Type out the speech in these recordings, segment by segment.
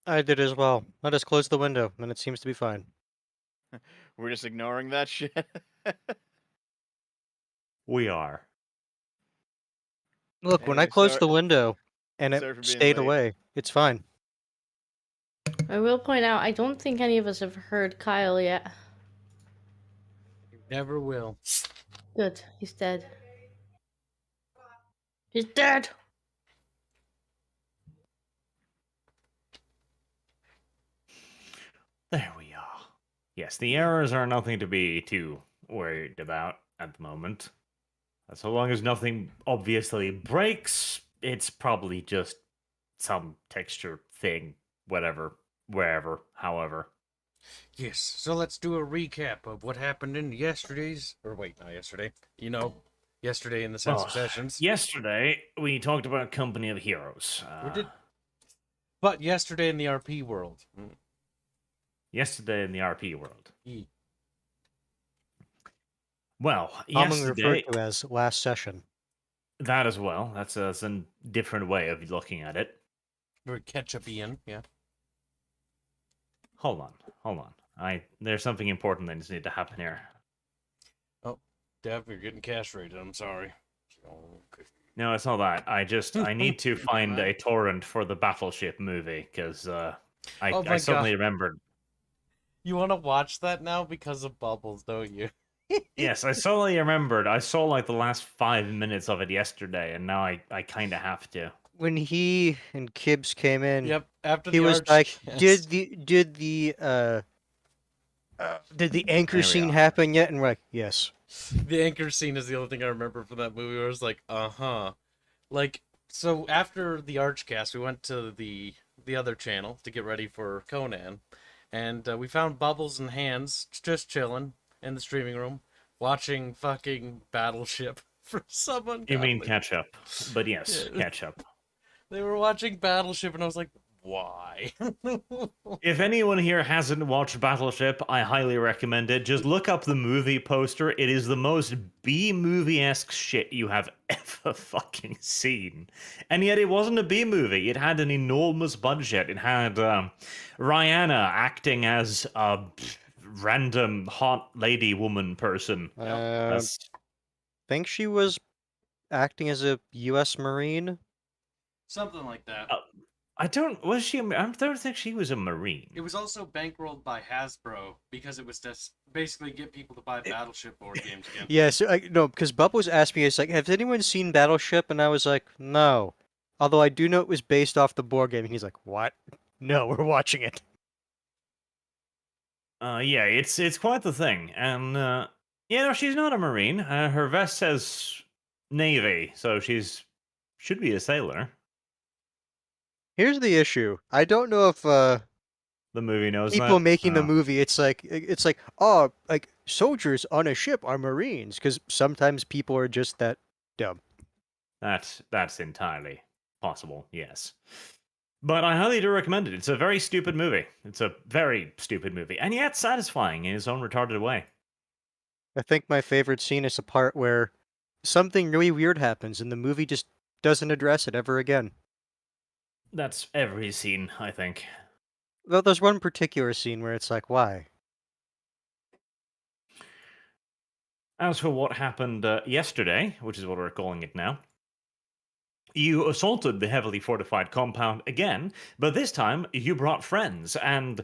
I did as well. I just closed the window, and it seems to be fine. We're just ignoring that shit. We are. Look, when I Anyway, closed sorry, the window and it sorry for being stayed late. away, it's fine. I will point out, I don't think any of us have heard Kyle yet. You never will. Good, he's dead. He's dead! There we are. Yes, the errors are nothing to be too worried about at the moment. So long as nothing obviously breaks, it's probably just some texture thing, whatever, wherever, however. Yes, so let's do a recap of what happened in yesterday's, or wait, not yesterday, yesterday in the Sense of Sessions. Yesterday, we talked about Company of Heroes. We did. But yesterday in the RP world. Yesterday in the RP world. E. Well, Commonly yesterday... referred to as last session. That as well. That's a different way of looking at it. Or ketchup-ian, yeah. Hold on. There's something important that needs to happen here. Oh, Dev, you're getting castrated. I'm sorry. Okay. No, it's not that. I need to find a torrent for the Battleship movie, because I suddenly remembered. You want to watch that now because of Bubbles, don't you? Yes, I suddenly remembered. I saw like the last 5 minutes of it yesterday, and now I kind of have to. When he and Kibbs came in, Yep. After he the was arch like, cast. did the anchor scene happen yet? And we're like, yes. The anchor scene is the only thing I remember from that movie where I was like, like, so after the Archcast, we went to the other channel to get ready for Conan, and we found Bubbles and Hands just chilling in the streaming room, watching fucking Battleship for someone. You mean catch up? But yes, Yeah. catch up. They were watching Battleship, and I was like, why? If anyone here hasn't watched Battleship, I highly recommend it. Just look up the movie poster. It is the most B-movie-esque shit you have ever fucking seen. And yet it wasn't a B-movie. It had an enormous budget. It had Rihanna acting as a random hot lady woman person. I think she was acting as a U.S. Marine. Something like that. I don't think she was a Marine. It was also bankrolled by Hasbro because it was just basically get people to buy Battleship board games again. Yeah, so no, because Bubbles asked me, it's like, has anyone seen Battleship? And I was like, no. Although I do know it was based off the board game. And he's like, what? No, we're watching it. Yeah, it's quite the thing. And she's not a Marine. Her vest says Navy, so should be a sailor. Here's the issue. I don't know if the movie knows people that. making the movie, it's like, oh, like soldiers on a ship are Marines, because sometimes people are just that dumb. That's entirely possible, yes. But I highly do recommend it. It's a very stupid movie. It's a very stupid movie, and yet satisfying in its own retarded way. I think my favorite scene is the part where something really weird happens, and the movie just doesn't address it ever again. That's every scene, I think. Well, there's one particular scene where it's like, why? As for what happened yesterday, which is what we're calling it now, you assaulted the heavily fortified compound again, but this time you brought friends, and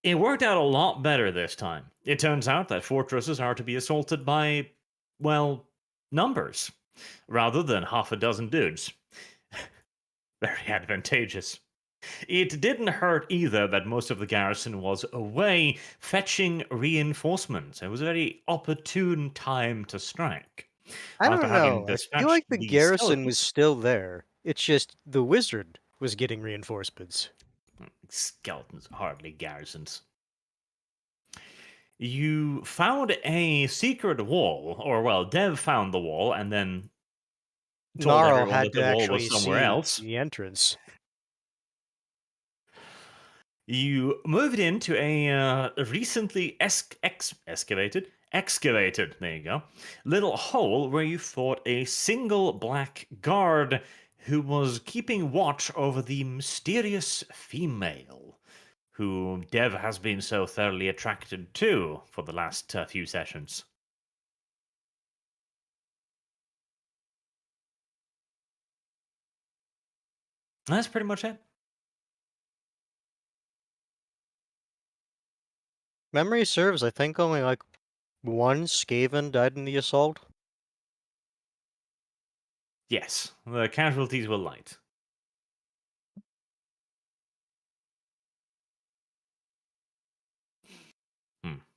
it worked out a lot better this time. It turns out that fortresses are to be assaulted by, well, numbers, rather than half a dozen dudes. Very advantageous. It didn't hurt either that most of the garrison was away fetching reinforcements. It was a very opportune time to strike. I don't know. I feel like the garrison was still there. It's just the wizard was getting reinforcements. Skeletons, hardly garrisons. You found a secret wall, or well, Dev found the wall and then told Gnarl everyone had that to the wall actually was somewhere see else. the entrance. You moved into a recently excavated, there you go, little hole where you fought a single black guard who was keeping watch over the mysterious female who Dev has been so thoroughly attracted to for the last few sessions. That's pretty much it. Memory serves, I think only like one Skaven died in the assault. Yes, the casualties were light.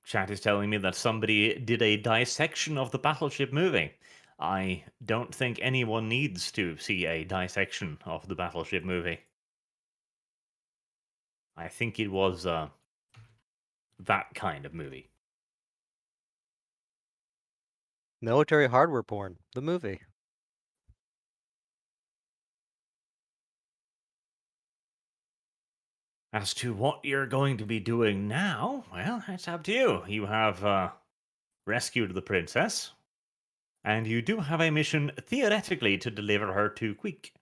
Chat is telling me that somebody did a dissection of the Battleship movie. I don't think anyone needs to see a dissection of the Battleship movie. I think it was that kind of movie. Military hardware porn, the movie. As to what you're going to be doing now, well, it's up to you. You have rescued the princess, and you do have a mission, theoretically, to deliver her to Queek.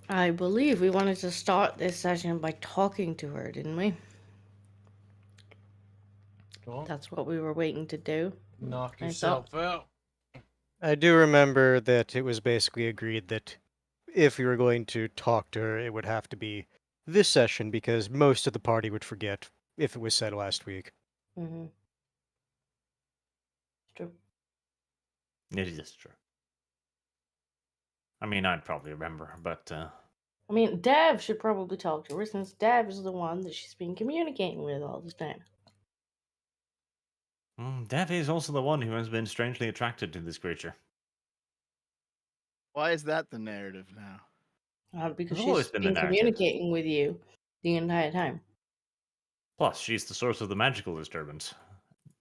I believe we wanted to start this session by talking to her, didn't we? Well, That's what we were waiting to do. knock I yourself out. I do remember that it was basically agreed that if we were going to talk to her, it would have to be this session because most of the party would forget if it was said last week. Mm-hmm. It's true. It is true. I mean, I'd probably remember, but I mean, Dev should probably talk to her since Dev is the one that she's been communicating with all this time. Dev is also the one who has been strangely attracted to this creature. Why is that the narrative now? Because It's always she's been the been narrative. communicating with you the entire time. Plus, she's the source of the magical disturbance.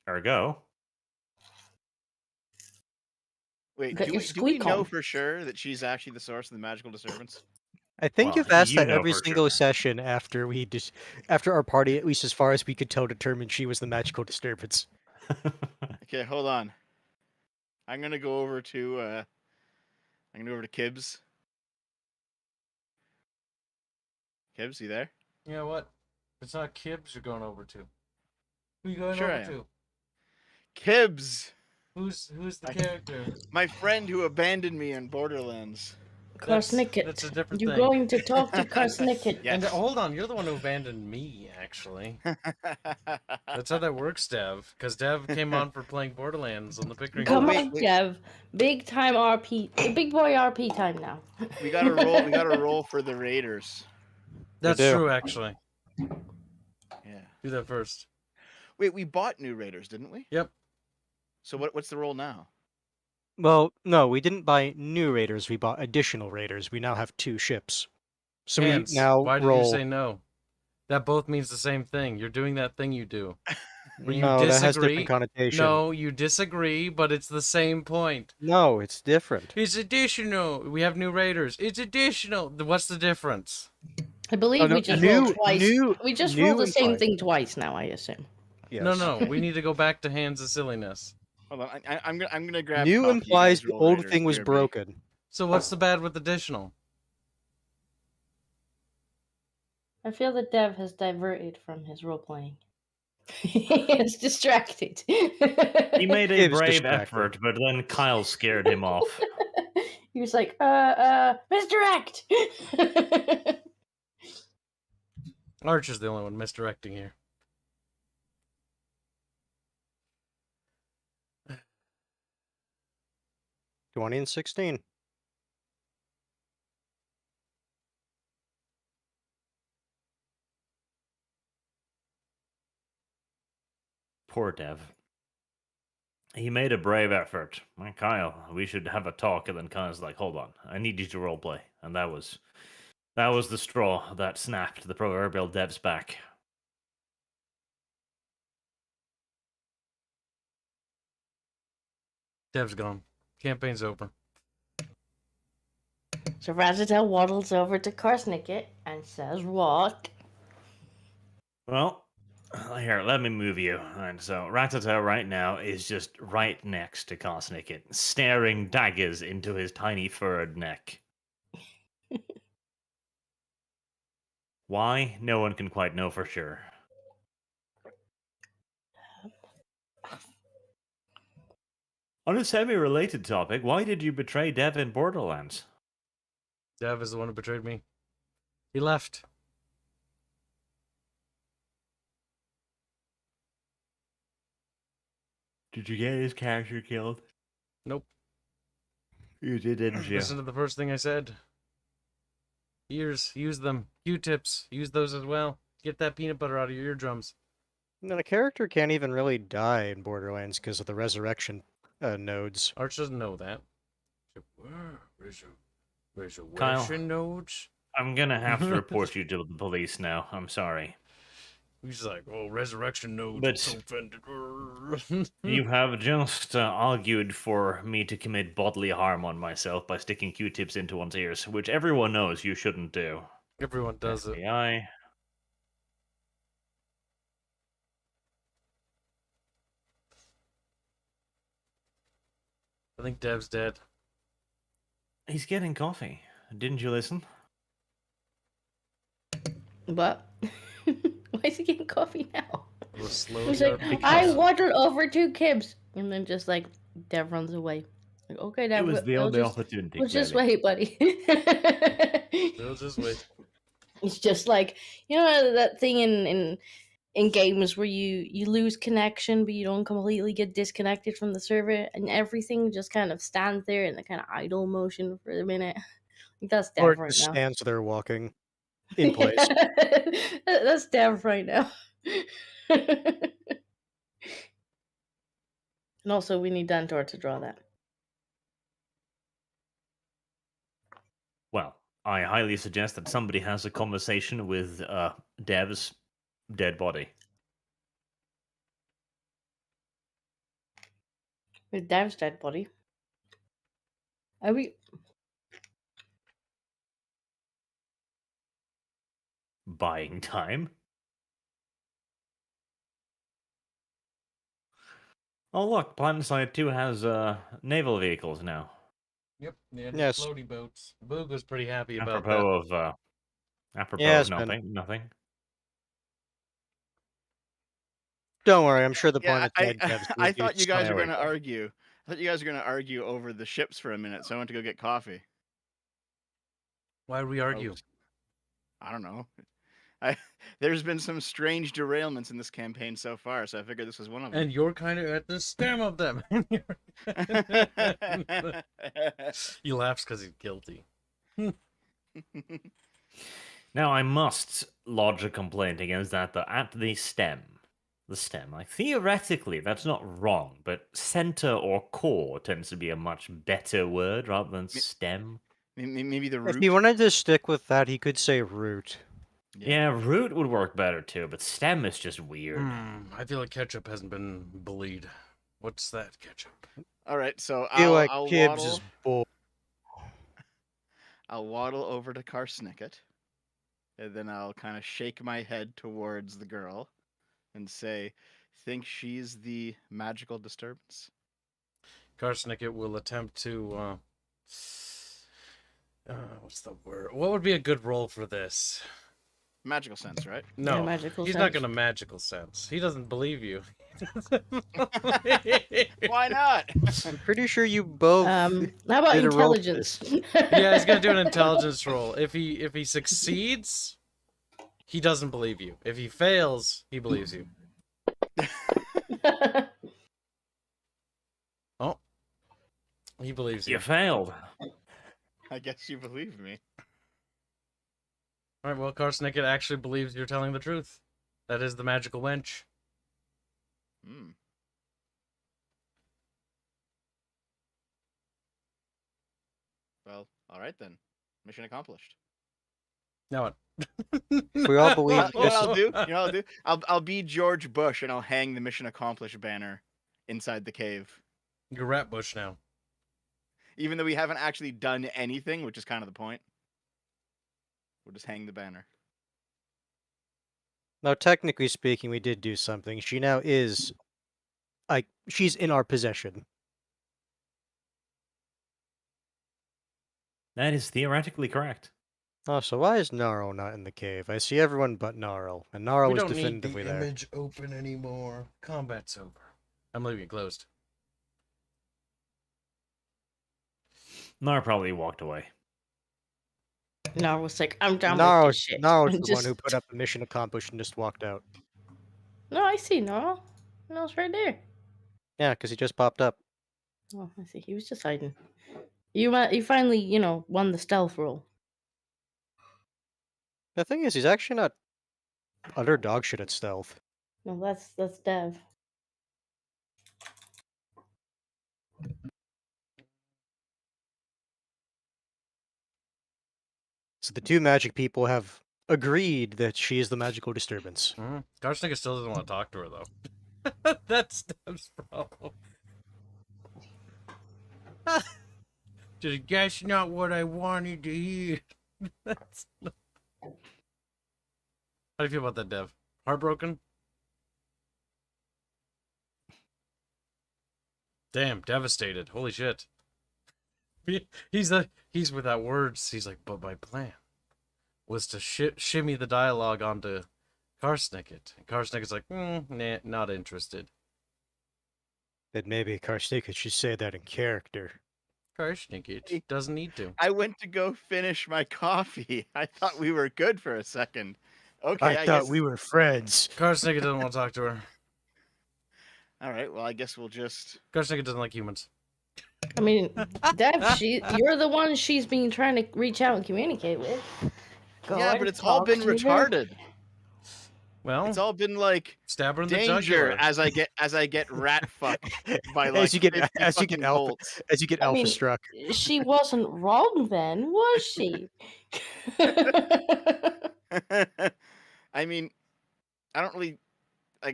Ergo, Wait, Got do your we squeak know on. for sure that she's actually the source of the magical disturbance? I think Well, you've asked you that know every for single sure. session after after our party, at least as far as we could tell, determined she was the magical disturbance. Okay, hold on. I'm gonna go over to Kibbs. Kibbs, you there? You know what? It's not Kibbs you're going over to. Who you going Sure I over am. to? Kibbs, Who's the I- character? my friend who abandoned me in Borderlands. Karsnicket. That's a different You're thing. going to talk to Karsnicket. Yes. And hold on, you're the one who abandoned me, actually. That's how that works, Dev. Because Dev came on for playing Borderlands on the Pickering. Come wait, on, wait. Dev. Big time RP. Big boy RP time now. We gotta roll. We gotta roll for the Raiders. That's do. true, actually. Yeah. Do that first. Wait, we bought new Raiders, didn't we? Yep. So what's the roll now? Well, no, we didn't buy new raiders. We bought additional raiders. We now have 2 ships. So Hands, we now why did roll. you say no? That both means the same thing. You're doing that thing you do. Where you No, that has disagree. different connotation. No, you disagree, but it's the same point. No, it's different. It's additional. We have new raiders. It's additional. What's the difference? I believe Oh, no, we just new- rolled twice. new- we just new rolled the and same fine. thing twice now, I assume. Yes. No, we need to go back to hands of silliness. Hold on, I'm gonna grab. New coffee, you implies guys the roll old Raiders, thing was BRB. broken. So what's the bad with additional? I feel that Dev has diverted from his role playing. He is distracted. he made a Gibbs brave distracted. effort, but then Kyle scared him off. He was like, misdirect! Arch is the only one misdirecting here. '20 and 16. Poor Dev. He made a brave effort. Like, Kyle, we should have a talk. And then Kyle's like, hold on, I need you to roleplay. And that was the straw that snapped the proverbial Dev's back. Dev's gone. Campaign's over. So Razitel waddles over to Karsnicket and says, what? Well, Here, let me move you. And so Ratata right now is just right next to Karsnicket, staring daggers into his tiny furred neck. Why? No one can quite know for sure. On a semi-related topic, why did you betray Dev in Borderlands? Dev is the one who betrayed me. He left. Did you get his character killed? Nope. You did, didn't you? Listen to the first thing I said. Ears, use them. Q-tips, use those as well. Get that peanut butter out of your eardrums. No, the character can't even really die in Borderlands because of the resurrection nodes. Arch doesn't know that. Resurrection nodes? I'm gonna have to report you to the police now. I'm sorry. He's like, oh, resurrection nodes. But- I'm so offended. You have just argued for me to commit bodily harm on myself by sticking Q-tips into one's ears, which everyone knows you shouldn't do. Everyone does it. FBI. I think Dev's dead. He's getting coffee. Didn't you listen? But why is he getting coffee now? We'll slow He's down like, I because- watered over 2 kibs, and then just like Dev runs away. Like, okay, Dev, It was the we'll only just, opportunity. we'll just clearly. wait, buddy. We'll just wait. It's just like, you know that thing in games where you lose connection but you don't completely get disconnected from the server and everything just kind of stands there in the kind of idle motion for a minute. That's Dev Or it right just now. stands there walking in place. That's Dev right now. And also we need Dantor to draw that. Well, I highly suggest that somebody has a conversation with Dev's dead body. With Dev's dead body. Are we Buying time. Oh look, PlanetSide 2 has naval vehicles now. Yep, yeah, Yes. floaty boats. Boog was pretty happy about that. Apropos Yes, of Ben. nothing. Don't worry, I'm sure the Yeah, Planet Dead devs will I do thought you guys were something. going to argue. I thought you guys were going to argue over the ships for a minute, so I went to go get coffee. Why would we argue? I don't know. There's been some strange derailments in this campaign so far, so I figured this was one of them. And you're kind of at the stem of them. He laughs because he's guilty. Now I must lodge a complaint against that. At the stem, like theoretically, that's not wrong, but center or core tends to be a much better word rather than stem. Maybe the If root. he wanted to stick with that, he could say root. Yeah, root would work better too, but stem is just weird. I feel like ketchup hasn't been bullied. What's that, ketchup? All right, so I feel like I'll Kibbs waddle. is bull. I'll waddle over to Karsnicket, and then I'll kind of shake my head towards the girl, and say, "Think she's the magical disturbance?" Karsnicket will attempt to. What's the word? What would be a good role for this? Magical sense, right? No, Yeah, magical he's not sense. gonna magical sense. He doesn't believe you. Why not? I'm pretty sure you both. how about Did a roll for intelligence? Yeah, he's gonna do an intelligence roll. If he succeeds, he doesn't believe you. If he fails, he believes you. Oh, he believes you. You failed. I guess you believe me. All right, well, Karsnicket actually believes you're telling the truth. That is the magical wench. Hmm. Well, all right then. Mission accomplished. Now what? We all believe What this. I'll do? You know what I'll do? I'll be George Bush and I'll hang the mission accomplished banner inside the cave. You're Rat Bush now. Even though we haven't actually done anything, which is kind of the point. We'll just hang the banner. Now, technically speaking, we did do something. She now is, like, she's in our possession. That is theoretically correct. Oh, so why is Gnarl not in the cave? I see everyone but Gnarl, and Gnarl We was don't need the definitively there. image open anymore. Combat's over. I'm leaving it closed. Nar probably walked away. No, I was like, I'm done with Gnarl, this shit. Gnarl's And the one who just- put up the mission accomplished and just walked out. No, I see no. No, it's right there. Yeah, because he just popped up. Oh, I see. He was just hiding. You finally, won the stealth role. The thing is, he's actually not utter dog shit at stealth. No, that's Dev. So the two magic people have agreed that she is the magical disturbance. Karsnika still doesn't want to talk to her, though. That's Dev's problem. Just guess not what I wanted to hear. That's not... How do you feel about that, Dev? Heartbroken? Damn, devastated. Holy shit. He's without words. He's like, but my plan was to shimmy the dialogue onto Karsnicket. And Karsniket's like, nah, not interested. That maybe Karsnika should say that in character. Karsniket doesn't need to. I went to go finish my coffee. I thought we were good for a second. Okay, I thought guess... we were friends. Karsniket doesn't want to talk to her. All right, well, I guess we'll just... Karsniket doesn't like humans. I mean, Dev, you're the one she's been trying to reach out and communicate with. Go yeah, ahead, but it's all talk been to her. retarded. Well, It's all been like stab her in the danger jugular. as I get rat fucked by like as you get 50 fucking alpha bolts. alpha mean- struck. She wasn't wrong then, was she? I mean, I don't really I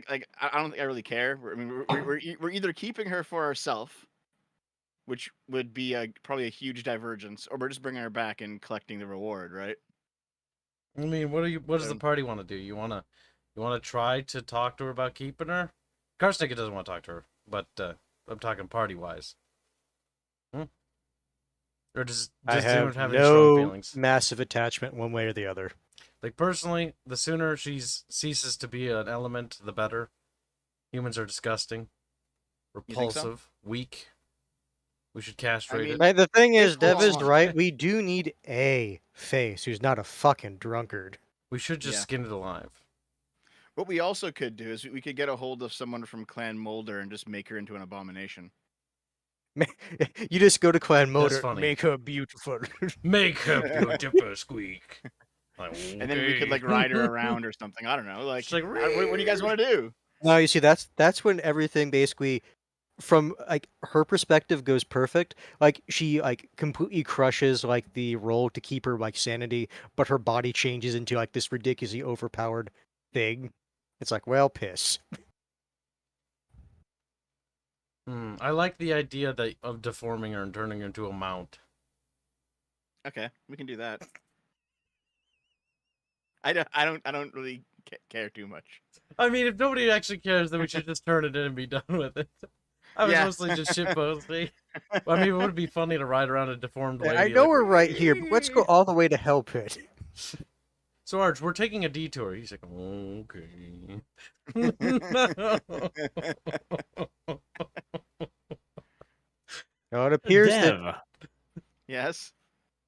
don't think I really care. I mean, we're either keeping her for ourselves, which would be probably a huge divergence, or we're just bringing her back and collecting the reward, right? I mean, what does the party want to do? You wanna try to talk to her about keeping her? Karsnika doesn't want to talk to her, but I'm talking party wise. Or does I anyone have have any strong no feelings? massive attachment one way or the other. Like personally, the sooner she ceases to be an element, the better. Humans are disgusting, think so? repulsive, weak. We should castrate mean- it. Like, the thing is, It's Dev is long. right. We do need a face who's not a fucking drunkard. We should just Yeah. skin it alive. What we also could do is we could get a hold of someone from Clan Mulder and just make her into an abomination. You just go to Clan Motor, funny. make her beautiful. Make her beautiful squeak. Like, And then we could like okay. ride her around or something. I don't know. Like, She's like, what do you guys want to do? No, you see, that's when everything basically, from like her perspective, goes perfect. Like she like completely crushes like the role to keep her like sanity, but her body changes into like this ridiculously overpowered thing. It's like, well, piss. I like the idea of deforming her and turning her into a mount. Okay, we can do that. I don't really care too much. I mean, if nobody actually cares, then we should just turn it in and be done with it. I was Yeah. mostly just shitposting. I mean, it would be funny to ride around a deformed lady. I know like, we're right here, but let's go all the way to Hellpit. So, Arch, we're taking a detour. He's like, okay. Now it appears that Dev, Yes.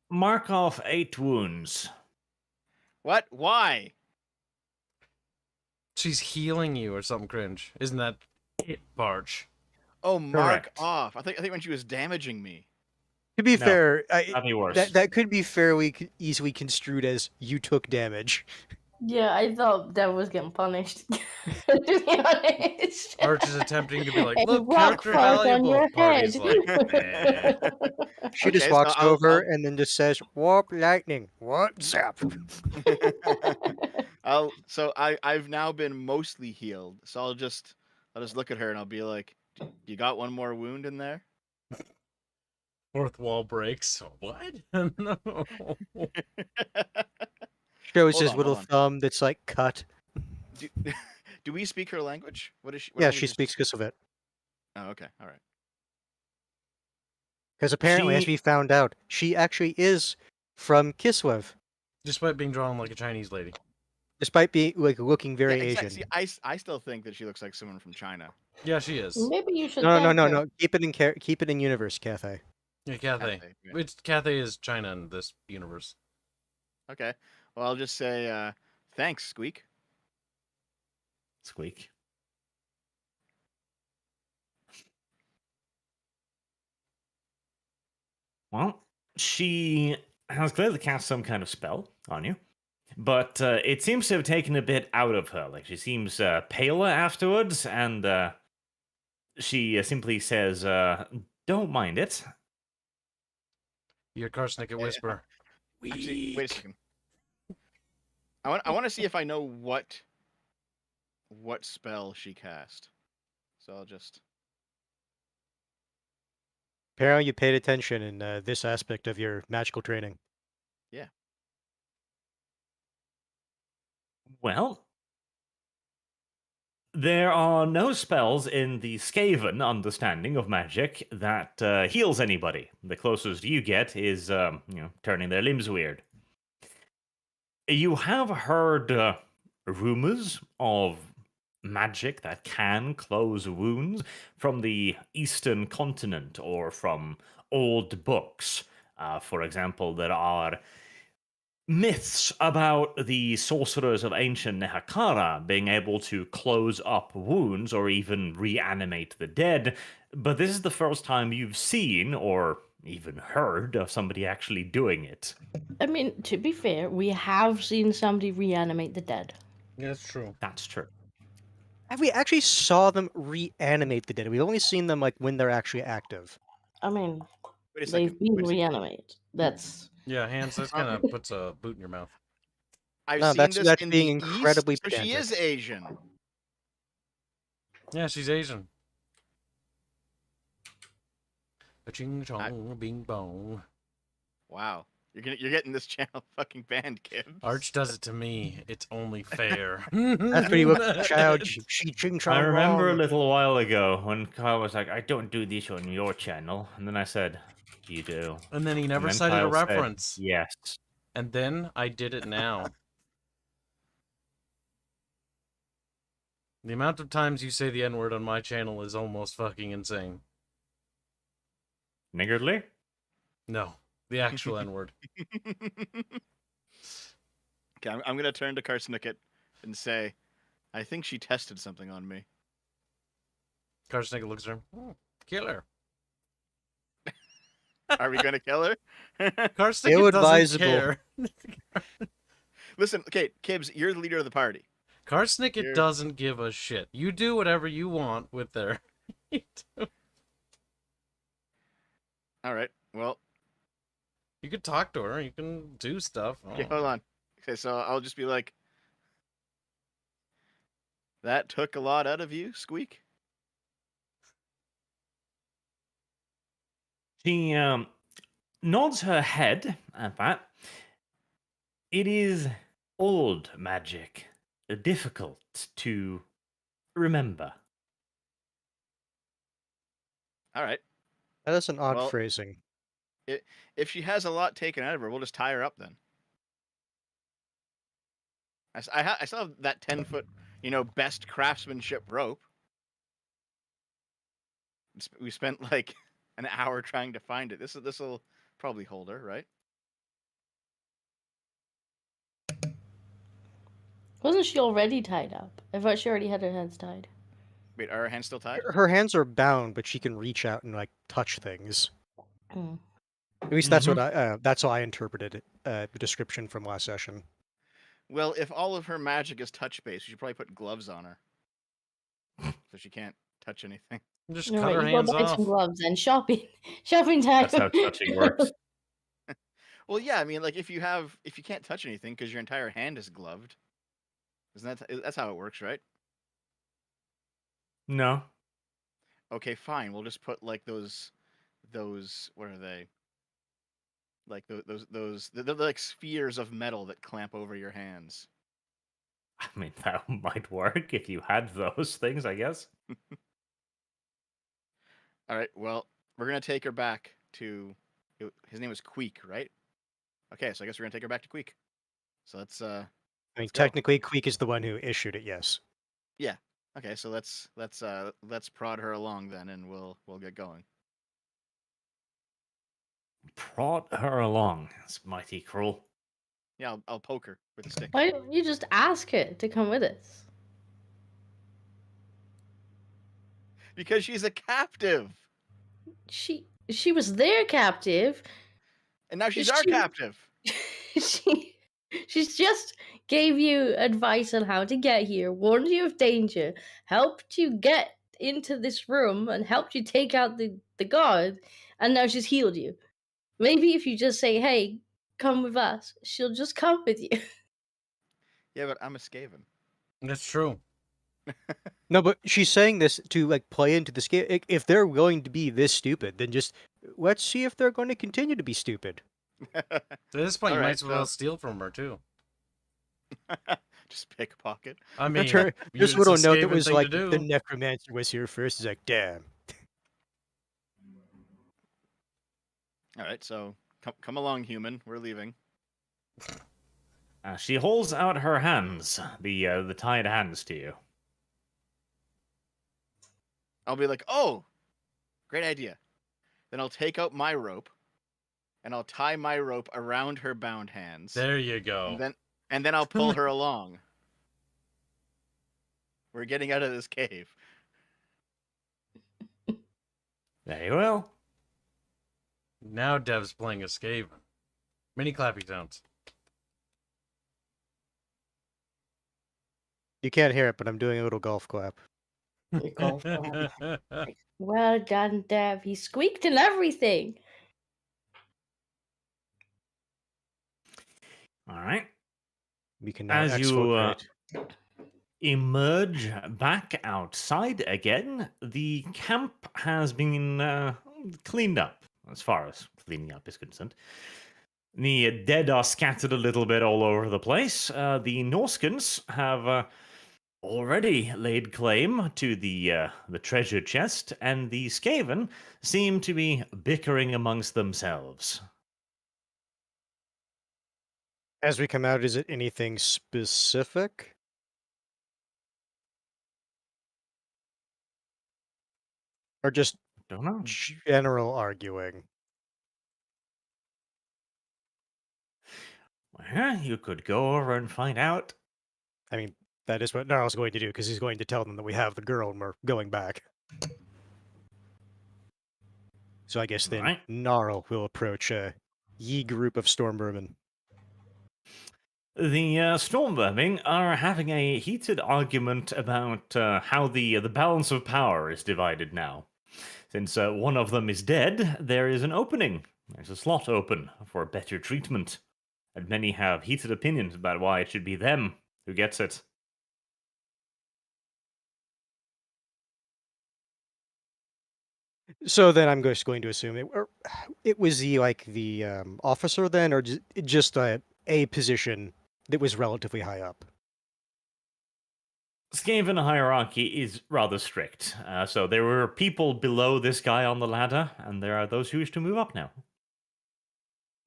mark off 8 wounds. What? Why? She's healing you or something cringe. Isn't that it, Barch? Oh, mark Correct. off. I think when she was damaging me. to be No, fair, Nothing worse. that could be fairly easily construed as you took damage. Yeah, I thought Dev was getting punished. To be honest. Arch is attempting to be like, And look, rock character falls on valuable. your Party's head. like, She just Okay, so walks I'll- over I'll- and then just says, "Warp lightning, what zap?" I've now been mostly healed, so I'll just look at her and I'll be like, "You got one more wound in there?" fourth wall breaks. What? No. Shows Hold his on, little hold on. thumb that's like cut. Do, do we speak her language? What is she? What Yeah, language she is speaks Kislevet. Oh, okay. All right. Because apparently, as She we found out, she actually is from Kislev, Despite being drawn like a Chinese lady. despite being like looking very Yeah, exactly. Asian. See, I still think that she looks like someone from China. Yeah, she is. Maybe you should. No, no, thank no, her. no. Keep it in universe, Cathay. Yeah, Cathay. Cathay, yeah. Which Cathay is China in this universe. Okay. Well, I'll just say thanks, Squeak. squeak. Well, she has clearly cast some kind of spell on you, but it seems to have taken a bit out of her. Like she seems paler afterwards, and she simply says, "Don't mind it." Your Karsnicket whisper. Actually, wait a second. I want to see if I know what spell she cast. So I'll just. Apparently, you paid attention in this aspect of your magical training. Well, there are no spells in the Skaven understanding of magic that heals anybody. The closest you get is, turning their limbs weird. You have heard rumors of magic that can close wounds from the Eastern continent or from old books. For example, there are myths about the sorcerers of ancient Nehakara being able to close up wounds or even reanimate the dead, but this is the first time you've seen or even heard of somebody actually doing it. I mean, to be fair, we have seen somebody reanimate the dead. Yeah, that's true. That's true. Have we actually saw them reanimate the dead? We've only seen them like when they're actually active. I mean, Wait a they've second. been Wait a second. reanimated. That's Yeah, hands. That kind of puts a boot in your mouth. I've No, seen that's this in being the incredibly East, so she is pedantic. Asian. Yeah, she's Asian. A ching chong, bing bong. Wow. You're getting this channel fucking banned, kid. Arch does it to me. It's only fair. That's when you look child. She ching I chong remember a wrong. little while ago when Kyle was like, "I don't do this on your channel," and then I said, "You do." And then he never then cited a Kyle said, reference. Yes. And then I did it now. The amount of times you say the N-word on my channel is almost fucking insane. Niggardly? No, the actual N-word. Okay, I'm gonna turn to Karsnicket and say, I think she tested something on me. Karsnicket looks at him. Oh, killer. Are we gonna kill her? Karsnicket doesn't Ill-advisable. care. Listen, okay, Kibbs, you're the leader of the party. Karsnicket You're- doesn't give a shit. You do whatever you want with their... All right. Well, You can talk to her. You can do stuff. okay, hold on. Okay, so I'll just be like, that took a lot out of you, Squeak. She nods her head at that. It is old magic, difficult to remember. All right. That is an odd Well- phrasing. If she has a lot taken out of her, we'll just tie her up then. I still have that 10-foot, best craftsmanship rope. We spent like an hour trying to find it. This will probably hold her, right? wasn't she already tied up? I thought she already had her hands tied. Wait, are her hands still tied? Her hands are bound, but she can reach out and like touch things. Hmm. At least that's what that's how I interpreted it, the description from last session. Well, if all of her magic is touch based, we should probably put gloves on her, so she can't touch anything. Just No, cut her you go hands buy off. some gloves and shopping time. That's how touching works. Well, yeah, I mean, like if you can't touch anything because your entire hand is gloved, that's how it works, right? No. Okay, fine. We'll just put like those what are they? Like they're like spheres of metal that clamp over your hands. I mean, that might work if you had those things, I guess. All right. Well, we're gonna take her back to. His name was Queek, right? Okay, so I guess we're gonna take her back to Queek. So let's I mean, let's go. technically, Queek is the one who issued it. Yes. Yeah. Okay, so let's prod her along then, and we'll get going. Prod her along. It's mighty cruel. Yeah, I'll poke her with a stick. Why don't you just ask her to come with us? Because she's a captive, She was their captive. and now she's our She- captive. She's just gave you advice on how to get here, warned you of danger, helped you get into this room, and helped you take out the guard, and now she's healed you. Maybe if you just say, "Hey, come with us," she'll just come with you. Yeah, but I'm a Skaven. That's true. No, but she's saying this to like play into the scale. If they're going to be this stupid, then just let's see if they're going to continue to be stupid. At this point, you Alright, might as well so- steal from her too. Just pickpocket. I mean, That's her, this it's a little note that Skaven was thing like to the do. necromancer was here first. Is like, damn. All right, so come along, human. We're leaving. She holds out her hands, the tied hands to you. I'll be like, oh, great idea. Then I'll take out my rope, and I'll tie my rope around her bound hands. There you go. And then I'll pull her along. We're getting out of this cave. Very well. Now Dev's playing a Skaven. Mini clappy sounds. You can't hear it, but I'm doing a little golf clap. Golf clap. Well done, Dev. He squeaked and everything. All right. We can now As you exfiltrate. emerge back outside again, the camp has been cleaned up, as far as cleaning up is concerned. The dead are scattered a little bit all over the place. The Norskins have already laid claim to the treasure chest, and the Skaven seem to be bickering amongst themselves. As we come out, is it anything specific? Or just Don't know. general arguing? Well, you could go over and find out. I mean, that is what Gnarl's going to do, because he's going to tell them that we have the girl and we're going back. So I guess then Right. Gnarl will approach a ye group of Stormvermin. The Stormverming are having a heated argument about how the balance of power is divided now. Since one of them is dead, there is an opening. There's a slot open for better treatment. And many have heated opinions about why it should be them who gets it. So then I'm just going to assume it was the officer then, or just a position that was relatively high up. Skaven hierarchy is rather strict. So there were people below this guy on the ladder, and there are those who wish to move up now.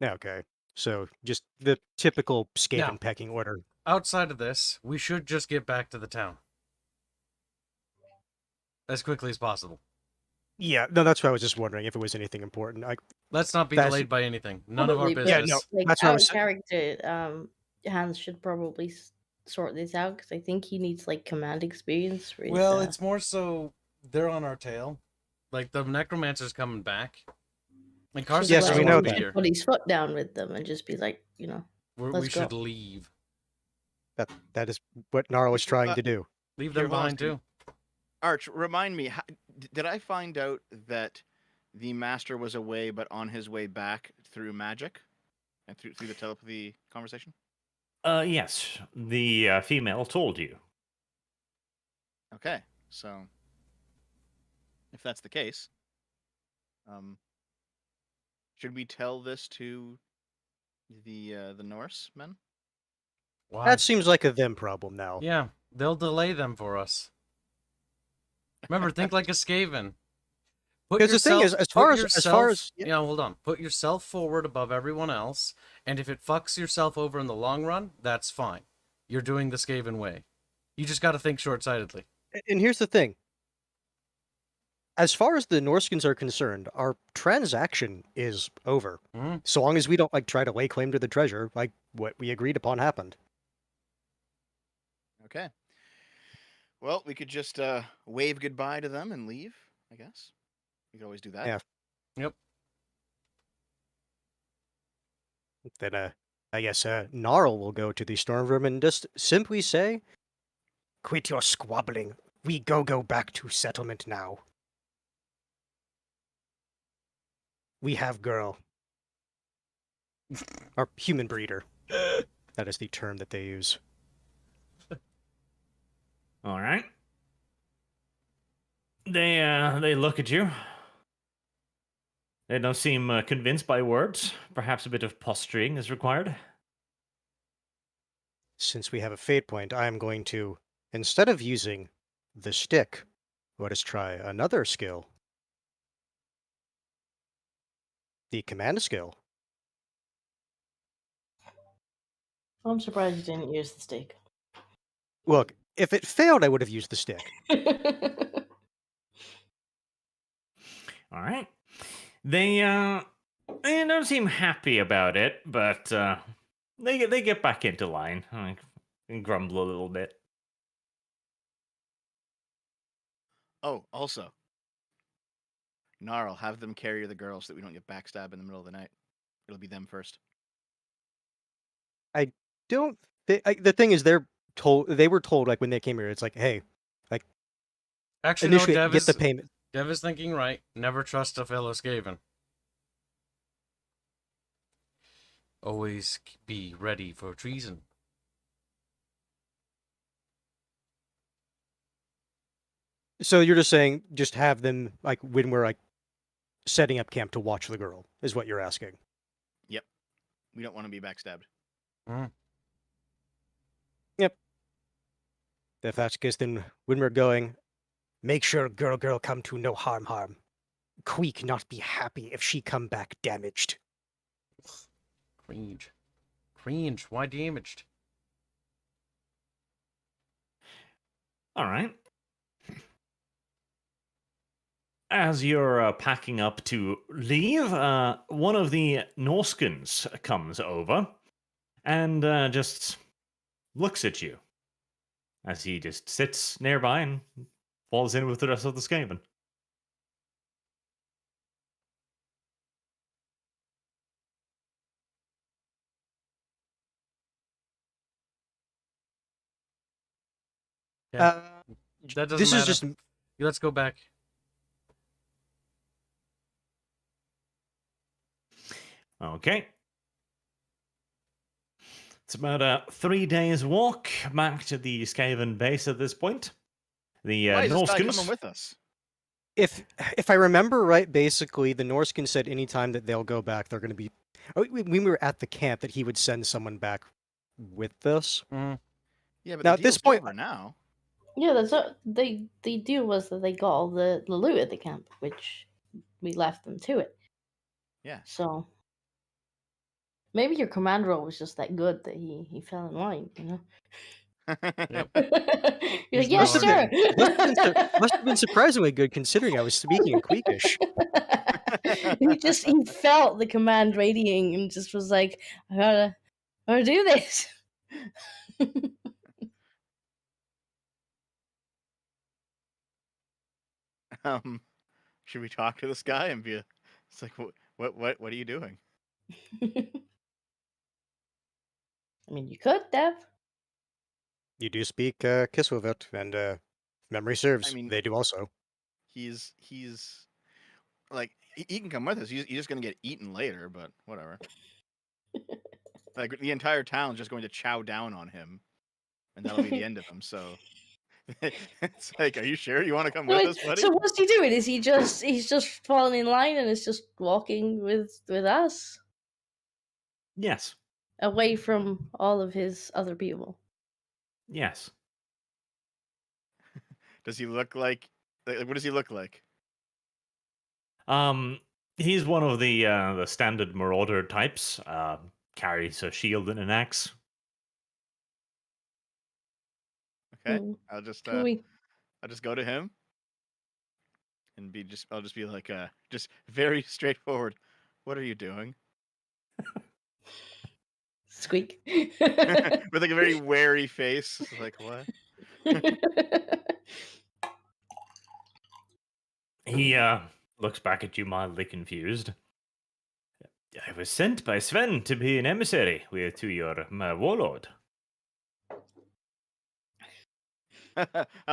Okay, so just the typical Skaven Now- pecking order. Outside of this, we should just get back to the town as quickly as possible. Yeah, no, that's why I was just wondering if it was anything important. Let's not be That's- delayed by anything. None of our Probably, but, business. Yeah, no. Like, That's what I out was of saying. character, Hans should probably sort this out because I think he needs like command experience. For his, Well, it's more so they're on our tail. Like the necromancer's coming back. And Carson Yes, doesn't we want know to be that. here. Put his foot down with them and just be like, We let's should go. leave. That is what Gnarl was trying to do. Leave them Here, hold on, behind too. Arch, remind me, did I find out that the master was away, but on his way back through magic and through the telepathy conversation? Yes, the female told you. Okay, so if that's the case, should we tell this to the Norsemen? Why? That seems like a them problem now. Yeah, they'll delay them for us. Remember, think like a Skaven. Because the thing is, as far as yeah, hold on. Put yourself forward above everyone else, and if it fucks yourself over in the long run, that's fine. You're doing the Skaven way. You just got to think short-sightedly. and here's the thing. As far as the Norskins are concerned, our transaction is over. Mhm. So long as we don't like try to lay claim to the treasure, like what we agreed upon happened. Okay. Well, we could just wave goodbye to them and leave, I guess. We could always do that. Yeah. Yep. Then I guess Gnarl will go to the storm room and just simply say, "Quit your squabbling. We go back to settlement now. We have girl." Or human breeder. That is the term that they use. All right. They look at you. They don't seem convinced by words. Perhaps a bit of posturing is required. Since we have a fate point, I am going to, instead of using the stick, let us try another skill. The command skill. I'm surprised you didn't use the stick. Look, if it failed, I would have used the stick. All right. They don't seem happy about it, but they get back into line and grumble a little bit. Oh, also, Gnarl, have them carry the girls so that we don't get backstabbed in the middle of the night. It'll be them first. Don't the thing is they were told like when they came here, it's like, hey, Actually, no, initially Dev get the payment. is thinking right. Never trust a fellow Skaven. Always be ready for treason. So you're just saying just have them like when we're like setting up camp to watch the girl is what you're asking. Yep. We don't want to be backstabbed. Yep. If that's the case, then when we're going, make sure girl come to no harm. Queek not be happy if she come back damaged. Cringe. Why damaged? All right. As you're packing up to leave, one of the Norskins comes over and just looks at you as he just sits nearby and falls in with the rest of the Skaven. Yeah. That doesn't This matter. is just Let's go back. Okay. It's about a 3 days walk back to the Skaven base at this point. The Why is this guy coming Norskins. with us? if I remember right, basically the Norskin said anytime that they'll go back, they're going to be. When we were at the camp, that he would send someone back with us. Mm. Yeah, but Now, the at this deal's point- over now. Yeah, that's what the deal was, that they got all the loot at the camp, which we left them to it. Yeah. So maybe your command role was just that good that he fell in line, you know? Yep. You're He's like, yes, no sir. Must have been surprisingly good considering I was speaking in Queekish. he felt the command radiating and just was like, I gotta do this. Should we talk to this guy and be? It's like, what are you doing? I mean, you could, Dev. You do speak Kislevet, and memory serves, mean- they do also. He's like he can come with us. He's just gonna get eaten later, but whatever. Like the entire town's just going to chow down on him, and that'll be the end of him. So it's like, are you sure you want to come with us, buddy? So what's he doing? Is he's just falling in line and is just walking with us? Yes. away from all of his other people. Yes. Does he look like what does he look like? He's one of the standard marauder types. Carries a shield and an axe. Okay. Hmm. I'll just Can we? go to him and I'll just be like just very straightforward. What are you doing? Squeak. With like a very wary face. Like what? He looks back at you mildly confused. I was sent by Sven to be an emissary to your warlord.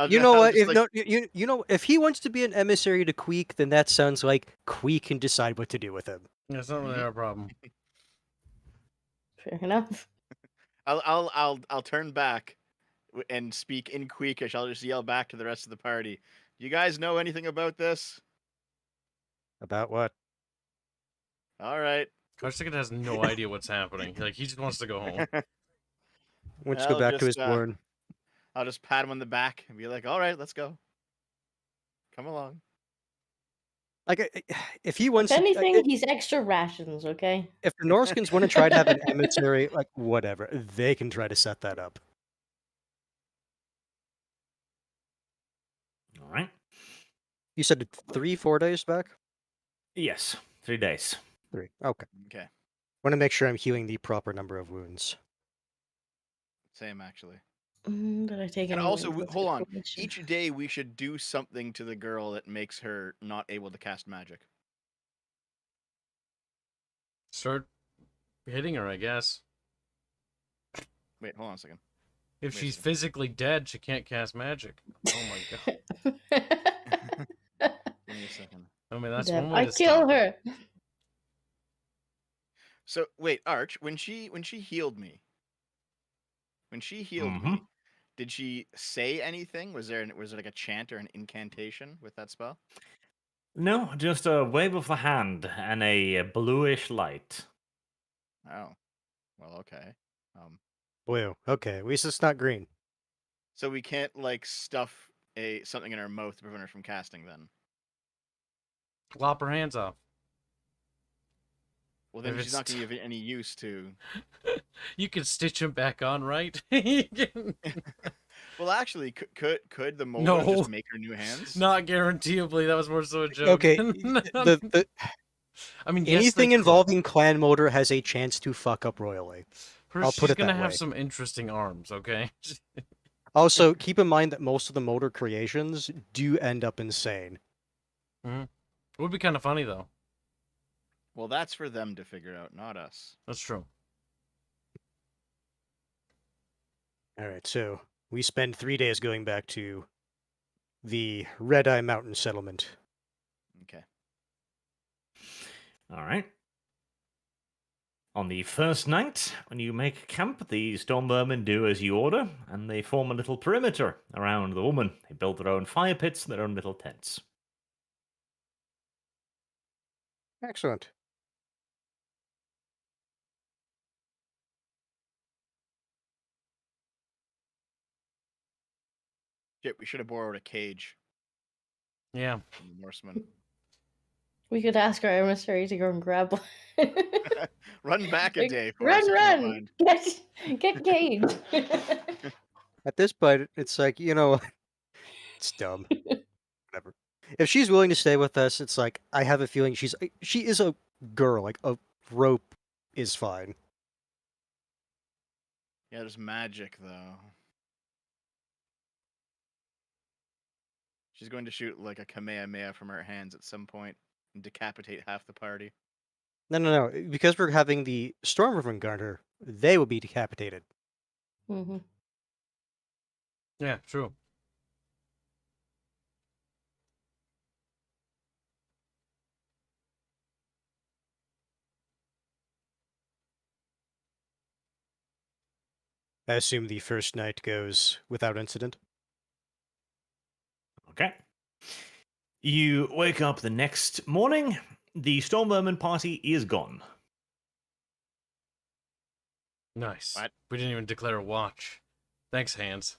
You know I'll what? just, If no, you know, if he wants to be an emissary to Queek, then that sounds like Queek can decide what to do with him. It's not really our problem. Fair enough. I'll turn back and speak in Queekish. I'll just yell back to the rest of the party. You guys know anything about this? About what? All right. Karstigan has no idea what's happening. Like, he just wants to go home. Wants to go I'll back to his just, born. I'll just pat him on the back and be like, "All right, let's go. Come along." Like, if he If wants, anything, he's extra rations, okay? if the Norskins want to try to have an emissary, like whatever, they can try to set that up. All right. You said 3-4 days back. Yes, 3 days. 3. Okay. Okay. Want to make sure I'm healing the proper number of wounds. Same actually. Did I take And any also, wounds? That's a hold good on. question. Each day we should do something to the girl that makes her not able to cast magic. Start hitting her, I guess. Wait, hold on a second. If Wait a she's second. physically dead, she can't cast magic. Oh my god. Give me a second. I mean, that's Deb, one way I to kill stop it. her. So wait, Arch, when she healed me, Mhm. did she say anything? Was there like a chant or an incantation with that spell? No, just a wave of the hand and a bluish light. Oh, well, okay. Blue. Okay, at least it's not green. So we can't like stuff something in her mouth to prevent her from casting then. Lop her hands off. Well, then If she's not it's going to give it any use to. You can stitch him back on, right? You can- Well, actually, could the mold No. just make her new hands? Not guaranteeably. That was more so a joke. Okay, the I mean, yes, anything they could. involving clan motor has a chance to fuck up royally. I'll put She's it gonna that have way. some interesting arms, okay? Also, keep in mind that most of the motor creations do end up insane. It would be kind of funny though. Well, that's for them to figure out, not us. That's true. All right, so we spend 3 days going back to the Red Eye Mountain settlement. Okay. All right. On the first night, when you make camp, the storm vermin do as you order, and they form a little perimeter around the woman. They build their own fire pits and their own little tents. Excellent. Shit, we should have borrowed a cage Yeah. from the Norseman. We could ask our emissary to go and grab one. Run back a Like, day for us, if you don't mind. Get Cage. At this point, it's like, it's dumb. Whatever. If she's willing to stay with us, it's like, I have a feeling she is a girl. Like, a rope is fine. Yeah, there's magic, though. She's going to shoot like a Kamehameha from her hands at some point and decapitate half the party. No. Because we're having the Stormriven Garter, they will be decapitated. Mm-hmm. Yeah, true. I assume the first night goes without incident. Okay. You wake up the next morning. The storm vermin party is gone. Nice. What? We didn't even declare a watch. Thanks, Hans.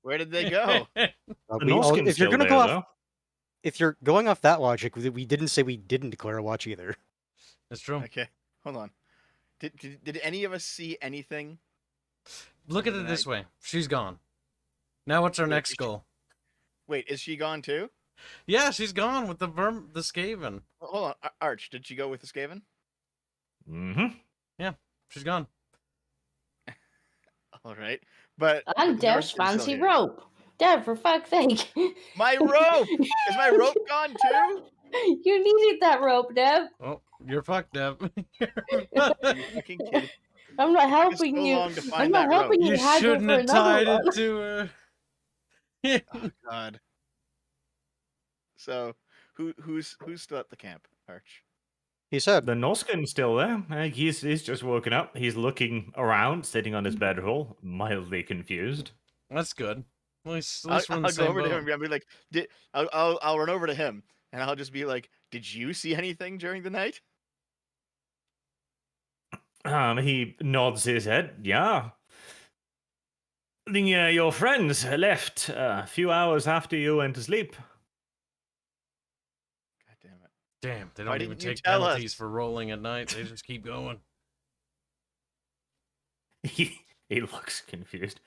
Where did they go? The We all- Norskin's if you're still gonna there, go off, though. if you're going off that logic, we didn't say we didn't declare a watch either. That's true. Okay, hold on. Did any of us see anything? Look at it this way. She's gone. Now what's our Wait, next is she- goal? Wait, is she gone too? Yeah, she's gone with the Skaven. Hold on, Arch. Did she go with the Skaven? Mm-hmm. She's gone. All right, but And the Dev's Norskin's still fancy here. rope. Dev, for fuck's sake. My rope! Is my rope gone too? You needed that rope, Dev. Oh, you're fucked, Deb. Are you fucking kidding? I'm not Took us helping so you. long to I'm find not that rope. helping you. You haggle shouldn't for have another tied one. it to her. Oh God. So, who's still at the camp, Arch? He said, The Norskin's still there. He's just woken up. He's looking around, sitting on his bedroll, mildly confused. That's good. At least I'll we're in the go same over to boat. him. I'll be like, I'll run over to him, and I'll just be like, "Did you see anything during the night?" He nods his head. Yeah. Your friends left a few hours after you went to sleep. God damn it! Damn, they Why don't even didn't you take tell us? penalties for rolling at night. They just keep going. He looks confused.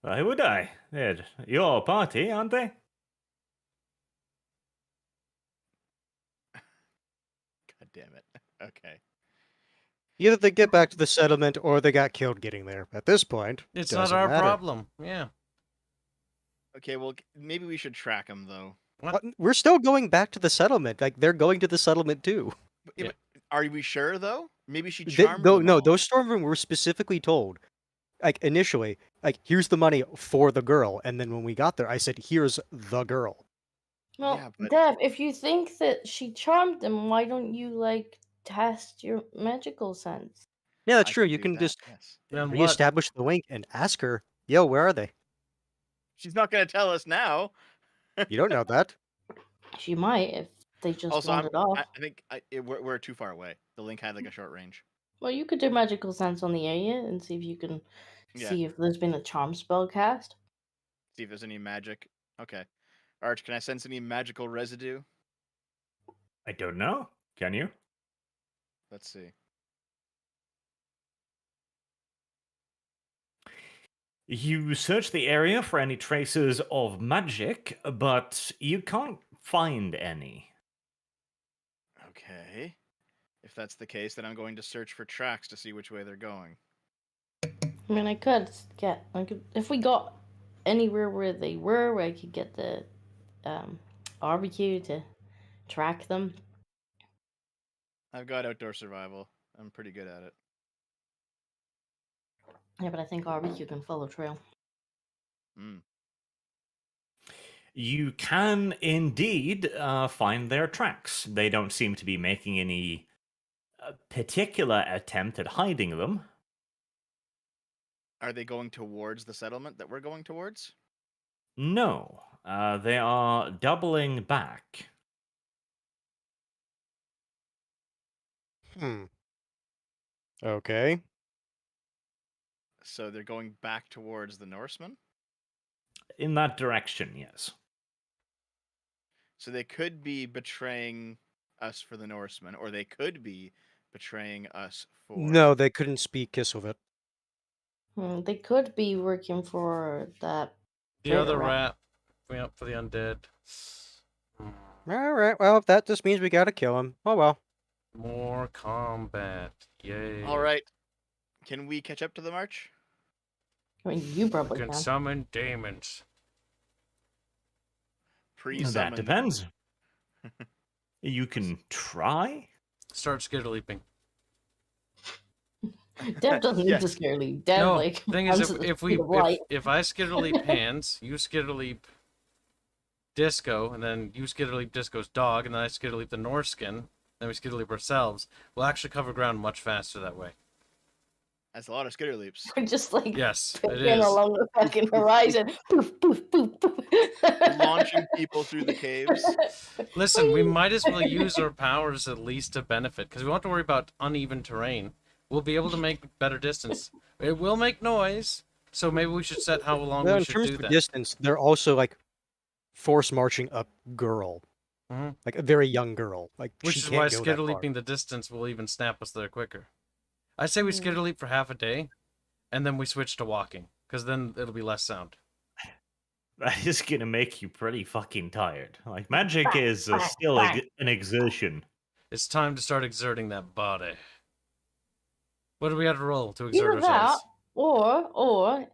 Why would I? They're your party, aren't they? God damn it! Okay. either they get back to the settlement or they got killed getting there. At this point, It's not doesn't our matter. problem. Yeah. Okay. Well, maybe we should track him though. We're still going back to the settlement. Like they're going to the settlement too. Yeah. But are we sure though? Maybe she They, charmed no, them no, all. those Stormwind were specifically told, like initially, like here's the money for the girl, and then when we got there, I said, here's the girl. Well, Yeah, but- Dev, if you think that she charmed them, why don't you like test your magical sense? Yeah, that's I true. could You do can that, just yes. Then what? reestablish the link and ask her, yo, where are they? She's not gonna tell us now. You don't know that. She might if they just Also, wandered off. I think we're too far away. The link had like a short range. Well, you could do magical sense on the area and see if you can Yeah. see if there's been a charm spell cast. See if there's any magic. Okay. Arch, can I sense any magical residue? I don't know. Can you? Let's see. You search the area for any traces of magic, but you can't find any. Okay. If that's the case, then I'm going to search for tracks to see which way they're going. I mean, I could get if we got anywhere where they were, where I could get the RBQ to track them. I've got outdoor survival. I'm pretty good at it. Yeah, but I think RBQ can follow trail. Mm. You can indeed find their tracks. They don't seem to be making any particular attempt at hiding them. Are they going towards the settlement that we're going towards? No, they are doubling back. Okay. So they're going back towards the Norsemen? In that direction, yes. So they could be betraying us for the Norsemen, or they could be betraying us for... No, they couldn't speak Kislevet. They could be working for that. The traitor other rat. rat went up for the undead. All right. Well, that just means we gotta kill him. Oh well. More combat. Yay. All right. Can we catch up to the march? I mean, you We probably can can. summon demons. Pre-summon That them. depends. You can try. Start skitter-leaping. Dev doesn't Yeah. need to scare leap. Dev, No, like, thing is, runs at the if speed of light. I skitter-leap hands, you skitter-leap Disco, and then you skitter-leap Disco's dog, and then I skitter-leap the Norskin, then we skitter-leap ourselves, we'll actually cover ground much faster that way. That's a lot of skitter leaps. We're just like Yes, it picking is. along the fucking horizon. Poof, poof, poof, poof. Launching people through the caves. Listen, we might as well use our powers at least to benefit, because we don't have to worry about uneven terrain. we'll be able to make better distance. It will make noise, so maybe we should set how long Well, we in should terms do of that. distance, they're also like force marching a girl, Mhm. like a very young girl. Like Which she is can't why go that skitter far. leaping the distance will even snap us there quicker. I say we skitter leap for half a day, and then we switch to walking, because then it'll be less sound. That is gonna make you pretty fucking tired. Like magic is Bah, still bah. an exertion. It's time to start exerting that body. What do we have to roll to exert Either that, ourselves? or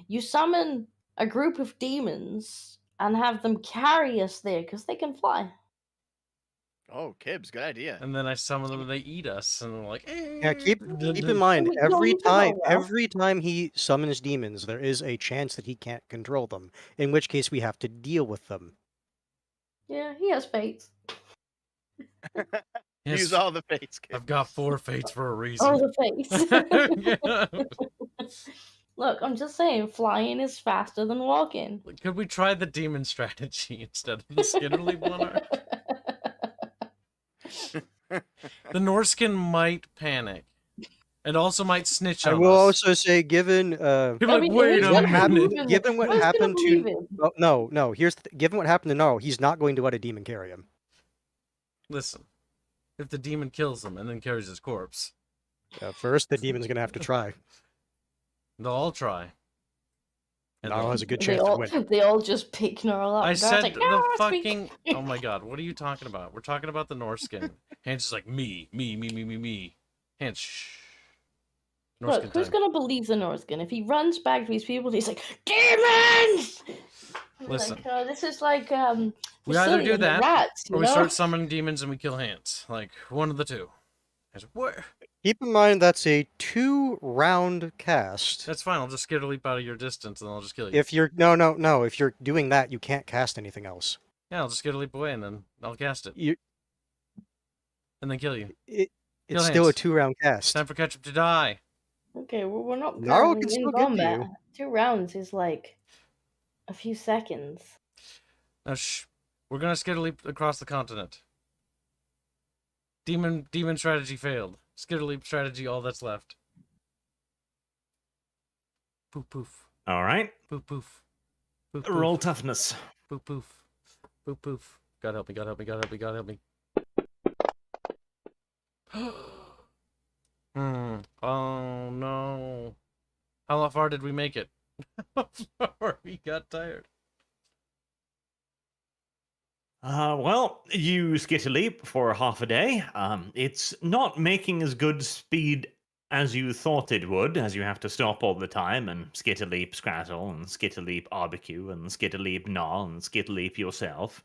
you summon a group of demons and have them carry us there because they can fly. Oh, Kibs, good idea. And then I summon them and they eat us, and we're like, Yeah, keep in mind We don't every need to know well. every time he summons demons, there is a chance that he can't control them. In which case, we have to deal with them. Yeah, he has fates. Yes, Use all the fates, Kibs. I've got 4 fates for a Oh, reason. the fates. Look, I'm just saying, flying is faster than walking. Could we try the demon strategy instead of the skitter leap one arc? The Norskin might panic. And also might snitch I on will us. also say, given He'd be I like, mean, wait who's a gonna happened- minute. believe him? given what Who's gonna happened believe to him? no, here's given what happened to Gnarl, he's not going to let a demon carry him. Listen, if the demon kills him and then carries his corpse, First, the demon's gonna have to try. they'll all try. And Gnarl they'll- has a good They chance to all, win. they all just pick Gnarl up. I Gnarl's said like, the "No, speak." fucking. Oh my god, what are you talking about? We're talking about the Norskin. Hans is like, me. Hans, shh. Look, Norskin who's time. gonna believe the Northkin? If he runs back to his people, he's like, demons! Listen. Like, this is like, We either do Brazilian, the that, rats, you or we know? start summoning demons and we kill Hans. Like, one of the two. Hans, what? Keep in mind that's a 2-round cast. That's fine, I'll just skitter leap out of your distance and I'll just kill you. If you're no, if you're doing that, you can't cast anything else. Yeah, I'll just skitter leap away and then I'll cast it. You, And then kill you. it's Kill still a Hans. 2-round cast. Time for Ketchup to die. Okay, well, we're not Gnarl currently can in still get to combat. you. 2 rounds is like a few seconds. Now, shh. We're gonna skitter leap across the continent. Demon strategy failed. Skitter leap strategy, all that's left. Poof poof. All right. Poof poof. Poof Roll poof. toughness. Poof poof. Poof poof. God help me, God help me, God help me, God help me. Oh no. How far did we make it? How far we got tired. Well, you skitter leap for half a day. It's not making as good speed as you thought it would, as you have to stop all the time and skitter leap Scrattle and skitter leap Barbecue and skitter leap Gnaw and skitter leap yourself.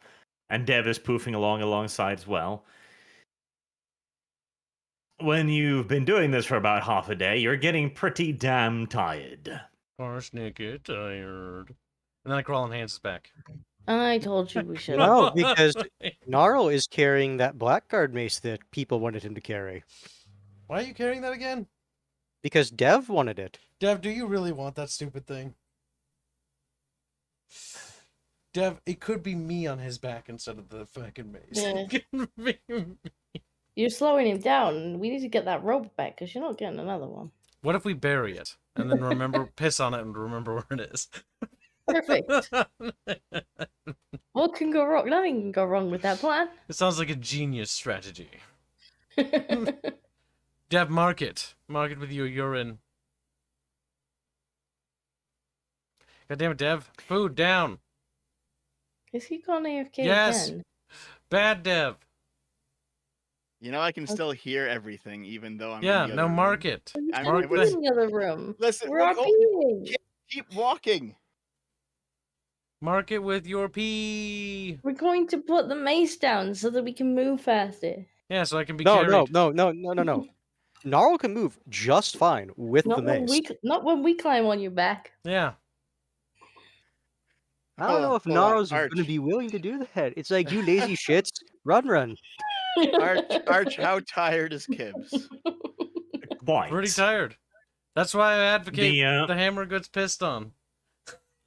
And Dev is poofing alongside as well. When you've been doing this for about half a day, you're getting pretty damn tired. Parsnicket tired. And then I crawl on Hans' back. I told you we should. No, because Gnarl is carrying that Blackguard mace that people wanted him to carry. Why are you carrying that again? Because Dev wanted it. Dev, do you really want that stupid thing? Dev, it could be me on his back instead of the fucking mace. Yeah. It could be me. You're slowing him down. We need to get that rope back because you're not getting another one. What if we bury it and then remember, piss on it and remember where it is? Perfect. What can go wrong? Nothing can go wrong with that plan. It sounds like a genius strategy. Dev, mark it. Mark it with your urine. God damn it, Dev. Food down. Is he gone AFK Yes. again? Bad Dev. You know, I can still hear everything, even though I'm. Yeah, in the now other mark room. it. He's I'm- gonna Mark be the, in the other room. Listen, We're look, RPing. keep walking. mark it with your pee. We're going to put the mace down so that we can move faster. Yeah, so I can be No, carried. no. Gnarl can move just fine with the mace. Not when we climb on your back. Yeah. I don't know if Hold on, Gnarl's going to Arch. be willing to do that. It's like, you lazy shits, run. Arch, how tired is Kibs? Quite. Pretty tired. That's why I advocate The, the hammer gets pissed on.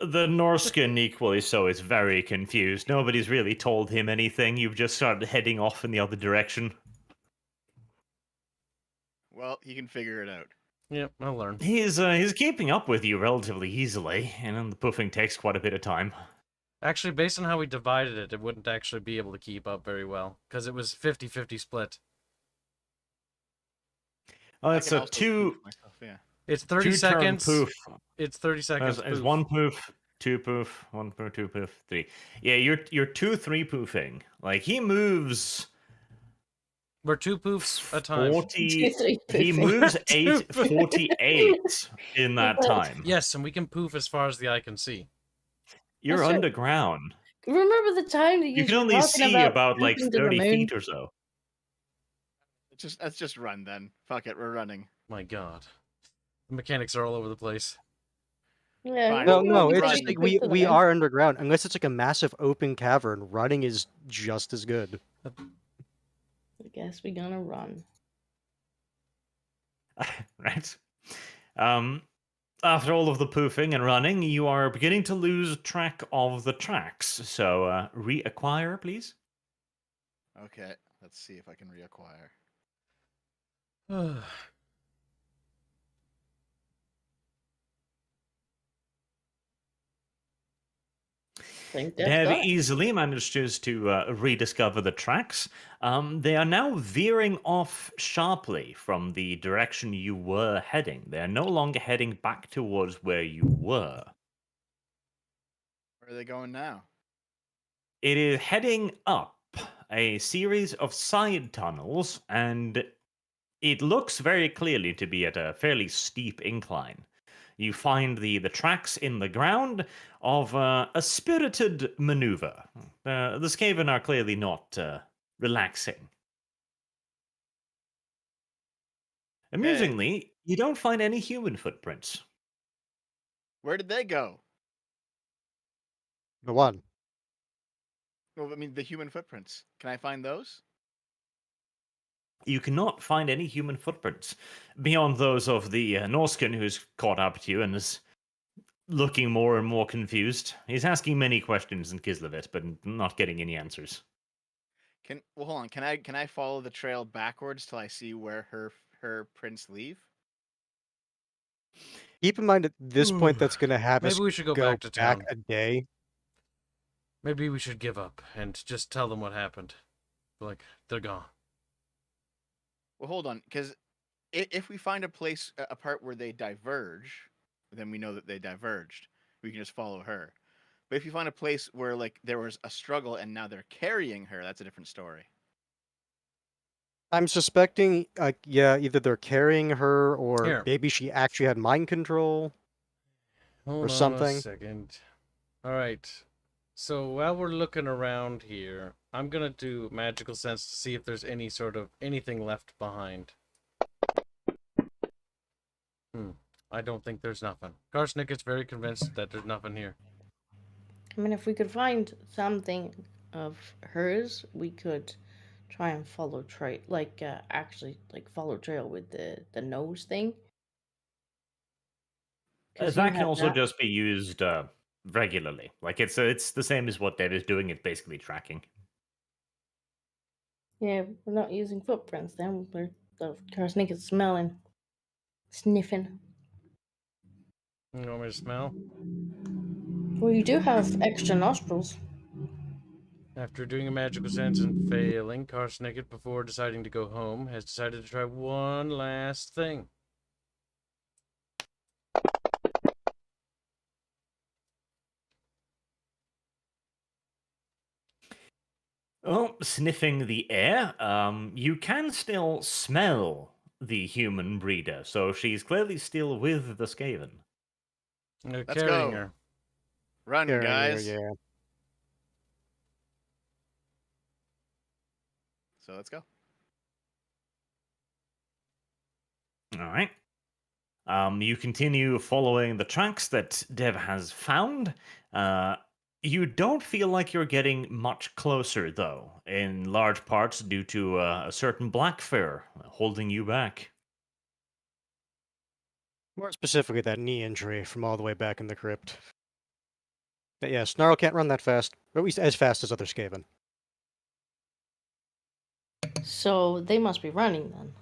The Norskin equally so is very confused. Nobody's really told him anything. You've just started heading off in the other direction. Well, he can figure it out. Yep, I'll learn. He's keeping up with you relatively easily, and then the poofing takes quite a bit of time. Actually, based on how we divided it, it wouldn't actually be able to keep up very well, because it was 50-50 split. Oh, I it's can a also two poof myself, yeah. It's 30 two-turn seconds. poof. It's 30 seconds. There's poof. one poof, two poof, one poof, two poof, three. Yeah, you're 2-3 poofing. Like he moves We're 2 poofs a time. 40. 2-3 He poofing. moves 2 48 in that time. Yes, and we can poof as far as the eye can see. You're That's right. underground. Remember the time that You can were only talking see about like pooping to the 30 moon? feet or so. Let's just run then. Fuck it, we're running. My god. The mechanics are all over the place. Yeah, Fine. No, we no, only it's run. just said like we could poop to the we moon. are underground. Unless it's like a massive open cavern, running is just as good. I guess we're gonna run. Right? After all of the poofing and running, you are beginning to lose track of the tracks. So, reacquire, please. Okay, let's see if I can reacquire. Think that's Dev that. easily manages to rediscover the tracks. They are now veering off sharply from the direction you were heading. They are no longer heading back towards where you were. Where are they going now? It is heading up a series of side tunnels, and it looks very clearly to be at a fairly steep incline. You find the tracks in the ground of a spirited maneuver. The Skaven are clearly not relaxing. Amusingly, you don't find any human footprints. Where did they go? The one. Well, I mean, the human footprints. Can I find those? You cannot find any human footprints beyond those of the Norscan who's caught up to you and is looking more and more confused. He's asking many questions in Kislevet, but not getting any answers. Hold on. Can I follow the trail backwards till I see where her prints leave? Keep in mind at this point that's going to have us Maybe we should go go back to town. a day. Maybe we should give up and just tell them what happened. Like, they're gone. Well, hold on, because if we find a part where they diverge, then we know that they diverged. We can just follow her. But if you find a place where like there was a struggle and now they're carrying her, that's a different story. I'm suspecting, yeah, either they're carrying her or Here. maybe she actually had mind control. Hold Or on something. a second. All right. So while we're looking around here, I'm gonna do magical sense to see if there's any sort of anything left behind. I don't think there's nothing. Karsnik is very convinced that there's nothing here. I mean, if we could find something of hers, we could try and follow trail, like actually, like follow trail with the nose thing. 'Cause you That can had also that. just be used regularly. Like it's the same as what Dev is doing. It's basically tracking. Yeah, we're not using footprints then. We're the Karsnik is smelling, sniffing. You want me to smell? Well, you do have extra nostrils. After doing a magical sense and failing, Karsnik, before deciding to go home, has decided to try one last thing. Well, sniffing the air, you can still smell the human breeder, so she's clearly still with the Skaven. They're Let's carrying go. her. Run, Carrying her, guys. yeah. So let's go. All right. You continue following the tracks that Dev has found. You don't feel like you're getting much closer, though, in large parts due to a certain black fur holding you back. More specifically, that knee injury from all the way back in the crypt. But yeah, Snarl can't run that fast, or at least as fast as other Skaven. So they must be running then.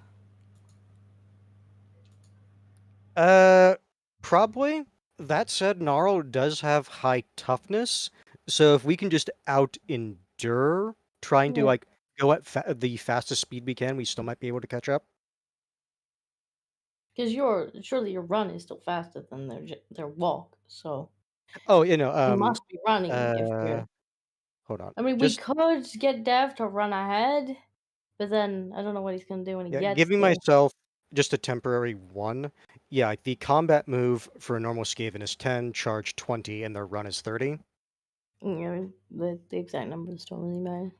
Probably. That said, Gnarl does have high toughness, so if we can just out endure trying to Yeah. like go at the fastest speed we can, we still might be able to catch up. Because surely your run is still faster than their walk, so Oh, you must be running if uh, you're. hold on. I mean, we Just could get Dev to run ahead, but then I don't know what he's gonna do when he yeah, gets giving there. myself just a temporary 1. Yeah, the combat move for a normal Skaven is 10, charge 20, and their run is 30. Yeah, the exact numbers don't really matter.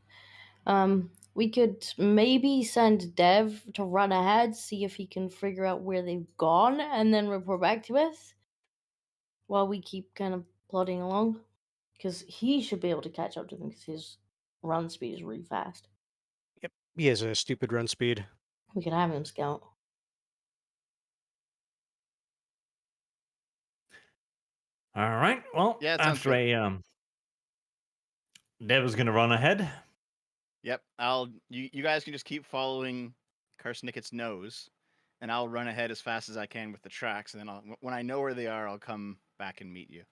We could maybe send Dev to run ahead, see if he can figure out where they've gone, and then report back to us while we keep kind of plodding along. Because he should be able to catch up to them because his run speed is really fast. Yep, he has a stupid run speed. We could have him scout. All right. Well, Yeah, it sounds after good. a Dev is gonna run ahead. Yep. You guys can just keep following Karsnicket's nose, and I'll run ahead as fast as I can with the tracks, and then when I know where they are, I'll come back and meet you.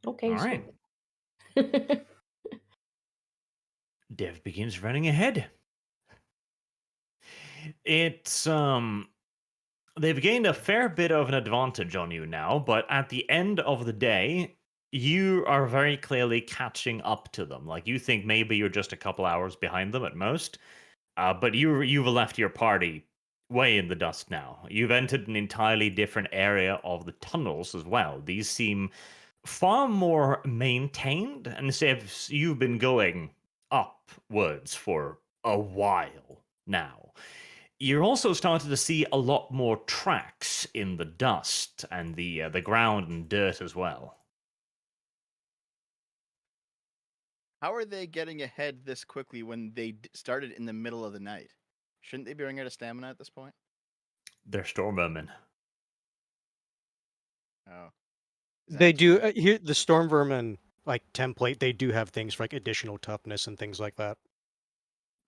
Okay, All so right. Dev begins running ahead. It's they've gained a fair bit of an advantage on you now, but at the end of the day, you are very clearly catching up to them. Like you think maybe you're just a couple hours behind them at most, but you've left your party way in the dust now. You've entered an entirely different area of the tunnels as well. These seem far more maintained, and if you've been going upwards for a while now. You're also starting to see a lot more tracks in the dust and the ground and dirt as well. How are they getting ahead this quickly when they started in the middle of the night? Shouldn't they be running out of stamina at this point? They're stormvermin. Oh, They do explains. here the storm vermin like template. They do have things for like additional toughness and things like that.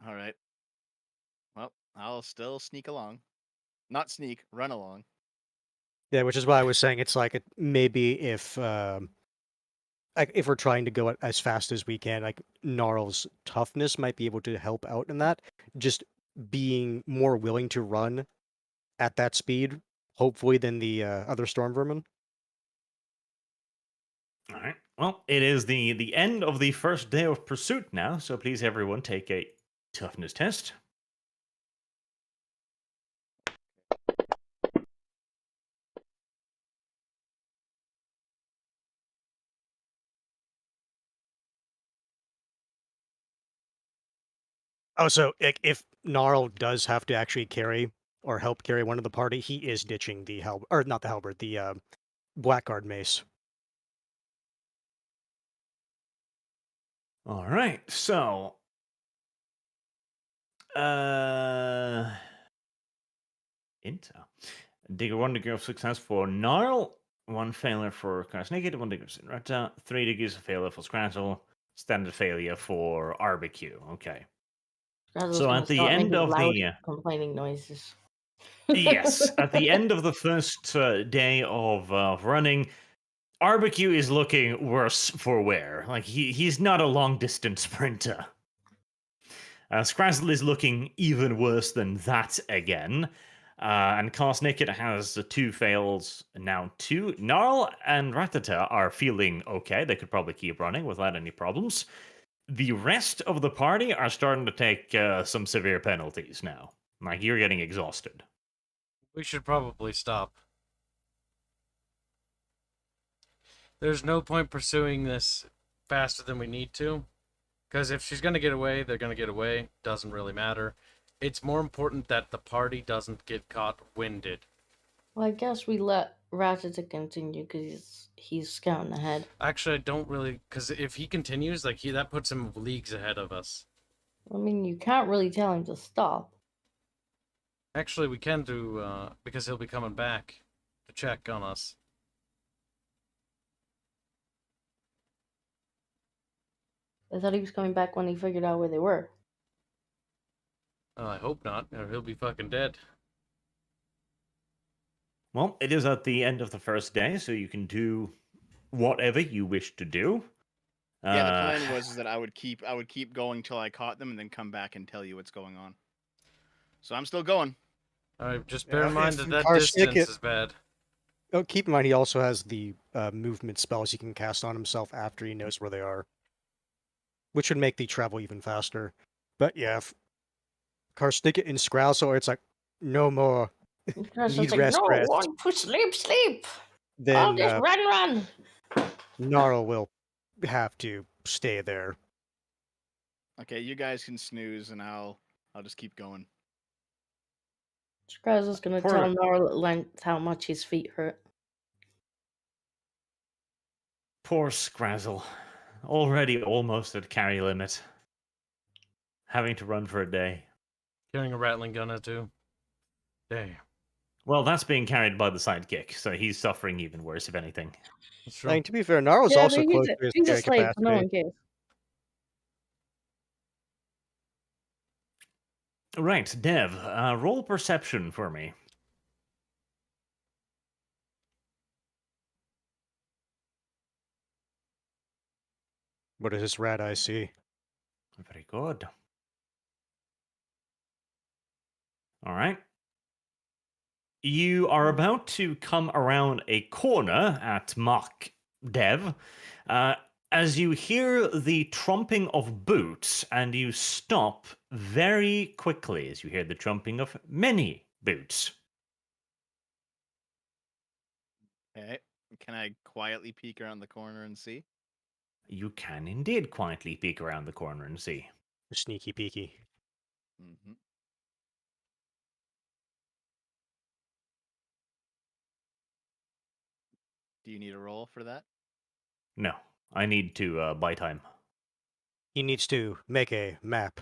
All right. Well, I'll still sneak along. Not sneak, run along. Yeah, which is why I was saying it's like maybe if like if we're trying to go as fast as we can, like Gnarl's toughness might be able to help out in that. Just being more willing to run at that speed, hopefully, than the other storm vermin. All right. Well, it is the end of the first day of pursuit now, so please everyone take a toughness test. Oh, so if Gnarl does have to actually carry or help carry one of the party, he is ditching the or not the halberd, the blackguard mace. All right. So, Intel. Digger 1 degree of success for Gnarl, 1 failure for Crash Naked, 1 degree of Sinrata, 3 degrees of failure for Scratchel, standard failure for Barbecue. Okay. Razzle's So gonna at the start end making of loud the complaining noises. yes, at the end of the first day of running, Barbecue is looking worse for wear. Like he's not a long distance sprinter. Scrazzle is looking even worse than that again. And Cast Naked has 2 fails now too. Gnarl and Ratata are feeling okay. They could probably keep running without any problems. The rest of the party are starting to take some severe penalties now. Like you're getting exhausted. We should probably stop. There's no point pursuing this faster than we need to. Because if she's going to get away, they're going to get away. Doesn't really matter. It's more important that the party doesn't get caught winded. Well, I guess we let Ratchet continue because he's scouting ahead. Actually, I don't really... Because if he continues, like that puts him leagues ahead of us. I mean, you can't really tell him to stop. Actually, we can do... because he'll be coming back to check on us. I thought he was coming back when he figured out where they were. I hope not, or he'll be fucking dead. Well, it is at the end of the first day, so you can do whatever you wish to do. Yeah, the plan was that I would keep going till I caught them and then come back and tell you what's going on. So I'm still going. All right, just bear in Yeah, mind if that Karsnik distance is bad. Oh, keep in mind he also has the movement spells he can cast on himself after he knows where they are, which would make the travel even faster. But yeah, if Karsnik and Scrousel, it's like no more. It's Need like, rest, no, rest. want to sleep. I'll Then just run. Gnarl will have to stay there. Okay, you guys can snooze, and I'll just keep going. Scruz is gonna Poor- tell Nora at length how much his feet hurt. Poor Scrazzle. Already almost at carry limit. Having to run for a day. Carrying a rattling gun too. Damn. Well, that's being carried by the sidekick, so he's suffering even worse, if anything. That's I true. mean, to be fair, Gnarl's Yeah, also but close to his he's a carry slave, but no capacity. one cares. Right, Dev, roll perception for me. What does this rat eye see? Very good. All right. You are about to come around a corner at Mach Dev as you hear the trumping of boots, and you stop very quickly as you hear the trumping of many boots. Okay. Can I quietly peek around the corner and see? You can indeed quietly peek around the corner and see. Sneaky peeky. Mm-hmm. Do you need a roll for that? No, I need to buy time. He needs to make a map.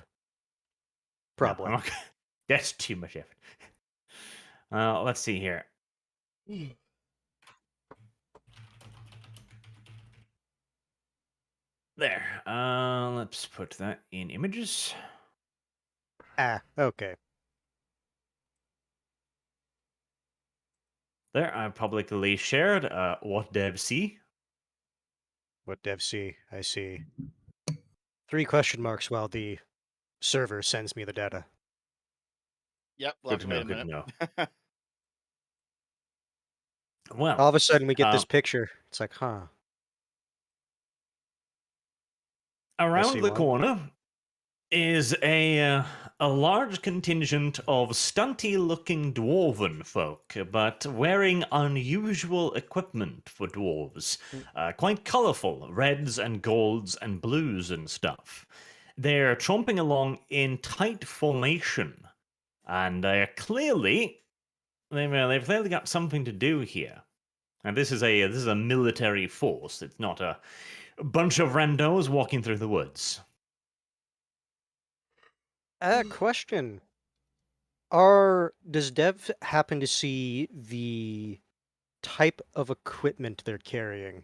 Probably. No, that's too much effort. Let's see here. There. Let's put that in images. Okay. There, I publicly shared what Dev see. What dev see? I see 3 question marks while the server sends me the data. Yep. We'll Good have to to wait know, a good minute. to know. Well, All of a sudden, we get this picture. It's like, huh. around see the one. corner is a large contingent of stunty-looking dwarven folk, but wearing unusual equipment for dwarves. Quite colourful, reds and golds and blues and stuff. They're tromping along in tight formation, and they've clearly got something to do here. And this is a military force. It's not a bunch of randos walking through the woods. Question. Does Dev happen to see the type of equipment they're carrying?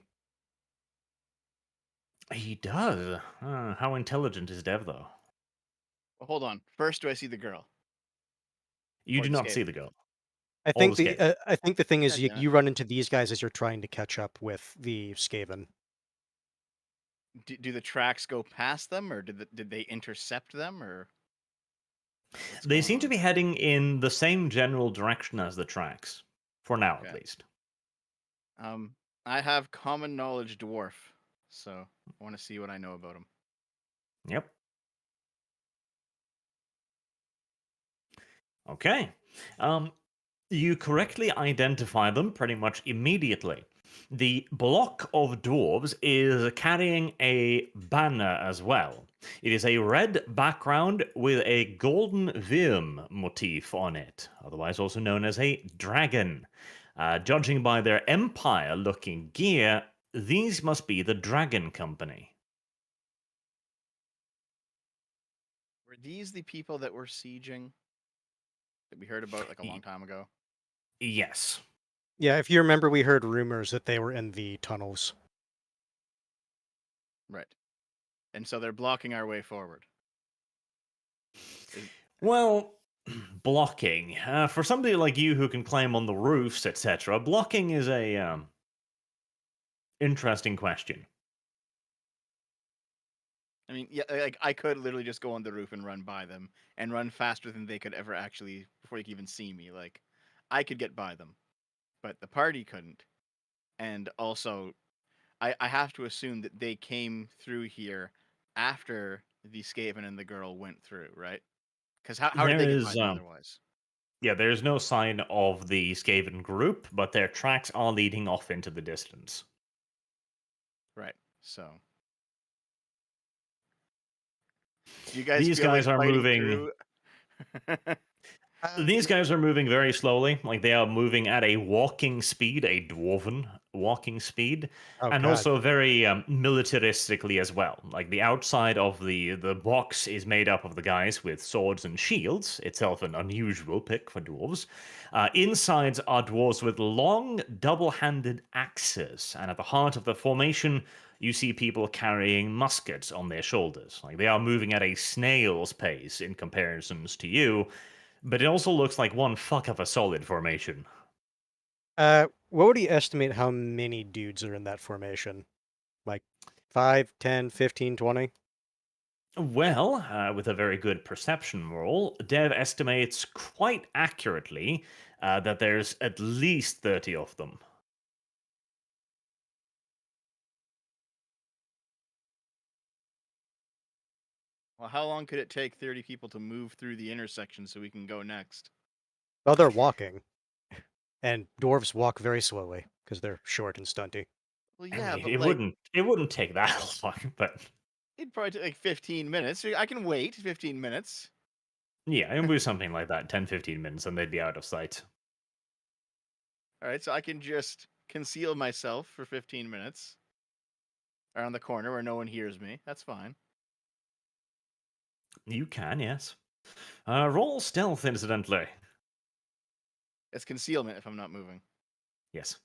He does. How intelligent is Dev, though? Well, hold on. First, do I see the girl? You Or do the not see Skaven? the girl. I All think the Skaven. I think the thing is God you, damn it. you run into these guys as you're trying to catch up with the Skaven. Do the tracks go past them, or did they intercept them, or? What's They going seem to on? be heading in the same general direction as the tracks, for now at Okay. least. I have common knowledge dwarf, so I want to see what I know about him. Yep. Okay. You correctly identify them pretty much immediately. The block of dwarves is carrying a banner as well. It is a red background with a golden Virm motif on it, otherwise also known as a dragon. Judging by their empire-looking gear, these must be the Dragon Company. Were these the people that were sieging that we heard about like a long time ago? Yes. Yeah, if you remember, we heard rumors that they were in the tunnels. Right. And so they're blocking our way forward. Well, blocking. For somebody like you who can climb on the roofs, etc., blocking is a interesting question. I mean, yeah, like I could literally just go on the roof and run by them and run faster than they could ever actually before you could even see me. Like, I could get by them, but the party couldn't. And also, I have to assume that they came through here after the Skaven and the girl went through, right? Because how did There they get by is, me otherwise? yeah, there's no sign of the Skaven group, but their tracks are leading off into the distance. Right. So, do you guys These feel like guys are fighting moving. through? These guys are moving very slowly, like they are moving at a walking speed, a dwarven walking speed, Oh and god. also very militaristically as well. Like the outside of the box is made up of the guys with swords and shields, itself an unusual pick for dwarves. Insides are dwarves with long, double-handed axes, and at the heart of the formation, you see people carrying muskets on their shoulders. Like they are moving at a snail's pace in comparisons to you. But it also looks like one fuck of a solid formation. What would you estimate how many dudes are in that formation? Like 5, 10, 15, 20? Well, with a very good perception roll, Dev estimates quite accurately that there's at least 30 of them. Well, how long could it take 30 people to move through the intersection so we can go next? Well, they're walking. And dwarves walk very slowly because they're short and stunty. Well, I yeah, mean, but it like wouldn't take that long, but it'd probably take like 15 minutes. I can wait 15 minutes. yeah, it would be something like that, 10, 15 minutes, and they'd be out of sight. All right, so I can just conceal myself for 15 minutes around the corner where no one hears me. That's fine. You can, yes. Roll stealth, incidentally. It's concealment if I'm not moving. Yes.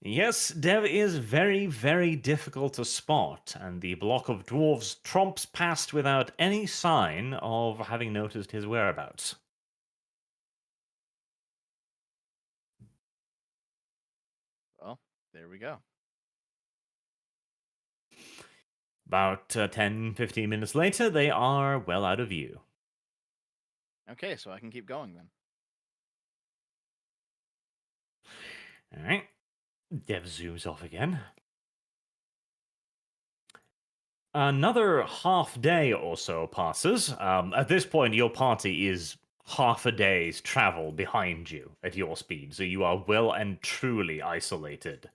Yes, Dev is very, very difficult to spot, and the block of dwarves tromps past without any sign of having noticed his whereabouts. Well, there we go. About 10, 15 minutes later, they are well out of view. Okay, so I can keep going then. Alright. Dev zooms off again. Another half day or so passes. At this point, your party is half a day's travel behind you at your speed, so you are well and truly isolated.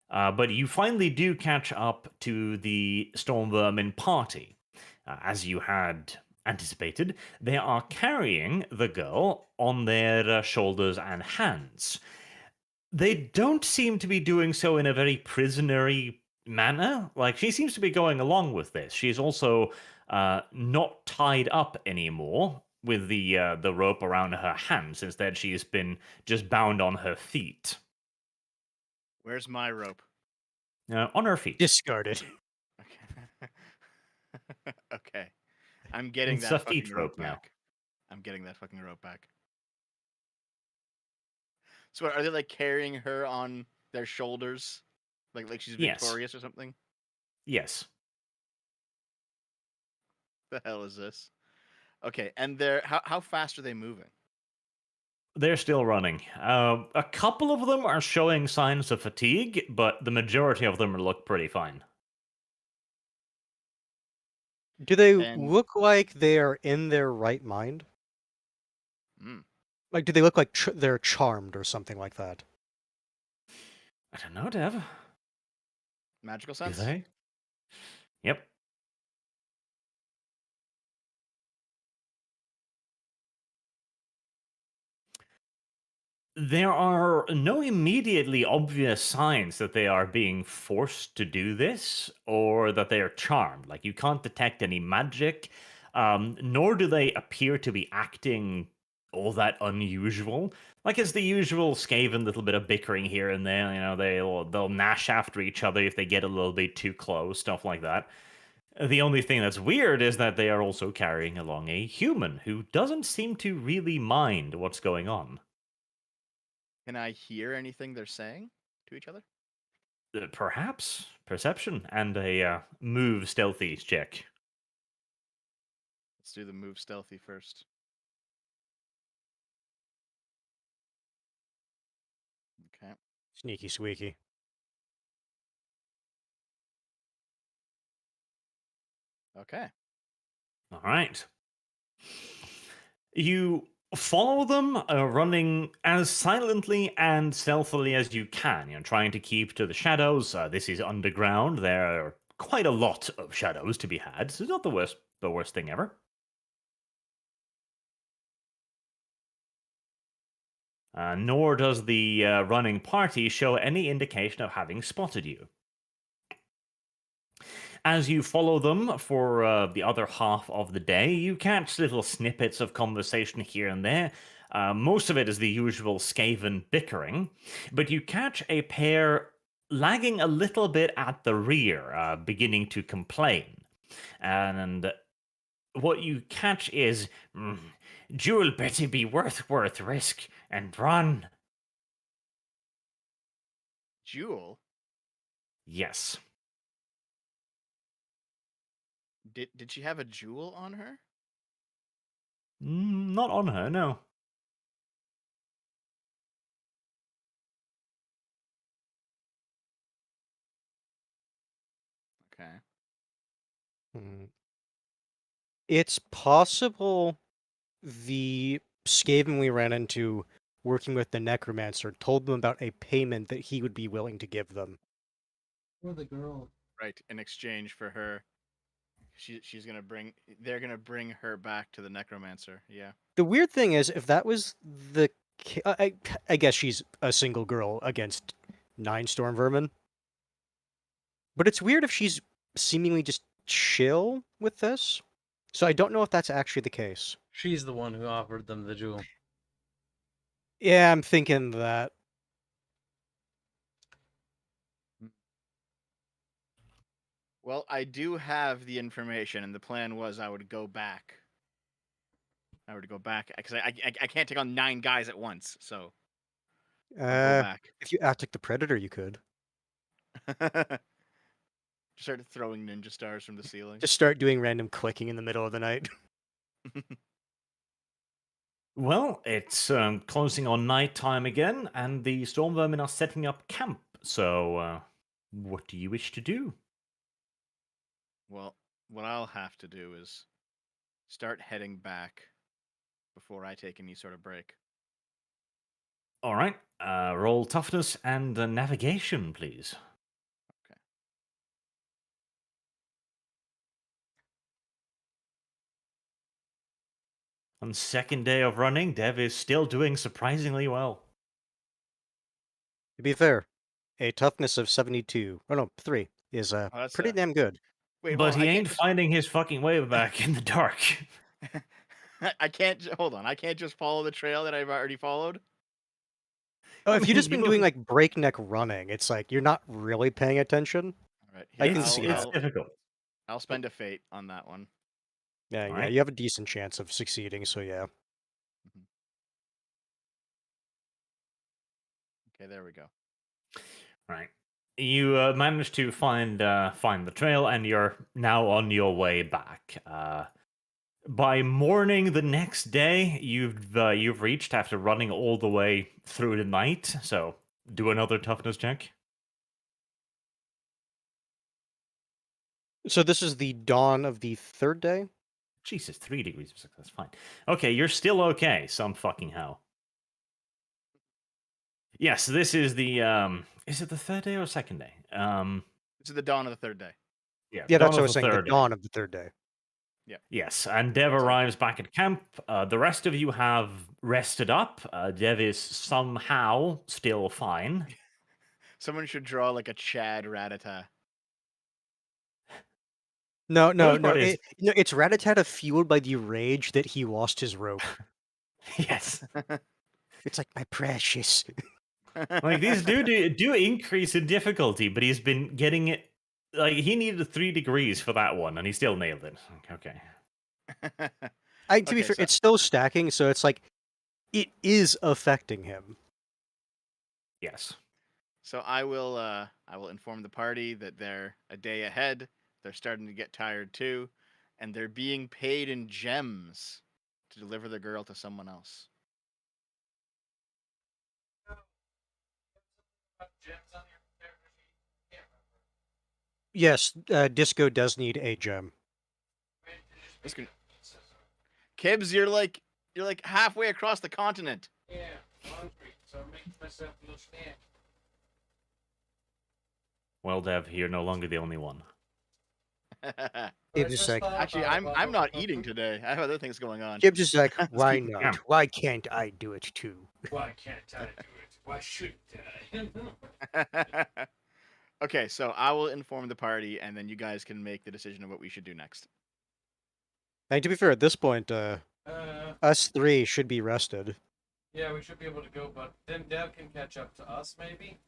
But you finally do catch up to the Stormvermin party. As you had anticipated, they are carrying the girl on their shoulders and hands. They don't seem to be doing so in a very prisonery manner. Like, she seems to be going along with this. She's also not tied up anymore with the rope around her hands. Instead, she has been just bound on her feet. Where's my rope? On her feet. Discarded. Okay. Okay. I'm getting It's that a fucking feet rope rope now. back. I'm getting that fucking rope back. So are they like carrying her on their shoulders? Like she's Yes. victorious or something? Yes. The hell is this? Okay, and they're how fast are they moving? They're still running. A couple of them are showing signs of fatigue, but the majority of them look pretty fine. Do they And look like they are in their right mind? mm, Like, do they look like they're charmed or something like that? I don't know, Dev. magical Do sense? they? Yep. There are no immediately obvious signs that they are being forced to do this or that they are charmed. Like, you can't detect any magic, nor do they appear to be acting all that unusual. Like it's the usual Skaven little bit of bickering here and there. You know, they'll gnash after each other if they get a little bit too close, stuff like that. The only thing that's weird is that they are also carrying along a human who doesn't seem to really mind what's going on. Can I hear anything they're saying to each other? Perhaps perception and a move stealthy check. Let's do the move stealthy first. Okay. Sneaky squeaky. Okay. All right. You follow them, running as silently and stealthily as you can. You know, trying to keep to the shadows. This is underground. There are quite a lot of shadows to be had. So it's not the worst thing ever. Nor does the running party show any indication of having spotted you. As you follow them for the other half of the day, you catch little snippets of conversation here and there. Most of it is the usual Skaven bickering, but you catch a pair lagging a little bit at the rear, beginning to complain. And what you catch is, Jewel better be worth risk and run. Jewel, Yes. did she have a jewel on her? Not on her, no. Okay. Hmm. It's possible the Skaven we ran into working with the Necromancer told them about a payment that he would be willing to give them. For the girl. Right, in exchange for her. She's gonna bring. They're gonna bring her back to the necromancer. Yeah. The weird thing is, if that was the I guess she's a single girl against 9 storm vermin. But it's weird if she's seemingly just chill with this. So I don't know if that's actually the case. She's the one who offered them the jewel. Yeah, I'm thinking that. Well, I do have the information, and the plan was I would go back. I would go back because I can't take on 9 guys at once. So I'll go back. If you act like the Predator, you could. Just started throwing ninja stars from the ceiling. Just start doing random clicking in the middle of the night. Well, it's closing on night time again, and the storm vermin are setting up camp. So, what do you wish to do? Well, what I'll have to do is start heading back before I take any sort of break. All right, roll toughness and navigation, please. Okay. On second day of running, Dev is still doing surprisingly well. To be fair, a toughness of 72, oh no, 3, is that's pretty a- damn good. Wait, But hold on, he I can't ain't just- finding his fucking way back in the dark. I can't. Hold on. I can't just follow the trail that I've already followed. Oh, I if mean, you've just you been look- doing like breakneck running, it's like you're not really paying attention. All right. I here, can it's see it's that. difficult. I'll spend a fate on that one. Yeah, yeah, Alright. you have a decent chance of succeeding, so yeah. Okay, there we go. Right. You managed to find the trail, and you're now on your way back. By morning the next day, you've reached after running all the way through the night. So do another toughness check. So this is the dawn of the 3rd day? Jesus, 3 degrees of success. Fine. Okay, you're still okay. Some fucking how. Yes, this is the Is it the 3rd day or 2nd day? This is the dawn of the 3rd day. Yeah, dawn that's what of I was the saying, the 3rd day. dawn of the 3rd day. Yes, and Dev That's it. arrives back at camp. The rest of you have rested up. Dev is somehow still fine. Someone should draw like a Chad Ratata. No, Worst part is- it's Rattata fueled by the rage that he lost his rope. Yes. It's like, my precious. Like these do increase in difficulty, but he's been getting it. Like he needed 3 degrees for that one, and he still nailed it. Okay. To be Okay, fair, so- it's still stacking, so it's like it is affecting him. Yes. So I will inform the party that they're a day ahead. They're starting to get tired too, and they're being paid in gems to deliver the girl to someone else. Yes, Disco does need a gem. This can... Kibbs, you're like halfway across the continent. Yeah, I'm hungry, so I'm making myself a little snack. Well, Dev, you're no longer the only one. Gibbs is like, Actually, I'm not eating today. I have other things going on. Gibbs is like, Let's why keep it not? going. Why can't I do it too? Why can't I do it? Why shouldn't I? Okay, so I will inform the party, and then you guys can make the decision of what we should do next. And to be fair, at this point, us 3 should be rested. Yeah, we should be able to go, but then Dev can catch up to us, maybe?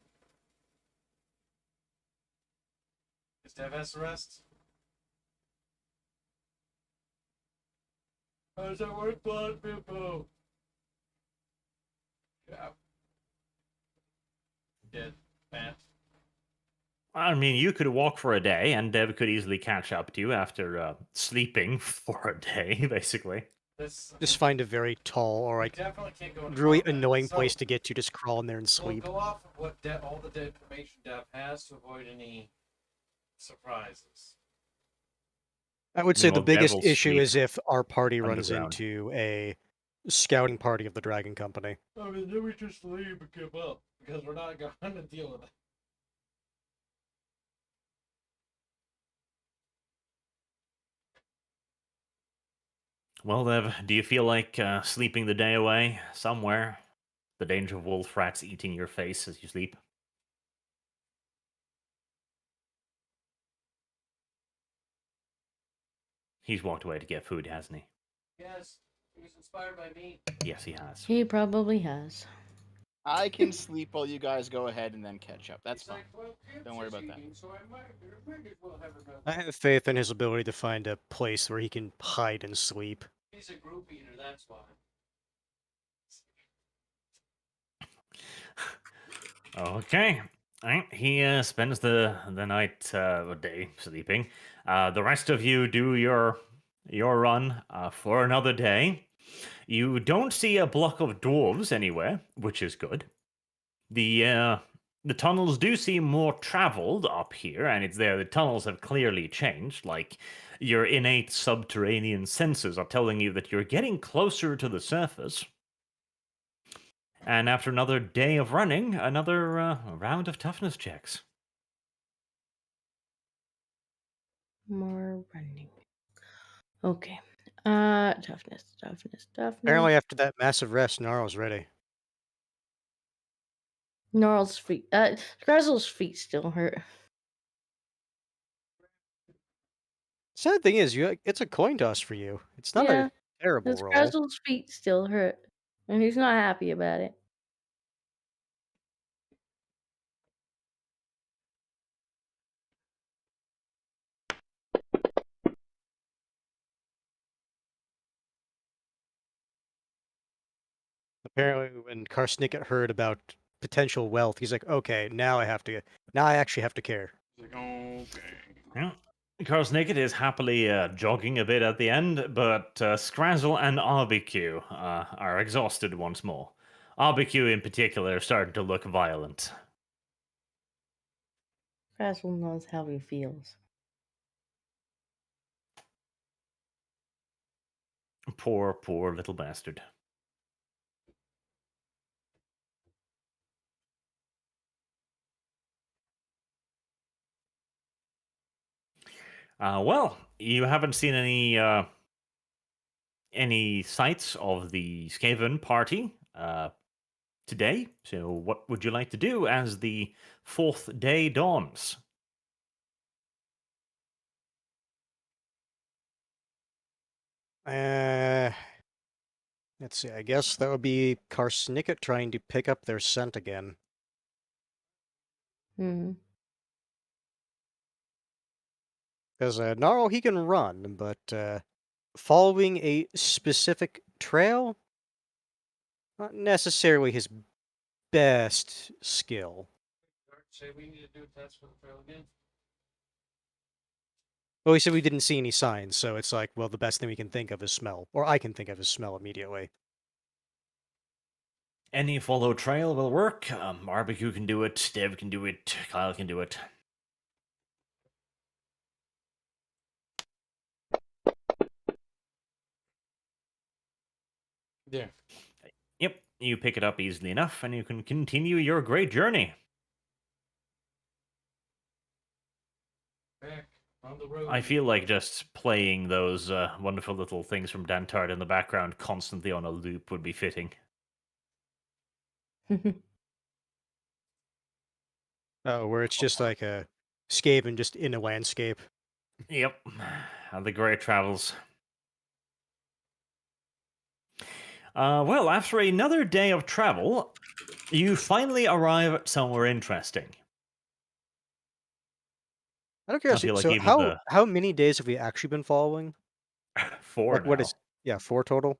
Because Dev has to rest? How does that work, Blood Bimbo? Yeah. Dead. Matt. I mean, you could walk for a day, and Dev could easily catch up to you after sleeping for a day, basically. Just find a very tall or like definitely can't go into really combat. annoying So, place to get to. Just crawl in there and We'll sleep. go off of what all the information Dev has to avoid any surprises. I would say the Well, biggest devils issue sleep is if our party runs underground. into a scouting party of the Dragon Company. I mean, then we just leave and give up because we're not going to deal with it. Well, Dev, do you feel like sleeping the day away somewhere? The danger of wolf rats eating your face as you sleep? He's walked away to get food, hasn't he? Yes, he was inspired by me. Yes, he has. He probably has. I can sleep while you guys go ahead and then catch up. That's He's fine. like, well, Gibbs Don't worry is about that. eating, so I might as well have another. I have faith in his ability to find a place where he can hide and sleep. He's a group eater, that's why. Okay. Alright, he spends the night or day sleeping. The rest of you do your run for another day. You don't see a block of dwarves anywhere, which is good. The tunnels do seem more traveled up here, and it's there. The tunnels have clearly changed. Like your innate subterranean senses are telling you that you're getting closer to the surface. And after another day of running, another round of toughness checks. More running. Okay. Toughness. Apparently, after that massive rest, Gnarl's ready. Gnarl's feet. Scrazzle's feet still hurt. Sad thing is, it's a coin toss for you. It's not Yeah, a terrible his roll. Scrazzle's feet still hurt, and he's not happy about it. Apparently, when Karsnicket heard about potential wealth, he's like, "Okay, now I actually have to care." He's like, okay. Yeah. Carl's Naked is happily jogging a bit at the end, but Scrazzle and RBQ are exhausted once more. RBQ in particular is starting to look violent. Scrazzle knows how he feels. Poor little bastard. Well, you haven't seen any sights of the Skaven party today, so what would you like to do as the 4th day dawns? Uh, Let's see, I guess that would be Karsnicket trying to pick up their scent again. Hmm. Because Gnarl, he can run, but following a specific trail, not necessarily his best skill. Say we need to do a test for the trail again. Well, he said we didn't see any signs, so it's like, well, the best thing we can think of is smell. Or I can think of is smell immediately. Any follow trail will work. Barbecue can do it. Dev can do it. Kyle can do it. There. Yep, you pick it up easily enough, and you can continue your great journey. Back on the road. I feel like just playing those wonderful little things from Dantard in the background constantly on a loop would be fitting. Oh, where it's just like a Skaven just in a landscape. Yep, the great travels. Well, after another day of travel, you finally arrive at somewhere interesting. Out of I feel curiosity, like so even the how many days have we actually been following? 4 Like, what now. is... Yeah, 4 total?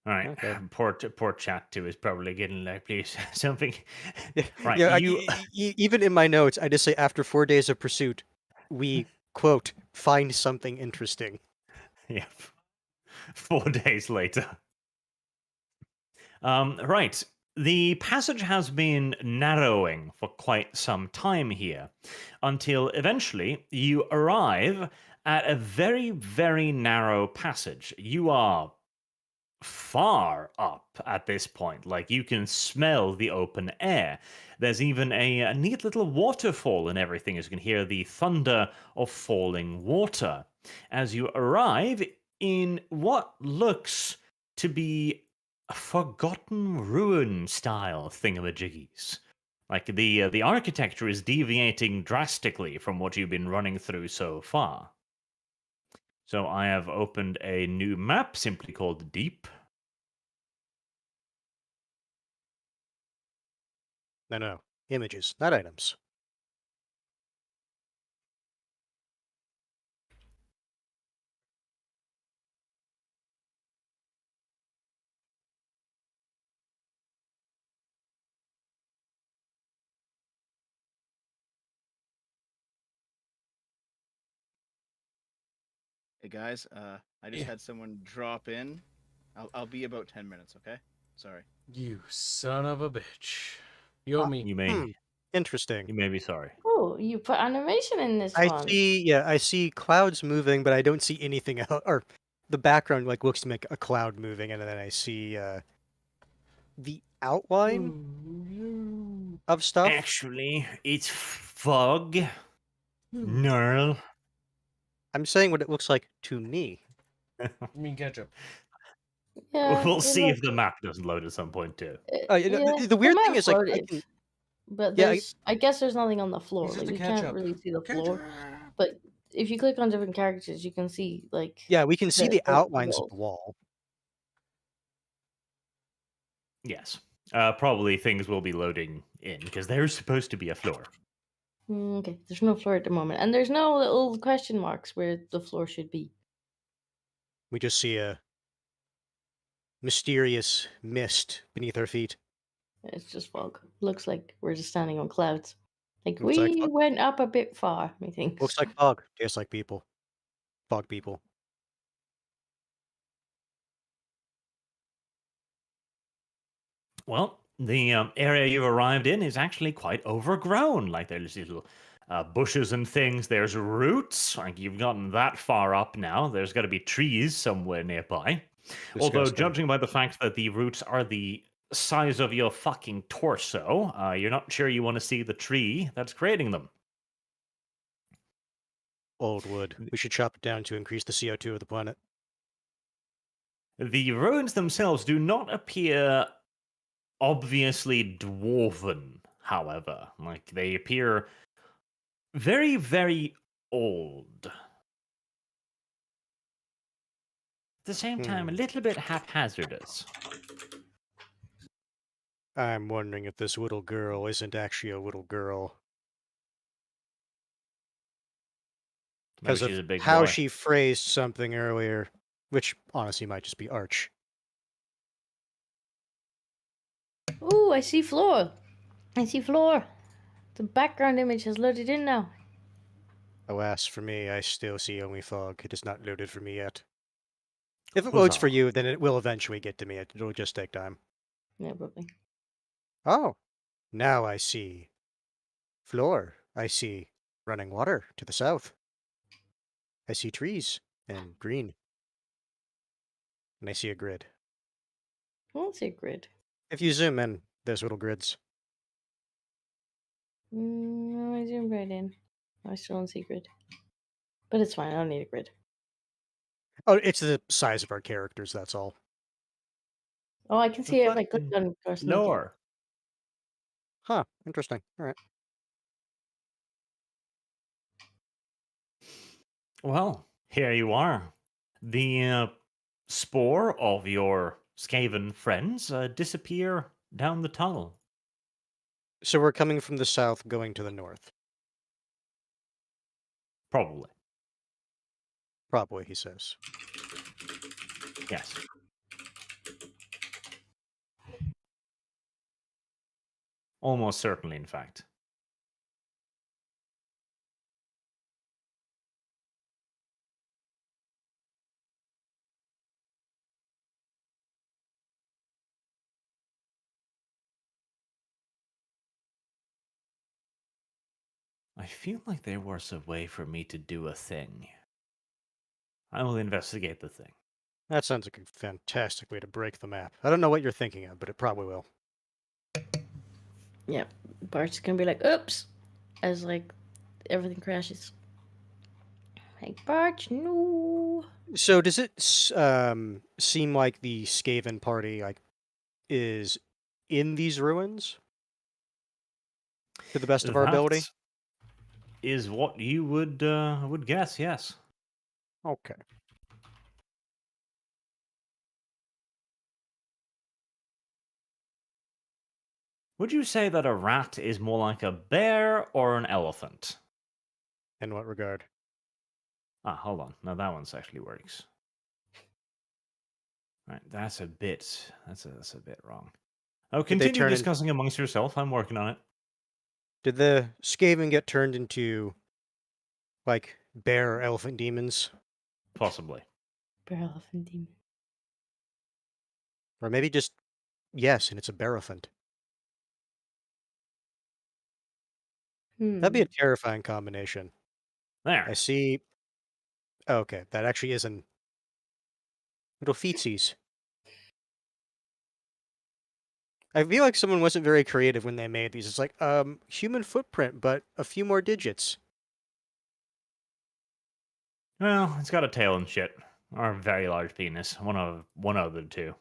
All right, Okay. poor chat too is probably getting like, please something. Right, Yeah, you even in my notes, I just say after 4 days of pursuit, we, quote, find something interesting. yeah, 4 days later. Right. The passage has been narrowing for quite some time here, until eventually you arrive at a very, very narrow passage. You are far up at this point. Like, you can smell the open air. There's even a neat little waterfall and everything, as you can hear the thunder of falling water. As you arrive in what looks to be a forgotten ruin style thingamajiggies. Like, the architecture is deviating drastically from what you've been running through so far. So I have opened a new map simply called Deep. No. Images, not items. Hey guys, I just Yeah. had someone drop in. I'll be about 10 minutes, okay? Sorry. You son of a bitch. You owe me. You may Interesting. you may be sorry. Oh, you put animation in this one. I see clouds moving, but I don't see anything else. Or the background like looks to make a cloud moving, and then I see the outline of stuff. Actually, it's fog. Hmm. Gnarl. I'm saying what it looks like to me. I mean ketchup. Yeah, We'll it see if look- the map doesn't load at some point too. You know, yeah, the weird thing map is like I loaded, can but yeah I guess there's nothing on the floor. He's Like just a we can't ketchup. really see the floor. Ketchup. But if you click on different characters, you can see like we can see the the outlines of walls. the wall. Yes. Probably things will be loading in because there's supposed to be a floor. Okay, there's no floor at the moment, and there's no little question marks where the floor should be. We just see a mysterious mist beneath our feet. It's just fog. Looks like we're just standing on clouds. Like Looks like we fog. went up a bit far, methinks. Looks like fog. Tastes like people. Fog people. Well, the area you've arrived in is actually quite overgrown. Like, there's these little bushes and things. There's roots. Like, you've gotten that far up now. There's got to be trees somewhere nearby. Although, Disgusting. judging by the fact that the roots are the size of your fucking torso, you're not sure you want to see the tree that's creating them. Old wood. We should chop it down to increase the CO2 of the planet. The ruins themselves do not appear obviously dwarven, however. Like, they appear very, very old. At the same time, a little bit haphazardous. I'm wondering if this little girl isn't actually a little girl. Maybe Because she's of a big how boy. she phrased something earlier, which honestly might just be Arch. Ooh, I see floor. I see floor. The background image has loaded in now. Alas, for me, I still see only fog. It is not loaded for me yet. If it Huzzah. loads for you, then it will eventually get to me. It'll just take time. Yeah, probably. Oh, now I see floor. I see running water to the south. I see trees and green. And I see a grid. I don't see a grid. If you zoom in, there's little grids. No, I zoomed right in. I still don't see a grid. But it's fine. I don't need a grid. Oh, it's the size of our characters, that's all. Oh, I can see it if I click on or sneak it. Lore. Huh, interesting. All right. Well, here you are. The spore of your Skaven friends disappear down the tunnel. So we're coming from the south, going to the north. Probably. Probably, he says. Yes. Almost certainly, in fact. I feel like there was a way for me to do a thing. I will investigate the thing. That sounds like a fantastic way to break the map. I don't know what you're thinking of, but it probably will. Yeah, Bart's gonna be like, oops, as like everything crashes. Like, Bart, no. So does it seem like the Skaven party is in these ruins? To the best of our ability? That is what you would guess, yes. Okay. Would you say that a rat is more like a bear or an elephant? In what regard? Ah, hold on. No, that one's actually works. Right, that's a bit wrong. Oh, Did they continue turn in- discussing amongst yourself. I'm working on it. Did the Skaven get turned into like bear or elephant demons? Possibly. Bear elephant demon. Or maybe just yes, and it's a bear-elephant. That'd be a terrifying combination. There. I see. Okay, that actually is an little feetsies. I feel like someone wasn't very creative when they made these. It's like, human footprint, but a few more digits. Well, it's got a tail and shit. Or a very large penis. One of the two.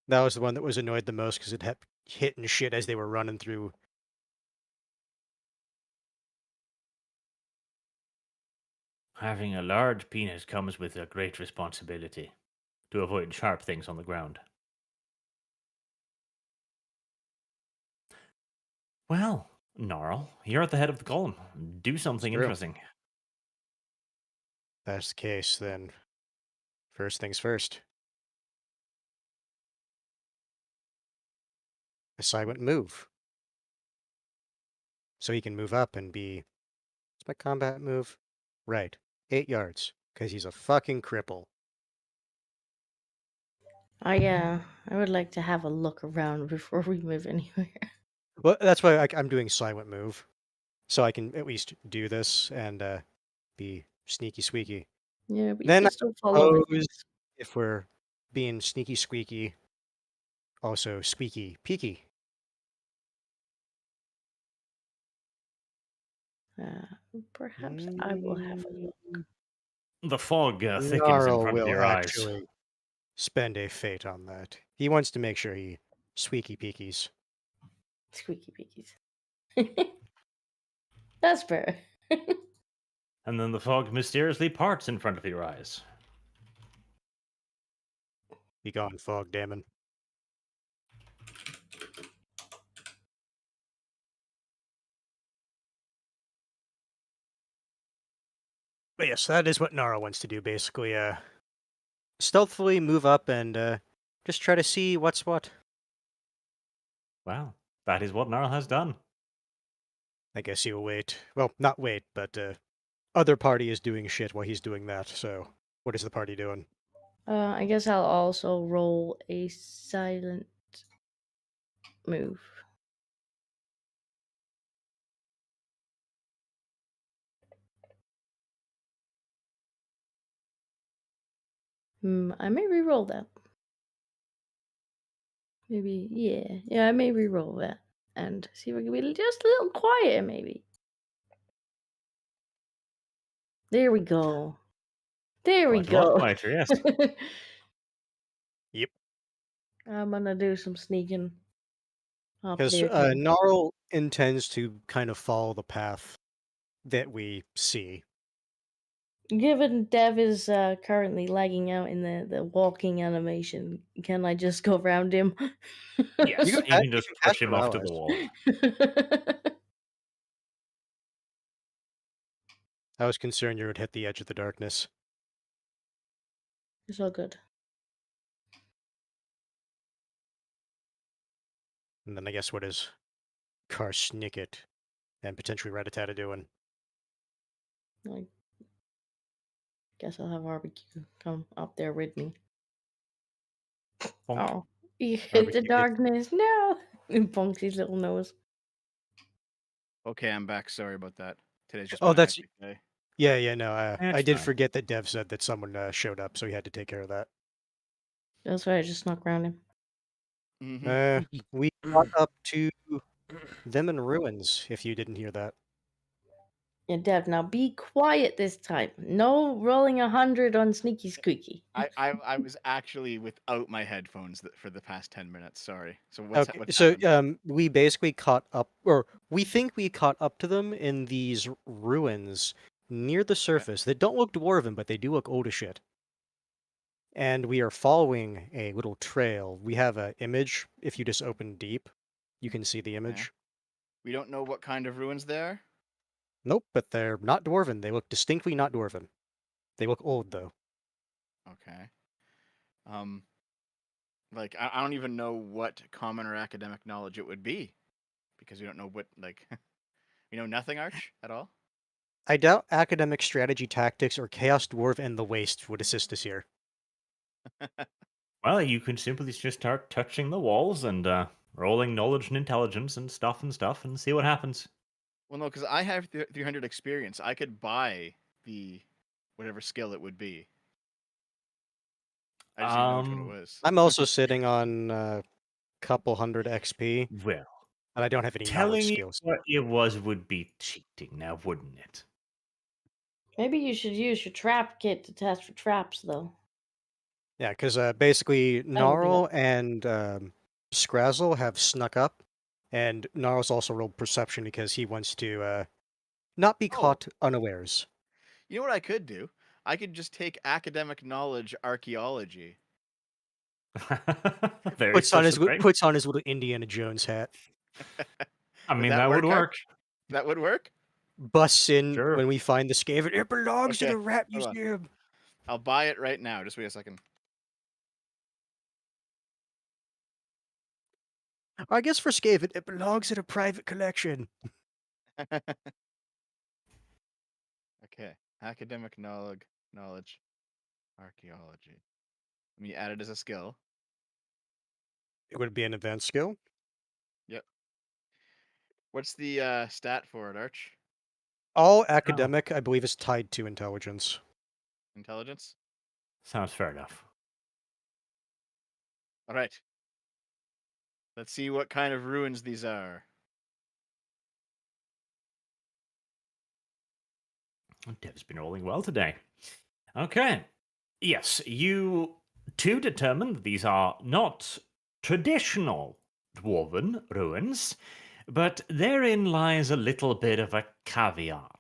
That was the one that was annoyed the most because it kept hitting shit as they were running through. Having a large penis comes with a great responsibility to avoid sharp things on the ground. Well, Gnarl, you're at the head of the column. Do something True. interesting. That's the case, then first things first. A silent move. So he can move up and be. What's my combat move? Right. 8 yards. Because he's a fucking cripple. I would like to have a look around before we move anywhere. Well, that's why I'm doing silent move. So I can at least do this and be sneaky squeaky. Yeah, but you Then can still fall over suppose things. if we're being sneaky squeaky, also squeaky peaky. Perhaps I will have a look. The fog thickens in Gnarl front of will your eyes. actually spend a fate on that. He wants to make sure he squeaky peekies. Squeaky peekies. That's fair. And then the fog mysteriously parts in front of your eyes. Be gone, fog, damon. But yes, that is what Nara wants to do, basically. Stealthily move up and just try to see what's what. Wow, that is what Gnarl has done. I guess he'll wait. Well, not wait, but other party is doing shit while he's doing that, so what is the party doing? I guess I'll also roll a silent move. I may re-roll that. Maybe, yeah, I may re-roll that and see if I can be just a little quieter, maybe. There we go. There we Quite a lot go. quieter, yes. Yep. I'm gonna do some sneaking up Because there too. Gnarl intends to kind of follow the path that we see. Given Dev is currently lagging out in the walking animation, can I just go around him? Yes, you can You just can push cast him off to the paralyzed. wall. I was concerned you would hit the edge of the darkness. It's all good. And then I guess what is Karsnicket and potentially Rattata doing? I guess I'll have barbecue come up there with me. Bonk. Oh, he hit the Barbecue hits- darkness. No, and bonks his little nose. Okay, I'm back. Sorry about that. Today's just Oh, been a that's- hectic day. Yeah, no, I That's did fine. forget that Dev said that someone showed up, so he had to take care of that. That's why I just snuck around him. We got up to them in ruins, if you didn't hear that. Yeah, Dev, now be quiet this time. No rolling 100 on Sneaky Squeaky. I was actually without my headphones for the past 10 minutes. Sorry. So what's Okay, what's so happened? we basically caught up, or we think we caught up to them in these ruins near the surface that don't look dwarven, but they do look old as shit. And we are following a little trail. We have an image. If you just open deep, you can see the image. We don't know what kind of ruins they are. Nope, but they're not dwarven. They look distinctly not dwarven. They look old though. Okay. Like I don't even know what common or academic knowledge it would be, because we don't know what we know nothing, Arch, at all. I doubt academic strategy tactics or chaos dwarf and the waste would assist us here. Well, you can simply just start touching the walls and rolling knowledge and intelligence and stuff and see what happens. Well, no, because I have 300 experience. I could buy the whatever skill it would be. I just didn't know which one it was. I'm also sitting on a couple hundred XP, Well, and I don't have any knowledge telling you skills. what it was would be cheating now, wouldn't it? Maybe you should use your trap kit to test for traps, though. Yeah, because basically would be Gnarl and Scrazzle have snuck up, and Gnarl's also rolled perception because he wants to not be Oh. caught unawares. You know what I could do? I could just take academic knowledge archaeology. Very Puts on his specific. little Indiana Jones hat, I mean, that would work. That would work. busts in Sure. when we find the Skaven. It belongs to Okay, the Rat hold on. Museum. I'll buy it right now. Just wait a second. I guess for Skaven, it belongs in a private collection. Okay, academic knowledge, archaeology. Let me add it as a skill. It would be an advanced skill. Yep. What's the stat for it, Arch? All academic, I believe, is tied to intelligence. Intelligence? Sounds fair enough. All right. Let's see what kind of ruins these are. Dev's been rolling well today. Okay. Yes, you to determine that these are not traditional dwarven ruins, but therein lies a little bit of a caveat.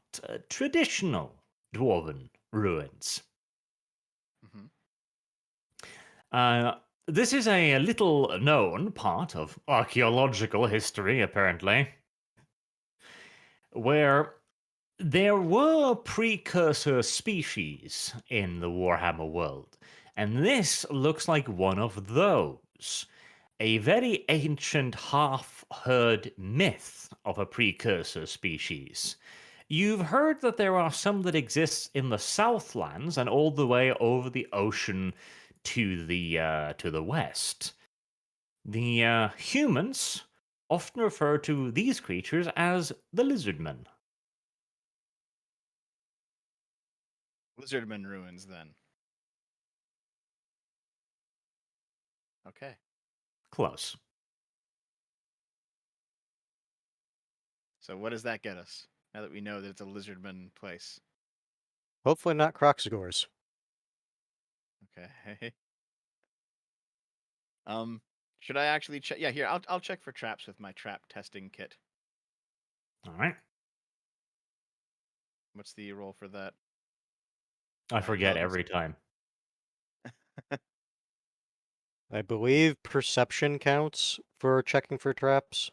Traditional dwarven ruins. Mhm. This is a little known part of archaeological history, apparently, where there were precursor species in the Warhammer world, and this looks like one of those. A very ancient half-heard myth of a precursor species. You've heard that there are some that exist in the Southlands and all the way over the ocean to the west. The humans often refer to these creatures as the lizardmen. Lizardman ruins, then. Okay. Close. So what does that get us? Now that we know that it's a lizardman place. Hopefully not Croxagores. Okay. Should I actually check? Yeah, here I'll check for traps with my trap testing kit. All right. What's the roll for that? I forget Intelligence. every time. I believe perception counts for checking for traps.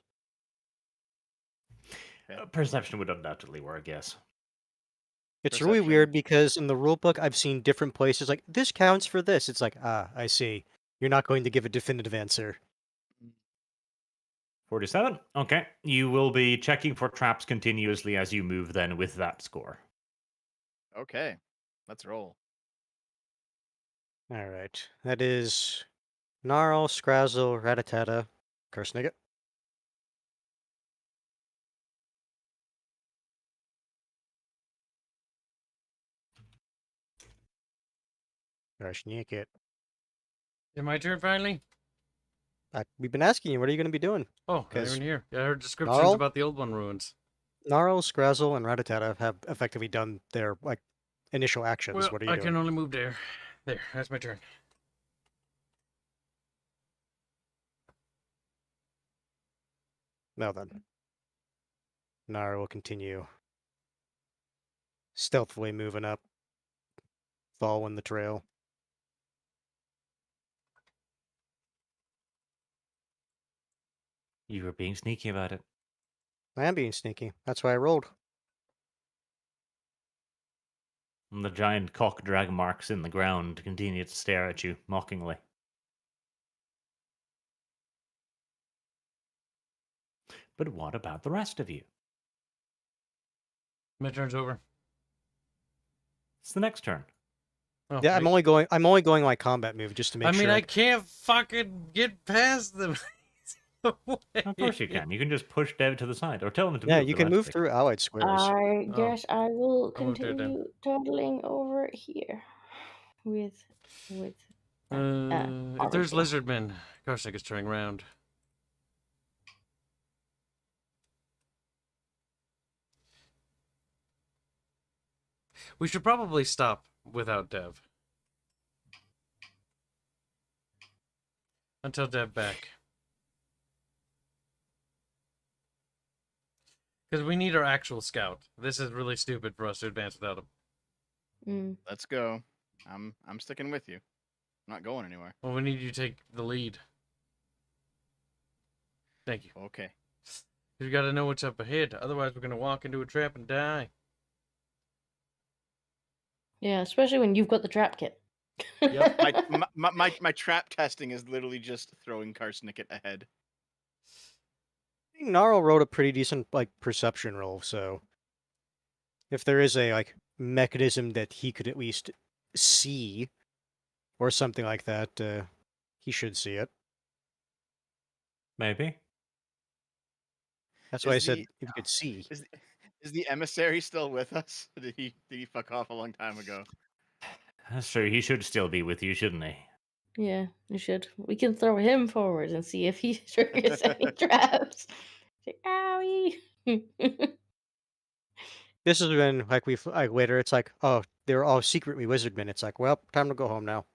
Okay. Perception would undoubtedly work, yes. It's really Perception. weird because in the rulebook I've seen different places like this counts for this. It's like, I see. You're not going to give a definitive answer. 47. Okay. You will be checking for traps continuously as you move then with that score. Okay. Let's roll. Alright. That is Gnarl, Scrazzle, Rattata, Cursenigot. Cursenigot. Is it my turn finally? We've been asking you, what are you going to be doing? Oh, I didn't 'Cause even hear. Yeah, I heard descriptions Gnarl? about the old one ruins. Gnarl, Scrazzle, and Rattata have effectively done their initial actions. Well, What are you I doing? can only move there. There, that's my turn. Now then. Gnarl will continue stealthily moving up, following the trail. You were being sneaky about it. I am being sneaky. That's why I rolled. And the giant cock drag marks in the ground continue to stare at you mockingly. But what about the rest of you? My turn's over. It's the next turn. Oh, Yeah, I'm only going my combat move just to make I sure. mean, I can't fucking get past them. Of course you can. You can just push Dev to the side or tell him to move. Yeah, you can move eventually. through allied squares. I guess I will I'll move there then. continue toddling over here with If there's Arthur. lizardmen, Karsnik is turning around. We should probably stop without Dev. Until Dev back. Because we need our actual scout. This is really stupid for us to advance without him. Mm. Let's go. I'm sticking with you. I'm not going anywhere. Well, we need you to take the lead. Thank you. Okay. You gotta know what's up ahead. Otherwise, we're gonna walk into a trap and die. Yeah, especially when you've got the trap kit. Yep. My trap testing is literally just throwing Karsnicket ahead. Gnarl wrote a pretty decent perception roll, so if there is a mechanism that he could at least see or something like that, he should see it. Maybe. That's why I Is said the- if you could see. Is the emissary still with us? Did he fuck off a long time ago? That's true. He should still be with you, shouldn't he? Yeah, you should. We can throw him forward and see if he triggers any traps. Say, owie! This is when later it's like, oh, they're all secretly wizardmen. It's like, well, time to go home now.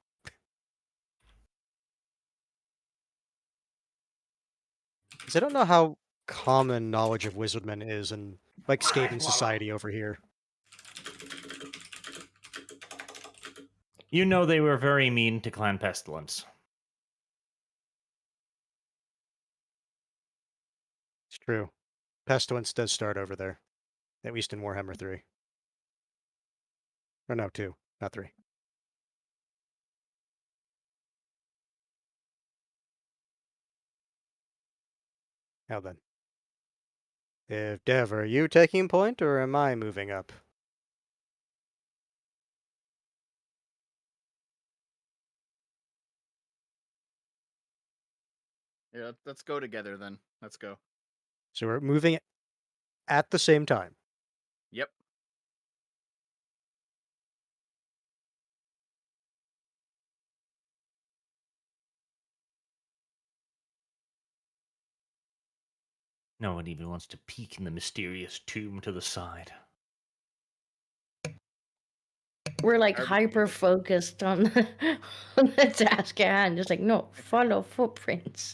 'Cause I don't know how common knowledge of wizardmen is in, like, Skaven society over here. You know they were very mean to Clan Pestilence. It's true. Pestilence does start over there, at least in Warhammer 3. Or no, 2, not 3. Now then. If Dev, are you taking point, or am I moving up? Yeah, let's go together then. Let's go. So we're moving at the same time. Yep. No one even wants to peek in the mysterious tomb to the side. We're like Our- hyper focused on on the task at hand. Just like, no, follow footprints.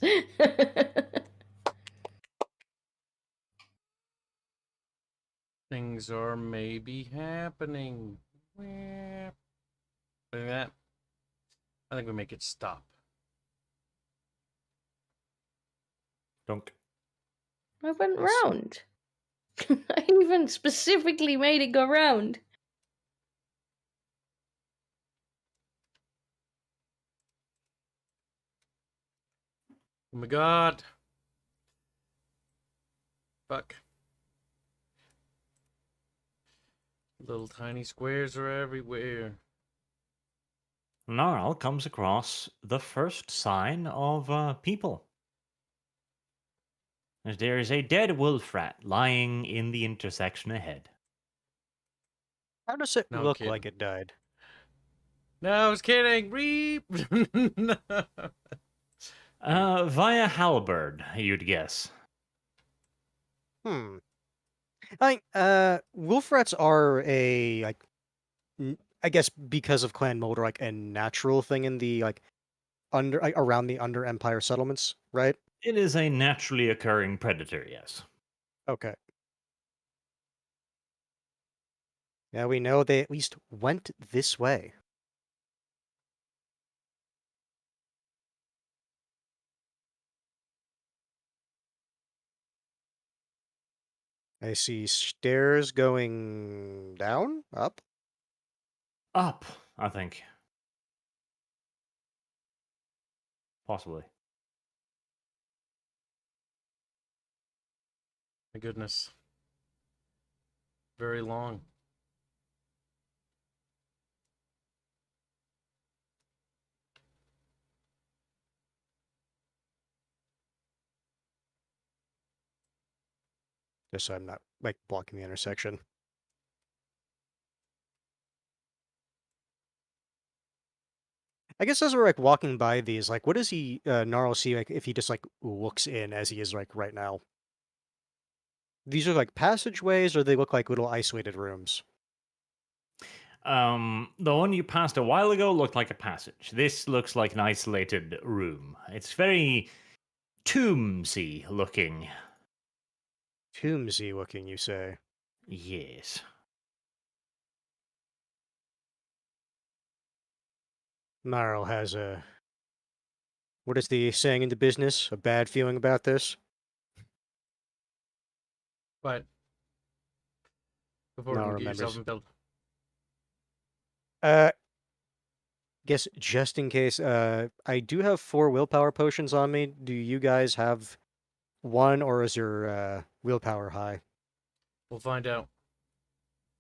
Things are maybe happening. Look at that. I think we make it stop. Dunk. I went Yes. round. I even specifically made it go round. Oh my god. Fuck. Little tiny squares are everywhere. Gnarl comes across the first sign of people. As there is a dead wolf rat lying in the intersection ahead. How does it No look like kidding. it died? No, I was kidding. Reap. No. Via halberd, you'd guess. Hmm. Wolf rats are a, like, I guess because of Clan Mold, are like a natural thing in the, like, around the Under Empire settlements, right? It is a naturally occurring predator, yes. Okay. Yeah, we know they at least went this way. I see stairs going down, up. Up, I think. Possibly. My goodness. Very long. Just so I'm not, like, blocking the intersection. I guess as we're, like, walking by these, like, what does Gnarl see, like, if he just, like, looks in as he is, like, right now? These are, like, passageways, or they look like little isolated rooms? The one you passed a while ago looked like a passage. This looks like an isolated room. It's very tombsy looking. Tombsy looking, you say? Yes. Gnarl has a... What is the saying in the business? A bad feeling about this? But before Gnarl you get yourself remembers. impaled. Guess just in case, I do have 4 willpower potions on me. Do you guys have one, or is your willpower high? We'll find out.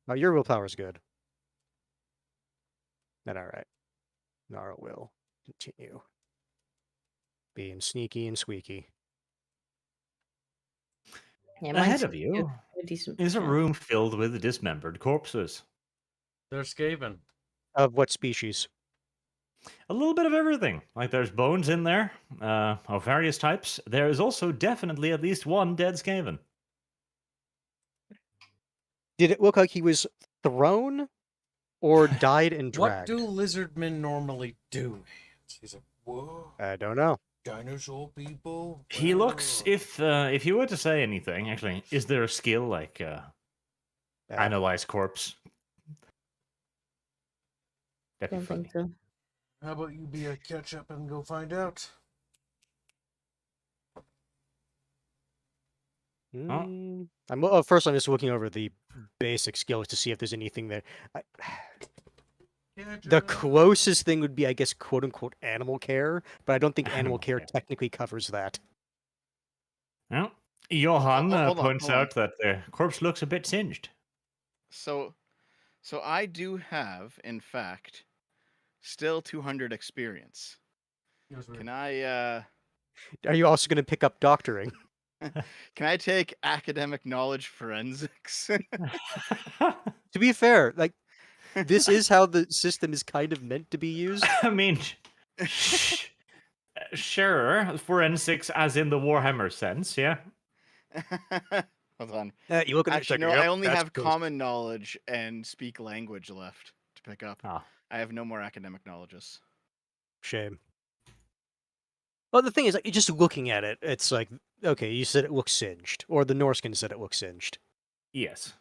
Oh, your willpower's good. Then alright. Gnarl will continue being sneaky and squeaky. Yeah, Ahead mine's of you a decent is a percent. room filled with dismembered corpses. They're Skaven. Of what species? A little bit of everything. Like there's bones in there of various types. There is also definitely at least one dead Skaven. Did it look like he was thrown or died and What dragged? do lizardmen normally do? He's like, whoa. I don't know. Dinosaur people. He looks, Well, if you were to say anything, actually, is there a skill like analyze corpse? That'd be Don't funny. think so. how about you be a catch up and go find out? First, I'm just looking over the basic skills to see if there's anything there. The closest thing would be, I guess, quote unquote animal care, but I don't think animal Animal care care. technically covers that. Well, Johan hold on, points hold on. out that the corpse looks a bit singed. So I do have, in fact, still 200 experience. Can I Are you also going to pick up doctoring? can I take academic knowledge forensics? To be fair, like this is how the system is kind of meant to be used. I mean, sure, forensics as in the Warhammer sense, yeah. Hold on. You look at Actually, it, no, it's like, I yep, only that's have cool. common knowledge and speak language left to pick up. Ah, I have no more academic knowledges. Shame. Well, the thing is, like, just looking at it, it's like, okay, you said it looks singed, or the Norskin said it looks singed. yes.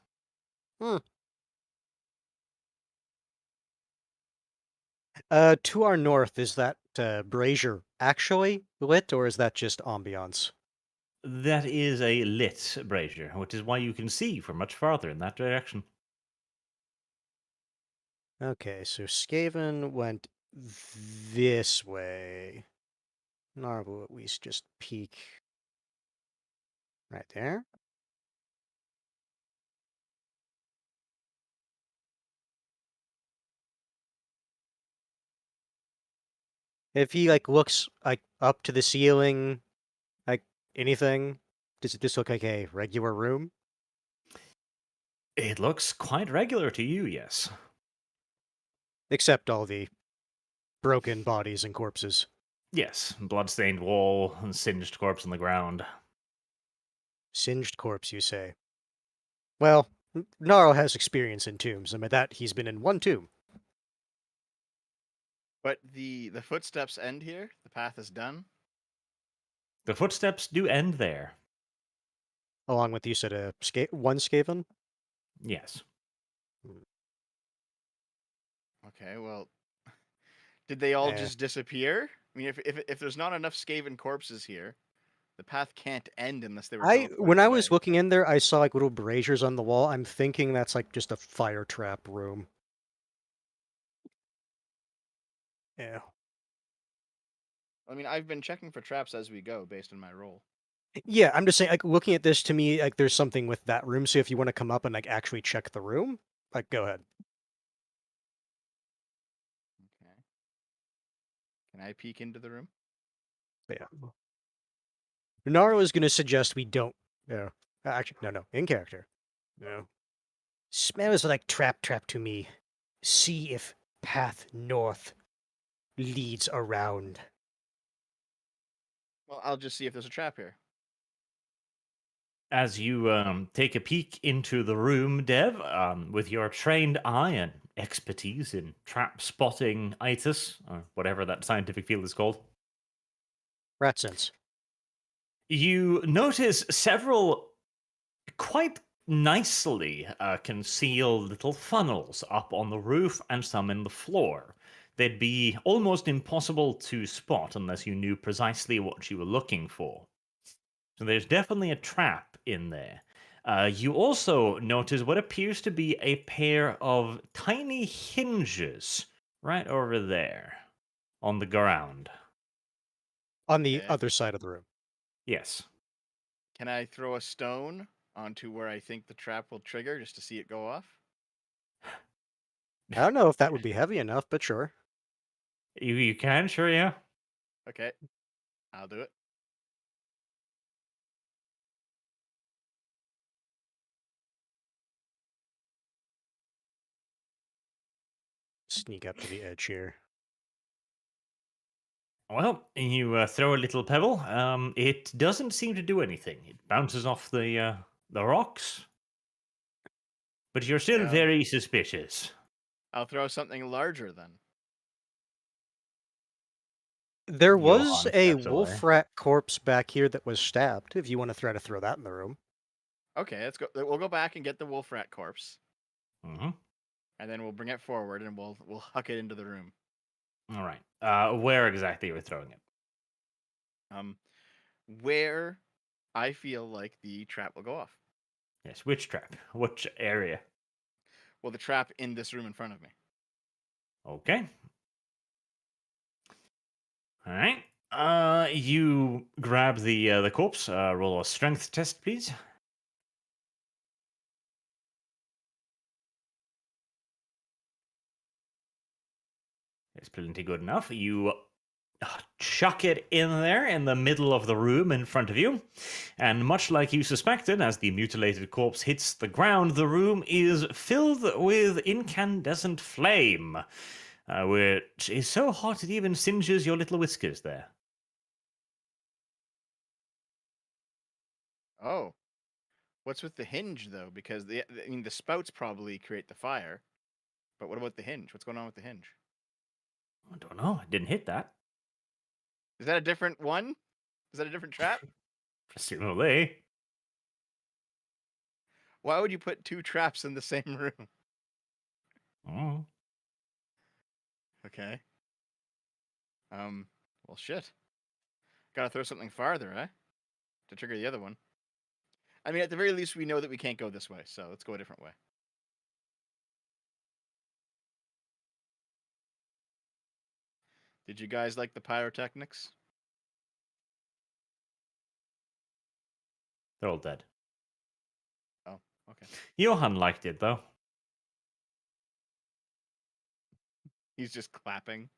To our north, is that brazier actually lit, or is that just ambiance? That is a lit brazier, which is why you can see from much farther in that direction. Okay, so Skaven went this way. Nar will at least just peek right there. If he like looks like up to the ceiling, like anything, does it just look like a regular room? It looks quite regular to you, yes. Except all the broken bodies and corpses. Yes, blood-stained wall and singed corpse on the ground. Singed corpse, you say? Well, Gnarl has experience in tombs, and by that he's been in one tomb. But the footsteps end here. The path is done. The footsteps do end there. Along with, you said, one Skaven? Yes. Okay, well, did they all Eh. just disappear? I mean, if there's not enough Skaven corpses here, the path can't end unless they were teleported When I was away. looking in there, I saw like little braziers on the wall. I'm thinking that's like just a fire trap room. Yeah. I mean, I've been checking for traps as we go based on my roll. Yeah, I'm just saying, like, looking at this, to me, like, there's something with that room, so if you want to come up and, like, actually check the room, like, go ahead. Okay. Can I peek into the room? Yeah. Naro is going to suggest we don't. Yeah. Actually, no, in character. No. Smells like trap to me. See if path north leads around. Well, I'll just see if there's a trap here. As you take a peek into the room, Dev, with your trained eye and expertise in trap spotting itis, or whatever that scientific field is called, Rat sense. you notice several quite nicely concealed little funnels up on the roof and some in the floor. They'd be almost impossible to spot unless you knew precisely what you were looking for. So there's definitely a trap in there. You also notice what appears to be a pair of tiny hinges right over there on the ground. On the Okay. other side of the room. Yes. Can I throw a stone onto where I think the trap will trigger just to see it go off? I don't know if that would be heavy enough, but sure. You can, sure, yeah. Okay. I'll do it. Sneak up to the edge here. Well, you throw a little pebble. It doesn't seem to do anything. It bounces off the rocks. But you're still Yeah. very suspicious. I'll throw something larger then. There was Johann a steps away. wolf rat corpse back here that was stabbed. If you want to try to throw that in the room. Okay, let's go. We'll go back and get the wolf rat corpse, Mm-hmm. and then we'll bring it forward, and we'll huck it into the room. All right. Where exactly are we throwing it? Where I feel like the trap will go off. Yes, which trap? Which area? Well, the trap in this room in front of me. Okay. All right. You grab the corpse. Roll a strength test, please. It's plenty good enough. You chuck it in there in the middle of the room in front of you, and much like you suspected, as the mutilated corpse hits the ground, the room is filled with incandescent flame, which is so hot it even singes your little whiskers there. Oh, what's with the hinge though? Because the spouts probably create the fire, but what about the hinge? What's going on with the hinge? I don't know. I didn't hit that. Is that a different one? Is that a different trap? Presumably. Why would you put two traps in the same room? Oh. Okay. Well, shit. Gotta throw something farther, eh? To trigger the other one. I mean, at the very least, we know that we can't go this way, so let's go a different way. Did you guys like the pyrotechnics? They're all dead. Oh, okay. Johann liked it, though. He's just clapping.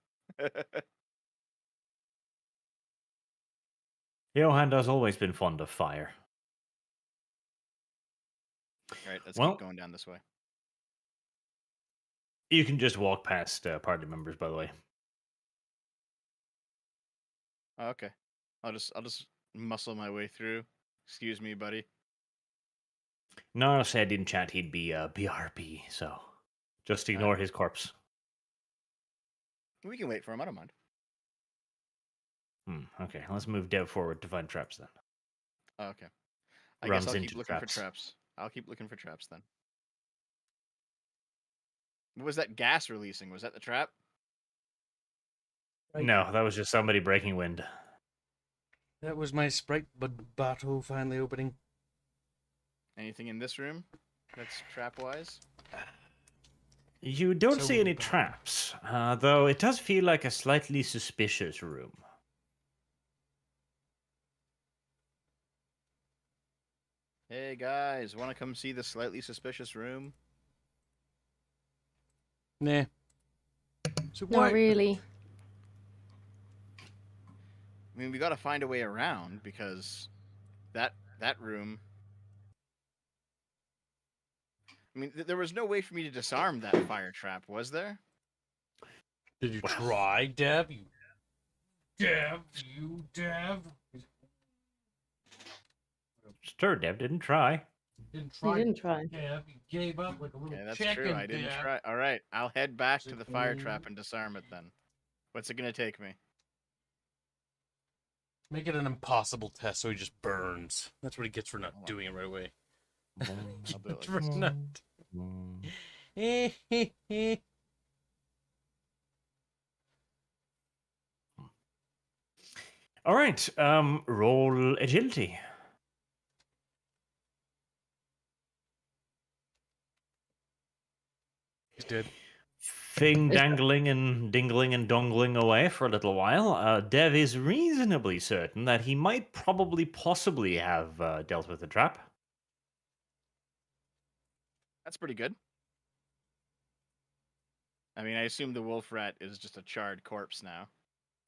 Johann has always been fond of fire. All right, let's Well- keep going down this way. You can just walk past party members, by the way. Oh, okay. I'll just muscle my way through. Excuse me, buddy. Nara said in chat he'd be BRB, so just ignore his corpse. We can wait for him. I don't mind. Okay, let's move Dev forward to find traps then. Oh, okay. I Runs guess I'll into keep looking traps. for traps. I'll keep looking for traps then. What was that gas releasing? Was that the trap? Right. No, that was just somebody breaking wind. That was my sprite bottle finally opening. Anything in this room that's trap wise? You don't So see any bad. traps, though it does feel like a slightly suspicious room. Hey guys, want to come see the slightly suspicious room? Nah. So Not why? really. I mean, we got to find a way around because that room. I mean, there was no way for me to disarm that fire trap, was there? Did you try, Dev? Dev. Sure, Dev didn't try. Didn't You try. didn't try. Dev. You gave up like a little Yeah, that's chicken. true. I didn't Dev. try. All right, I'll head back to the fire Chicken. trap and disarm it then. What's it gonna take me? Make it an impossible test so he just burns. That's what he gets for not Hold on. doing it right away. I'll do it like For this. not. All right, roll agility. He's dead. Thing Is that- dangling and dingling and dongling away for a little while. Dev is reasonably certain that he might possibly have dealt with the trap. That's pretty good. I mean, I assume the wolf rat is just a charred corpse now.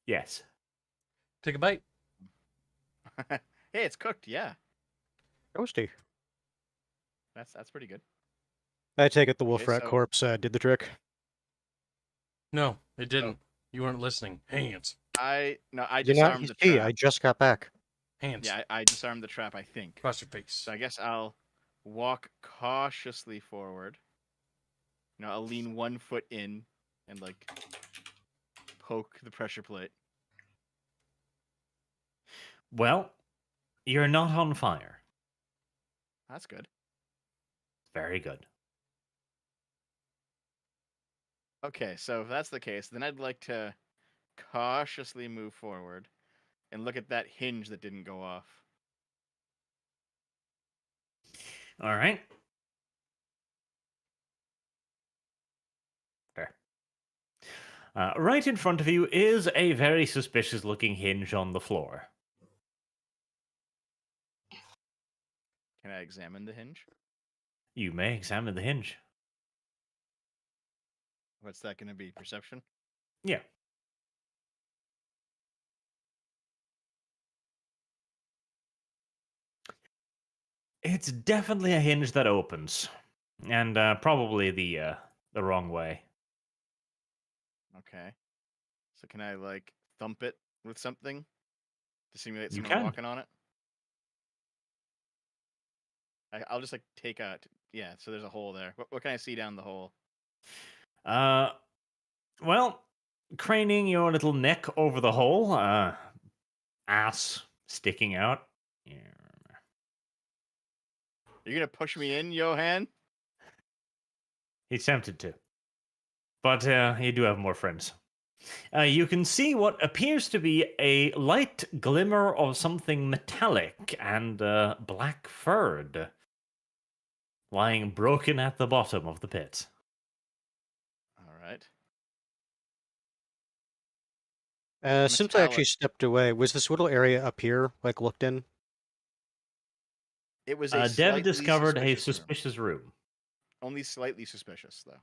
Yes. Take a bite. Hey, it's cooked. Yeah, Toasty. that's pretty good. I take it the wolf Okay, rat so- corpse did the trick. No, it didn't. You weren't listening. Hands. I You're not, disarmed you the see, trap. I just got back. Hands. Yeah, I disarmed the trap. I think. Cross your face. So I guess I'll walk cautiously forward. You know, I'll lean 1 foot in and like poke the pressure plate. Well, you're not on fire. That's good. Very good. Okay, so if that's the case, then I'd like to cautiously move forward and look at that hinge that didn't go off. All right. There. Right in front of you is a very suspicious looking hinge on the floor. Can I examine the hinge? You may examine the hinge. What's that going to be? Perception? Yeah. It's definitely a hinge that opens, and probably the wrong way. Okay. So can I like thump it with something to simulate You someone can. walking on it? I'll just like take a yeah. So there's a hole there. What can I see down the hole? Well, craning your little neck over the hole, ass sticking out. Yeah. You're gonna push me in, Johan? He's tempted to. But you do have more friends. You can see what appears to be a light glimmer of something metallic and black furred, lying broken at the bottom of the pit. All right. Since I actually Metallic. stepped away, was this little area up here, like, looked in? It was a Dev slightly discovered a suspicious room. suspicious room. Only slightly suspicious, though.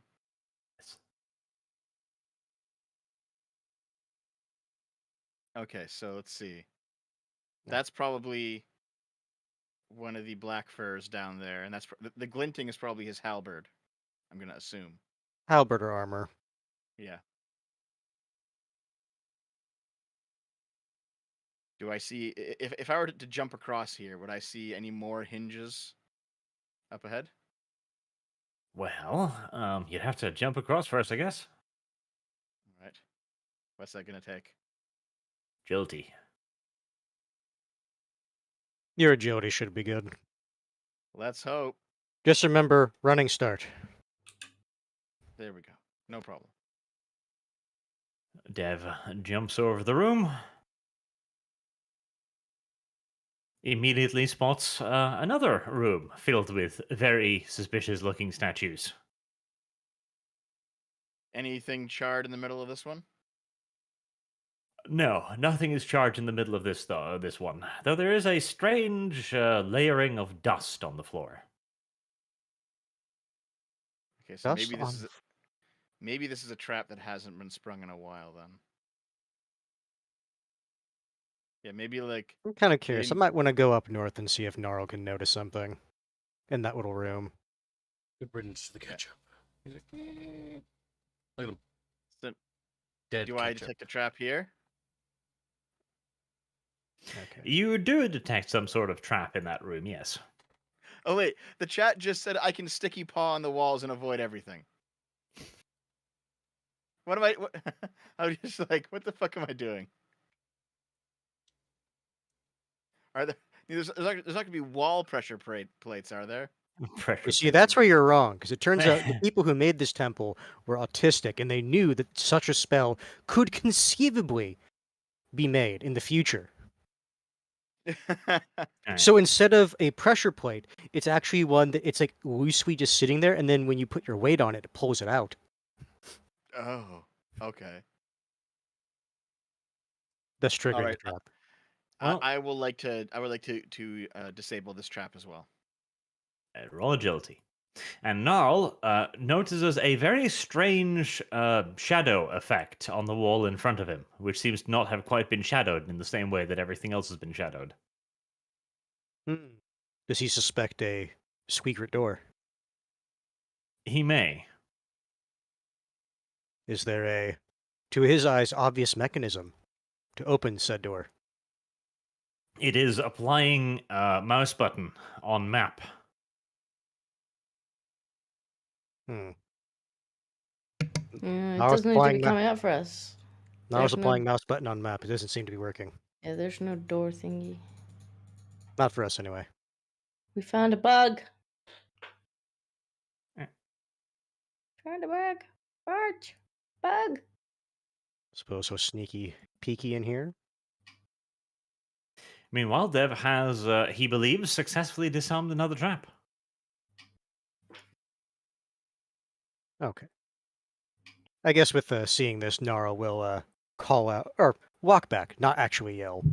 Okay, so let's see. That's probably one of the black furs down there, and that's the glinting is probably his halberd. I'm gonna assume. Halberd or armor. Yeah. Do I see if I were to jump across here, would I see any more hinges up ahead? Well, you'd have to jump across first, I guess. All right. What's that gonna take? Guilty. Your agility should be good. Let's hope. Just remember, running start. There we go. No problem. Dev jumps over the room. Immediately spots another room filled with very suspicious looking statues. Anything charred in the middle of this one? No, nothing is charged in the middle of this one, though there is a strange layering of dust on the floor. Okay, so Dust on. maybe this is a trap that hasn't been sprung in a while then. Yeah, maybe like I'm kind of curious. I didn't- might want to go up north and see if Gnarl can notice something in that little room. Good riddance to the ketchup. He's like, look at him. So, Dead do I ketchup. detect a trap here? Okay. You do detect some sort of trap in that room, yes. Oh wait, the chat just said I can sticky paw on the walls and avoid everything. What am I? What, I was just like, what the fuck am I doing? Are there? There's not going to be wall pressure plates, are there? Pressure You see, that's plate. where you're wrong, because it turns out the people who made this temple were autistic, and they knew that such a spell could conceivably be made in the future. Alright. So instead of a pressure plate, it's actually one that it's like loosely just sitting there, and then when you put your weight on it, it pulls it out. Oh, okay. Thus triggering Alright, the trap. Well- I would like to disable this trap as well. Roll agility. And Gnarl notices a very strange shadow effect on the wall in front of him, which seems to not have quite been shadowed in the same way that everything else has been shadowed. Does he suspect a secret door? He may. Is there a, to his eyes, obvious mechanism to open said door? It is applying mouse button on map. Hmm. It I was doesn't need to applying be ma- coming up for us. Now I was There's no- applying mouse button on map. It doesn't seem to be working. Yeah, there's no door thingy. Not for us anyway. We found a bug. Eh. Found a bug. Barge. Bug. Suppose so sneaky peeky in here. Meanwhile, Dev has, he believes, successfully disarmed another trap. Okay. I guess with seeing this, Nara will call out, or walk back, not actually yell.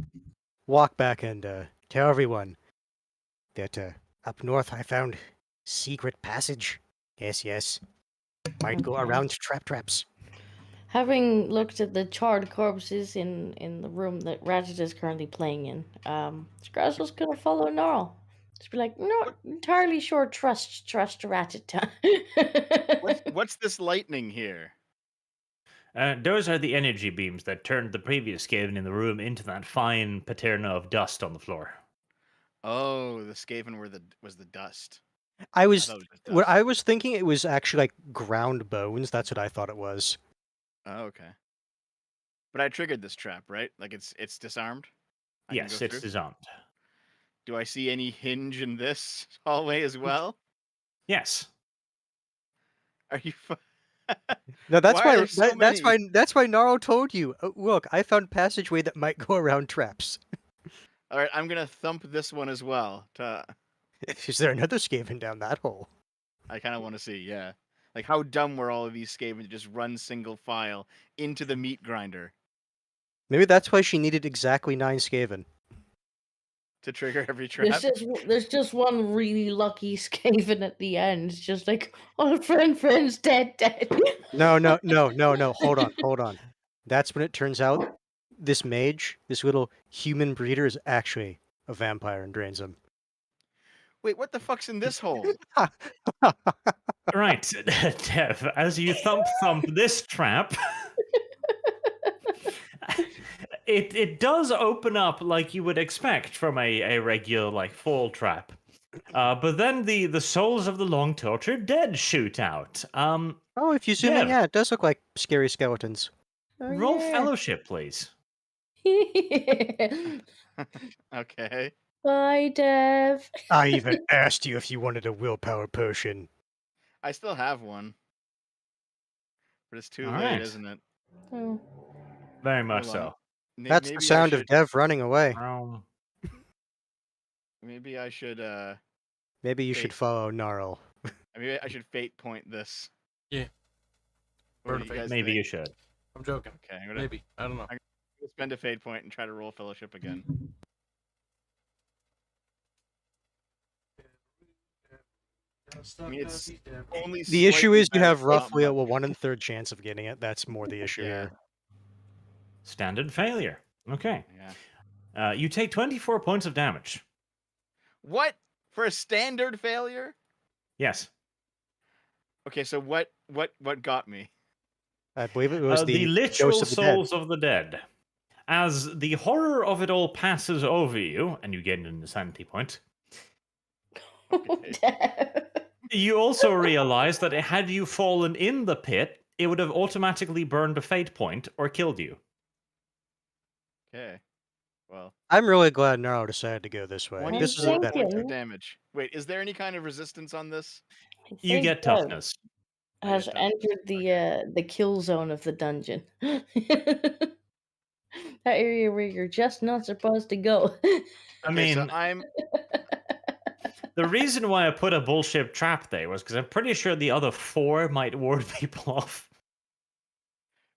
Walk back and tell everyone that up north I found secret passage. Yes, yes. Might go Okay. around traps. Having looked at the charred corpses in the room that Ratchet is currently playing in, Scrazzle's gonna follow Gnarl. Just be like, not entirely sure. Trust Ratchet. What's this lightning here? Those are the energy beams that turned the previous Skaven in the room into that fine paterna of dust on the floor. Oh, the Skaven was the dust. I I was thought it was just what dust. I was thinking it was actually like ground bones. That's what I thought it was. Oh, okay. But I triggered this trap, right? Like it's disarmed. I can Yes, go it's through? disarmed. Do I see any hinge in this hallway as well? Yes. Are you? No, that's Why are why there so many? that's why Naro told you. Look, I found passageway that might go around traps. All right, I'm gonna thump this one as well. Is there another Skaven down that hole? I kind of want to see, yeah. Like, how dumb were all of these Skaven to just run single file into the meat grinder Maybe that's why she needed exactly 9 Skaven. to trigger every trap? there's just one really lucky Skaven at the end. It's just like, oh, friend's dead. No. Hold on. That's when it turns out this mage, this little human breeder, is actually a vampire and drains him. Wait, what the fuck's in this hole? Right, Dev, as you thump this trap, it does open up like you would expect from a regular, like, fall trap. But then the souls of the long-tortured dead shoot out. Oh, if you zoom in, Dev, yeah, it does look like scary skeletons. Oh, roll yeah. fellowship, please. Okay. Bye, Dev. I even asked you if you wanted a willpower potion. I still have one. But it's too All late, right. isn't it? Oh. Very much Hold on. so. That's the Maybe sound of Dev running away. Maybe I should Maybe you should Fate. follow Gnarl. maybe I should fate point this. Yeah. What Burn do you fate. guys Maybe think? you should. I'm joking. Okay, I'm gonna Maybe. I don't know. spend a fate point and try to roll fellowship again. I mean, it's only The issue slightly is you better, have but not roughly a much. 1/3 chance of getting it. That's more the issue Yeah. here. Standard failure. Okay. Yeah. You take 24 points of damage. What? For a standard failure? Yes. Okay, so what got me? I believe it was The the literal ghosts of the dead. souls of the dead. As the horror of it all passes over you, and you gain an insanity point, Okay. Dev. you also realize that had you fallen in the pit, it would have automatically burned a fate point or killed you. Okay. Well, I'm really glad Naro decided to go this way. one This is a thinking- better. points of Thinking. damage. Wait, is there any kind of resistance on this? I You think get Dev toughness. has get entered the kill zone of the dungeon. That area where you're just not supposed to go. I Okay, so mean, I'm the reason why I put a bullshit trap there was because I'm pretty sure the other 4 might ward people off.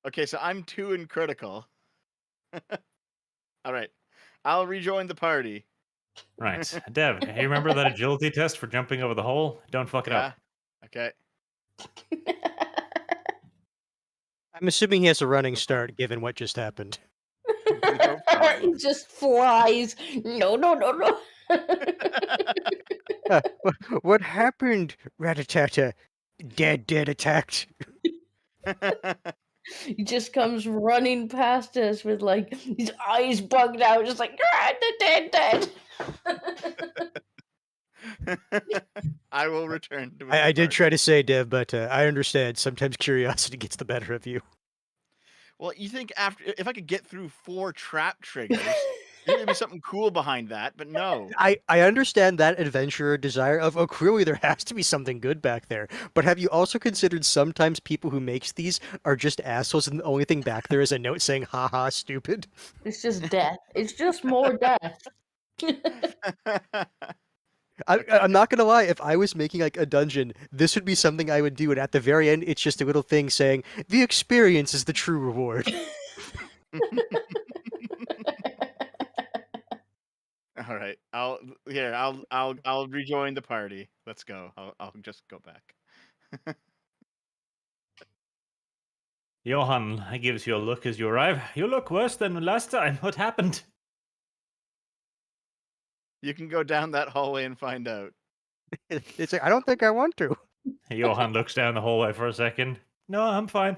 okay, so I'm 2 in critical. All right. I'll rejoin the party. Right. Dev, you remember that agility test for jumping over the hole? Don't fuck it Yeah. up. Okay. I'm assuming he has a running start given what just happened. No problem. He just flies. No. What happened, Ratatata? Dead attacked. He just comes running past us with like his eyes bugged out, just like dead. I will return to I the did party. try to say, Dev, but I understand. Sometimes curiosity gets the better of you. Well, you think if I could get through 4 trap triggers, There's gonna be something cool behind that, but no. I understand that adventurer desire of, oh, clearly there has to be something good back there. But have you also considered sometimes people who makes these are just assholes and the only thing back there is a note saying, haha, stupid? It's just death. It's just more death. I'm not gonna lie, if I was making like a dungeon, this would be something I would do, and at the very end it's just a little thing saying, the experience is the true reward. All right, I'll rejoin the party. Let's go. I'll just go back. Johan gives you a look as you arrive. You look worse than last time. What happened? You can go down that hallway and find out. It's like, I don't think I want to. Johan looks down the hallway for a second. No, I'm fine.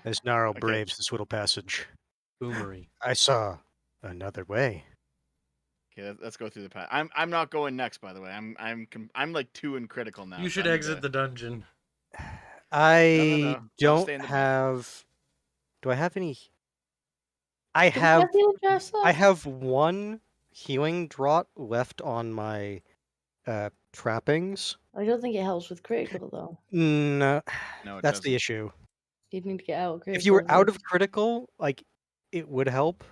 As Gnarl Okay. braves this little passage. Boomery. I saw another way. Okay, let's go through the path. I'm not going next, by the way. I'm like 2 in critical now. You so should I need exit to- the dungeon. I I'll don't stay in the back. have. Do I have any? I Do we have. the address I have one healing draught left on my trappings. I don't think it helps with critical though. No, No, it that's the doesn't. issue. You'd need to get out of critical. If you were out first. of critical, like, it would help.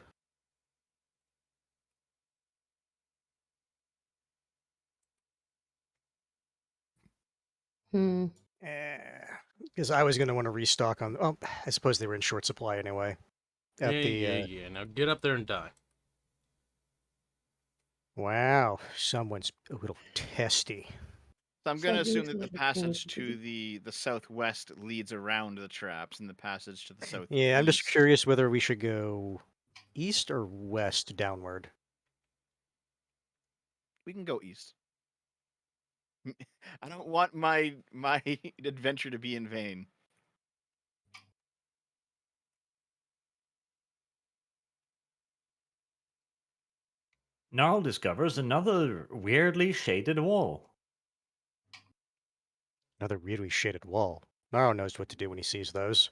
Because I was going to want to restock on. Oh, I suppose they were in short supply anyway. At the Yeah. Now get up there and die. Wow, someone's a little testy. So I'm So gonna he's assume that the moving passage things to the southwest leads around the traps, and the passage to the south. Yeah, I'm just curious whether we should go east or west downward. We can go east. I don't want my adventure to be in vain. Gnarl discovers another weirdly shaded wall. Another weirdly shaded wall. Naro knows what to do when he sees those.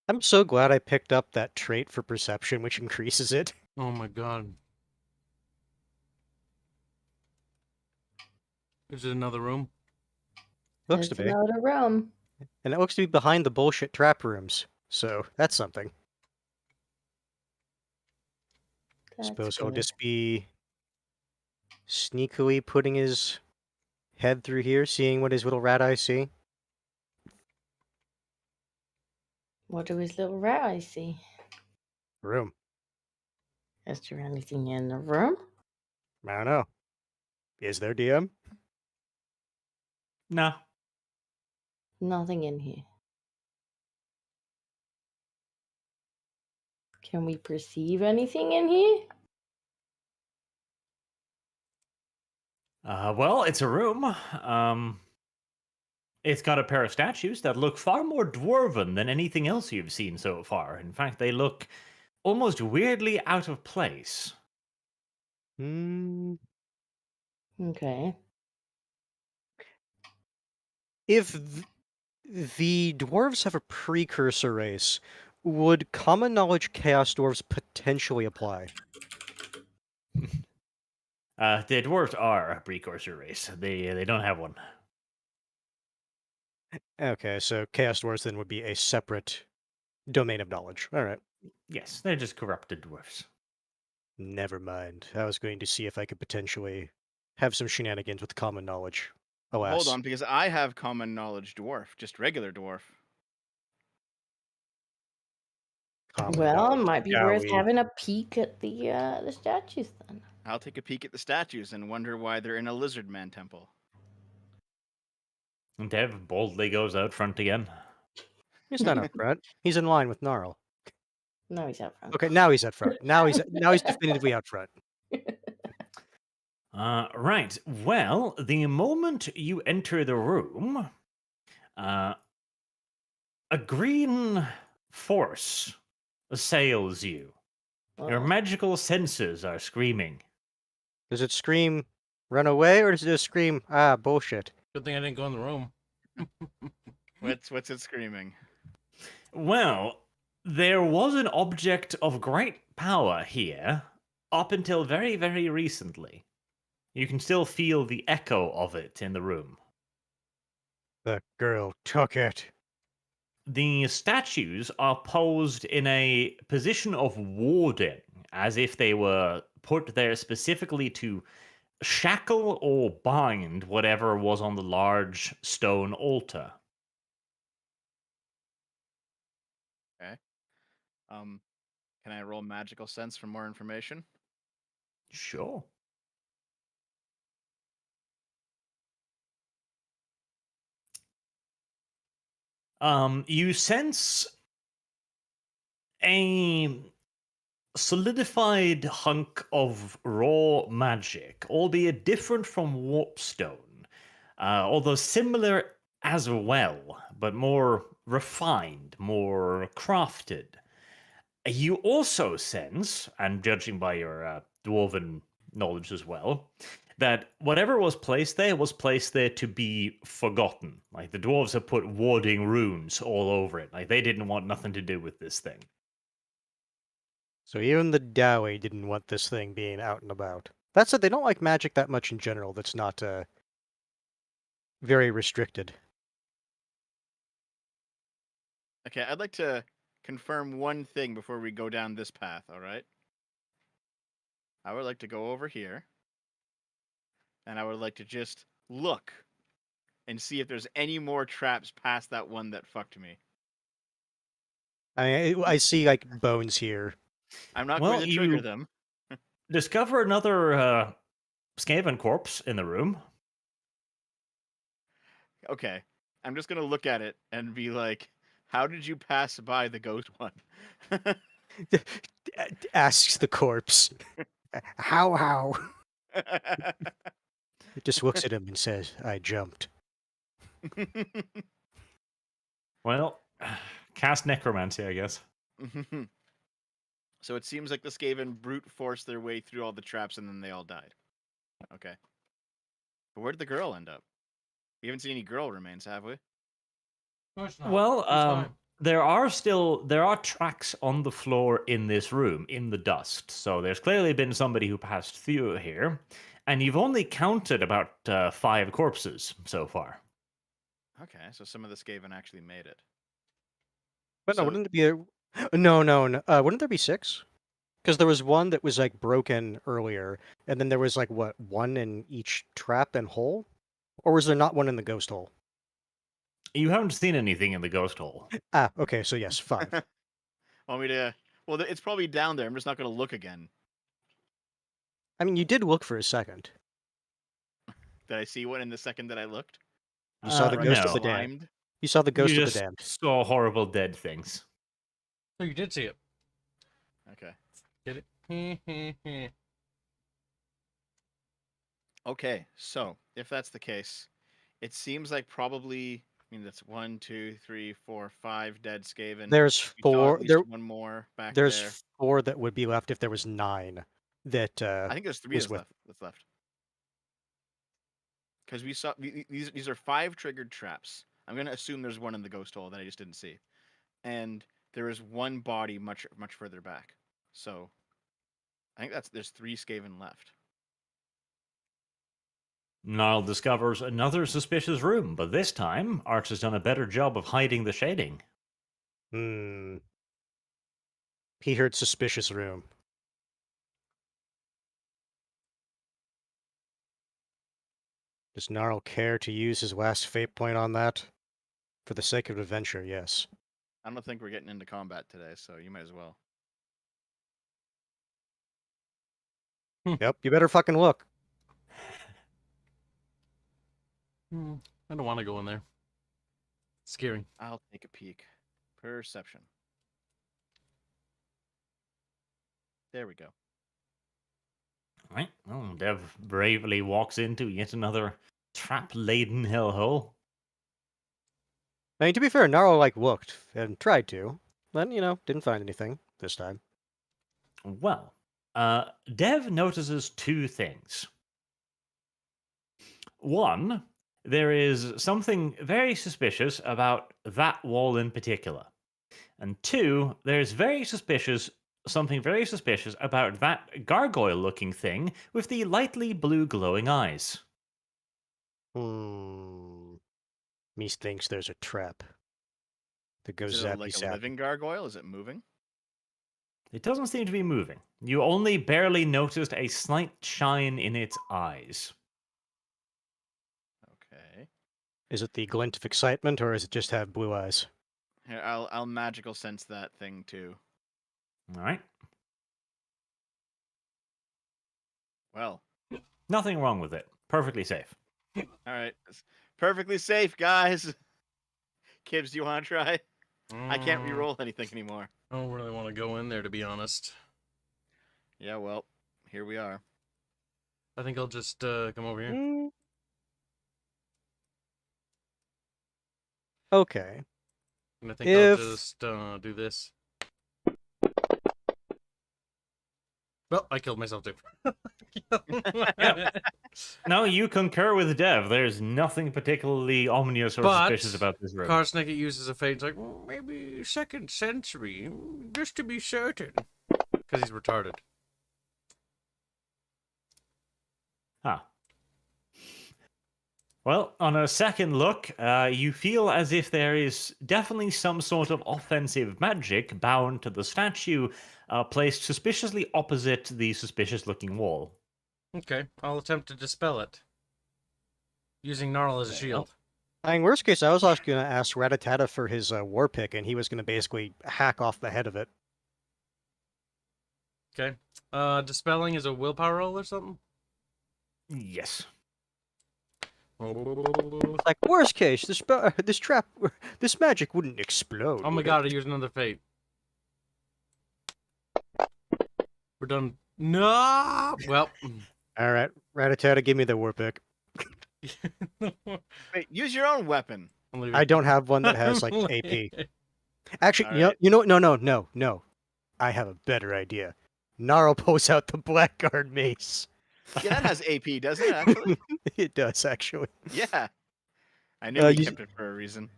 I'm so glad I picked up that trait for perception, which increases it. Oh my god. Is it another room? Looks It's to be. another room. And it looks to be behind the bullshit trap rooms. So that's something. That's Suppose he'll good. just be sneakily putting his head through here, seeing what his little rat eyes see. What do his little rat eyes see? Room. Is there anything in the room? I don't know. Is there, DM? No. Nothing in here. Can we perceive anything in here? Well, it's a room. It's got a pair of statues that look far more dwarven than anything else you've seen so far. In fact, they look almost weirdly out of place. Okay. If the dwarves have a precursor race, would common knowledge chaos dwarves potentially apply? The dwarves are a precursor race. They don't have one. Okay, so chaos dwarves then would be a separate domain of knowledge. All right. Yes, they're just corrupted dwarves. Never mind. I was going to see if I could potentially have some shenanigans with common knowledge. Alas. Hold on, because I have common knowledge dwarf, just regular dwarf. Common Well, it knowledge, might be shall worth we? having a peek at the statues then. I'll take a peek at the statues and wonder why they're in a lizard man temple. And Dev boldly goes out front again. He's not up front. He's in line with Gnarl. No, he's out front. Okay, now he's out front. Now he's definitively out front. Right. Well, the moment you enter the room, a green force assails you. Your Oh. magical senses are screaming. Does it scream run away, or does it just scream, ah, bullshit? Good thing I didn't go in the room. What's it screaming? Well, there was an object of great power here up until very, very recently. You can still feel the echo of it in the room. The girl took it. The statues are posed in a position of warding, as if they were put there specifically to shackle or bind whatever was on the large stone altar. Okay. Can I roll magical sense for more information? Sure. You sense a solidified hunk of raw magic, albeit different from warpstone, although similar as well, but more refined, more crafted. You also sense, and judging by your dwarven knowledge as well, that whatever was placed there to be forgotten. Like the dwarves have put warding runes all over it. Like they didn't want nothing to do with this thing. So even the Dowie didn't want this thing being out and about. That said, they don't like magic that much in general that's not very restricted. Okay, I'd like to confirm one thing before we go down this path, all right? I would like to go over here, and I would like to just look and see if there's any more traps past that one that fucked me. I see, like, bones here. I'm not Well, going to trigger you- them. Discover another Skaven corpse in the room. Okay, I'm just going to look at it and be like, how did you pass by the ghost one? Asks the corpse. How? It just looks at him and says, I jumped. Well, cast necromancy, I guess. So it seems like the Skaven brute forced their way through all the traps and then they all died. Okay. But where did the girl end up? We haven't seen any girl remains, have we? Of course not. Well, She's fine. there are tracks on the floor in this room in the dust. So there's clearly been somebody who passed through here, and you've only counted about 5 corpses so far. Okay, so some of the Skaven actually made it. But no, So- wouldn't it be a... No. Wouldn't there be 6? Because there was one that was, like, broken earlier, and then there was, like, what, 1 in each trap and hole? Or was there not one in the ghost hole? You haven't seen anything in the ghost hole. Ah, okay, so yes, 5. Want me to... Well, it's probably down there. I'm just not going to look again. I mean, you did look for a second. Did I see one in the second that I looked? You saw the Uh, ghost no. of the damned. Climbed? You saw the ghost You of the just damned. saw horrible dead things. So you did see it. Okay. Get it? Okay, so if that's the case, it seems like probably... I mean, that's 1, 2, 3, 4, 5 dead Skaven. There's We saw 4. at least There, one more back there's there. 4 that would be left if there was 9 that I think there's 3 was that's with- left. That's left. Because we saw these are 5 triggered traps. I'm gonna assume there's one in the ghost hole that I just didn't see, and there is one body much further back. So I think there's 3 Skaven left. Niall discovers another suspicious room, but this time, Arch has done a better job of hiding the shading. He heard suspicious room. Does Gnarl care to use his last fate point on that? For the sake of adventure, yes. I don't think we're getting into combat today, so you might as well. Yep, you better fucking look. I don't want to go in there. It's scary. I'll take a peek. Perception. There we go. Right. Well, Dev bravely walks into yet another trap-laden hellhole. I mean, to be fair, Gnarl, like, looked and tried to. Then, didn't find anything this time. Well, Dev notices two things. One, there is something very suspicious about that wall in particular. And two, there's something very suspicious about that gargoyle-looking thing with the lightly blue glowing eyes. Mies thinks there's a trap that goes Is it zappy like a zappy. living gargoyle? Is it moving? It doesn't seem to be moving. You only barely noticed a slight shine in its eyes. Okay. Is it the glint of excitement, or does it just have blue eyes? Here, I'll magical sense that thing too. All right. Well, Nothing wrong with it. Perfectly safe. all right. It's perfectly safe, guys. Kibbs, do you want to try? I can't re-roll anything anymore. I don't really want to go in there, to be honest. Yeah, well, here we are. I think I'll just come over here. Okay. And I think If- I'll just do this. Well, I killed myself too. No, you concur with Dev. There's nothing particularly ominous or But suspicious about this room. Karsnick uses a fate. It's like, well, maybe second century, just to be certain. Because he's retarded. Huh. Well, on a second look, you feel as if there is definitely some sort of offensive magic bound to the statue, placed suspiciously opposite the suspicious-looking wall. Okay, I'll attempt to dispel it. Using Gnarl as a shield. I mean, worst case, I was also going to ask Rattata for his war pick, and he was going to basically hack off the head of it. Okay. Dispelling is a willpower roll or something? Yes. Like, worst case, this magic wouldn't explode. Oh my would it? god, I used another fate. We're done. No! Well. All right, Rattata, give me the war pick. Wait, use your own weapon. I don't have one that has, like, AP. Actually, Alright. you know, no. I have a better idea. Gnarl pulls out the Blackguard mace. Yeah, that has AP, doesn't it, actually? It does, actually. Yeah. I knew we you- kept it for a reason.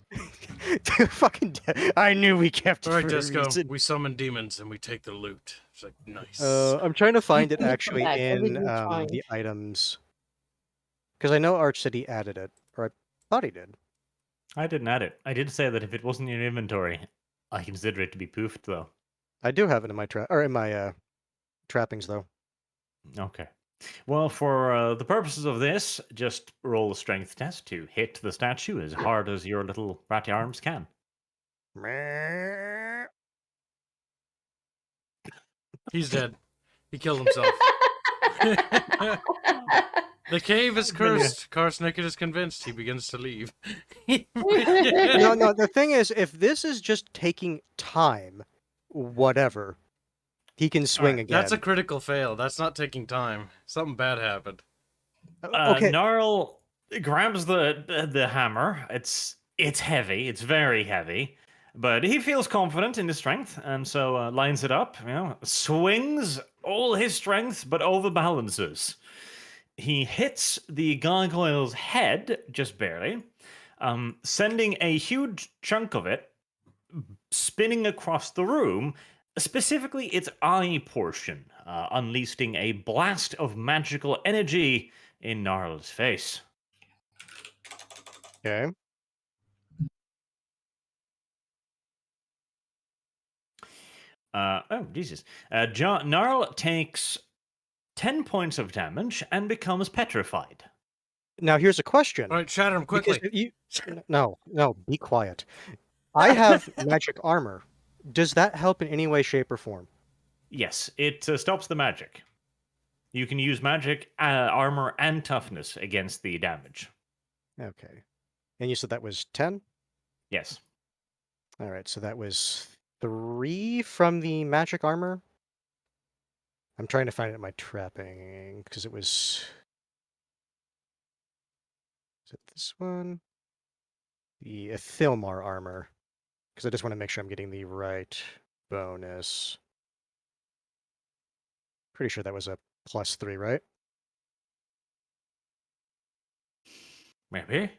I knew we kept it Alright, for a Disco. reason. We summon demons and we take the loot. It's like, nice. I'm trying to find it actually Back, in everything's fine. the items. Because I know Arch said he added it. Or I thought he did. I didn't add it. I did say that if it wasn't in your inventory, I consider it to be poofed, though. I do have it in my trappings, though. Okay. Well, for the purposes of this, just roll a strength test to hit the statue as hard as your little ratty arms can. He's dead. He killed himself. The cave is cursed. Karsnick is convinced. He begins to leave. No, the thing is, if this is just taking time, whatever, he can swing Alright, again. That's a critical fail. That's not taking time. Something bad happened. Okay, Gnarl grabs the hammer. It's heavy. It's very heavy. But he feels confident in his strength, and so lines it up, swings all his strength, but overbalances. He hits the gargoyle's head, just barely, sending a huge chunk of it spinning across the room, specifically its eye portion, unleashing a blast of magical energy in Gnarl's face. okay. Oh, Jesus. Gnarl takes 10 points of damage and becomes petrified. Now here's a question. All right, shatter him quickly. Because no, be quiet. I have magic armor. Does that help in any way, shape, or form? Yes, it stops the magic. You can use magic, armor, and toughness against the damage. Okay. And you said that was 10? Yes. All right, so that was 3 from the magic armor. I'm trying to find it in my trapping because it was. Is it this one? The Ithilmar armor. Because I just want to make sure I'm getting the right bonus. Pretty sure that was a +3, right? Maybe.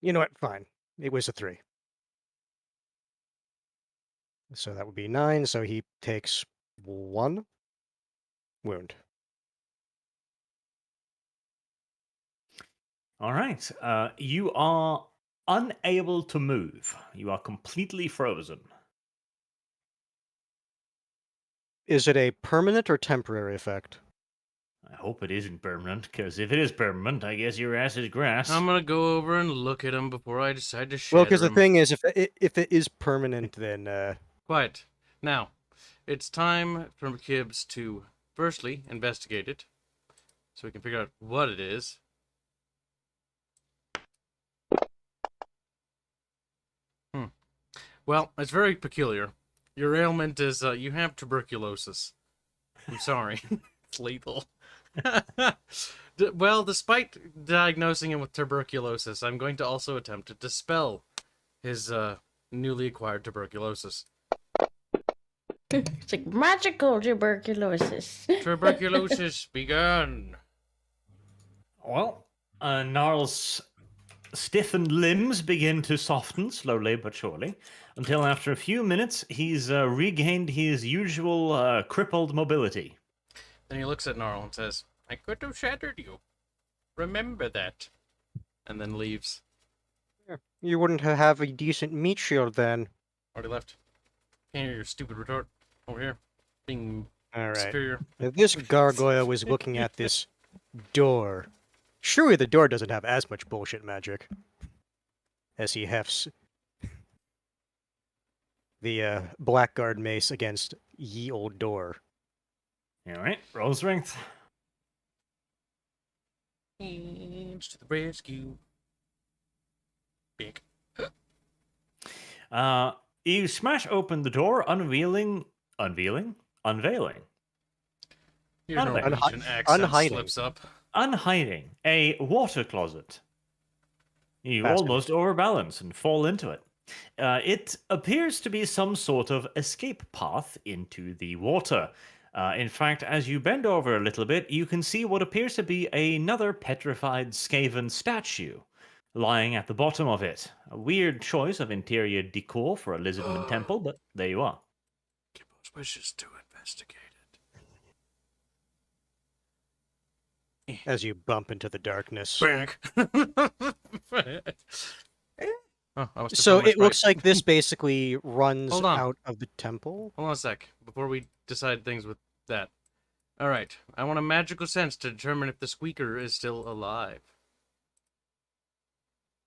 You know what? Fine. It was a 3. So that would be 9, so he takes 1 wound. All right. You are unable to move. You are completely frozen. Is it a permanent or temporary effect? I hope it isn't permanent, because if it is permanent, I guess your ass is grass. I'm gonna go over and look at him before I decide to shatter Well, because the him. thing is, if it is permanent, then Quiet. Now, it's time for Kibbs to firstly investigate it, so we can figure out what it is. Well, it's very peculiar. Your ailment is you have tuberculosis. I'm sorry. It's lethal. Well, despite diagnosing him with tuberculosis, I'm going to also attempt to dispel his newly acquired tuberculosis. It's like magical tuberculosis. Tuberculosis, be gone. Well, Gnarl's stiffened limbs begin to soften slowly but surely, until after a few minutes he's regained his usual crippled mobility. Then he looks at Gnarl and says, I could have shattered you. Remember that. And then leaves. you wouldn't have a decent meat shield then. Already left. Can't hear your stupid retort. Over here. Being All right. superior. If this gargoyle was looking at this door, surely the door doesn't have as much bullshit magic as he hefts the blackguard mace against ye old door. All right, roll strength. Hands to the rescue. Big. You smash open the door, unveiling. Your Unveiling. Norwegian accent unhiding. slips up. Unhiding a water closet. You Bastard. almost overbalance and fall into it. It appears to be some sort of escape path into the water. In fact, as you bend over a little bit, you can see what appears to be another petrified Skaven statue lying at the bottom of it. A weird choice of interior decor for a lizardman temple, but there you are. Kibbo's wishes to investigate As you bump into the darkness. it. Oh, I must have So told my it looks sprite. like this basically runs Hold on. out of the temple. Hold on a sec, before we decide things with that. Alright, I want a magical sense to determine if the squeaker is still alive.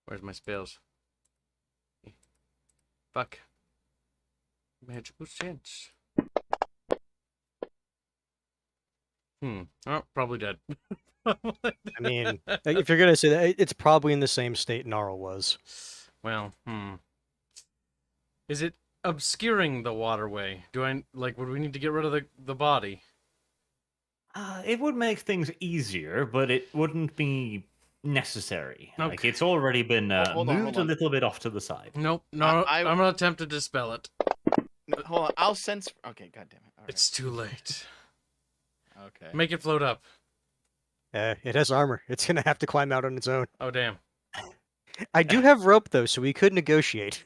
Where's my spells? Fuck. Magical sense. Oh, probably dead. I mean, if you're gonna say that, it's probably in the same state Gnarl was. Well, Is it obscuring the waterway? Would we need to get rid of the body? It would make things easier, but it wouldn't be necessary. Like Okay. it's already been Hold on, moved hold on. a little bit off to the side. Nope, no, I- I'm gonna attempt to dispel it. No, hold on, I'll sense. Okay, goddamn it. All right. It's too late. Okay. Make it float up. It has armor. It's gonna have to climb out on its own. Oh, damn. I do have rope though, so we could negotiate.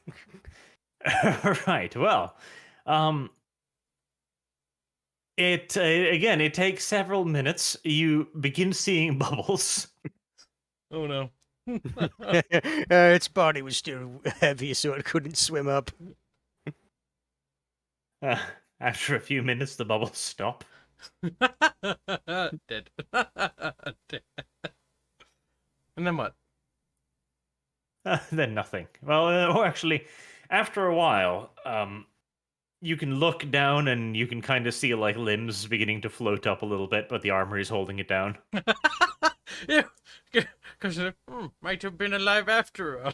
Right. Well, it takes several minutes. You begin seeing bubbles. Oh, no. Its body was still heavy, so it couldn't swim up. After a few minutes, the bubbles stop. Dead. Dead. And then what? Then nothing. Well, actually, after a while, you can look down and you can kind of see like limbs beginning to float up a little bit, but the armor is holding it down. Yeah, because might have been alive after all.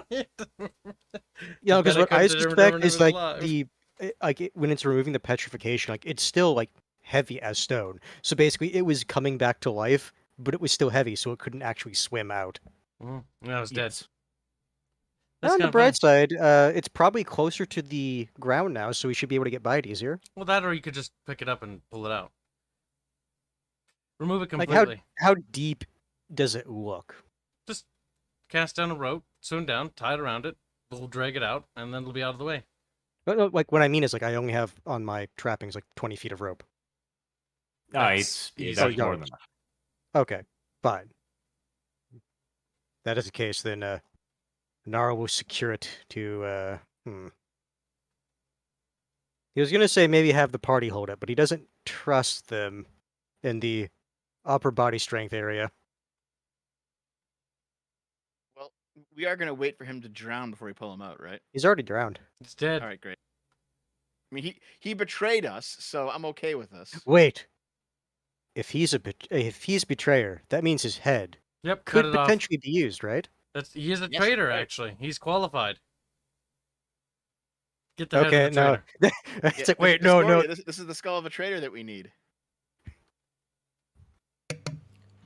Yeah, because bet I what I couldn't have suspect remembered is it was like alive. when it's removing the petrification, like it's still like heavy as stone. So basically, it was coming back to life, but it was still heavy, so it couldn't actually swim out. That was dead. Yes. That's On the kind of bright side, it's probably closer to the ground now, so we should be able to get by it easier. Well, that or you could just pick it up and pull it out. Remove it Like completely. how deep does it look? Just cast down a rope, swim down, tie it around it. We'll drag it out, and then it'll be out of the way. No, like what I mean is like I only have on my trappings like 20 feet of rope. That's easy. That's more yards. than enough. Okay, fine. That is the case, then Nara will secure it to He was gonna say maybe have the party hold it, but he doesn't trust them in the upper body strength area. Well, we are gonna wait for him to drown before we pull him out, right? He's already drowned. It's dead. All right, great. I mean, he betrayed us, so I'm okay with this. Wait. If he's betrayer, that means his head Yep, could cut it off. potentially be used, right? He is a Yes, traitor, right. actually. He's qualified. Get the head Okay, of the no. traitor. It's Yeah, like wait, this no, Gloria, no. This is the skull of a traitor that we need.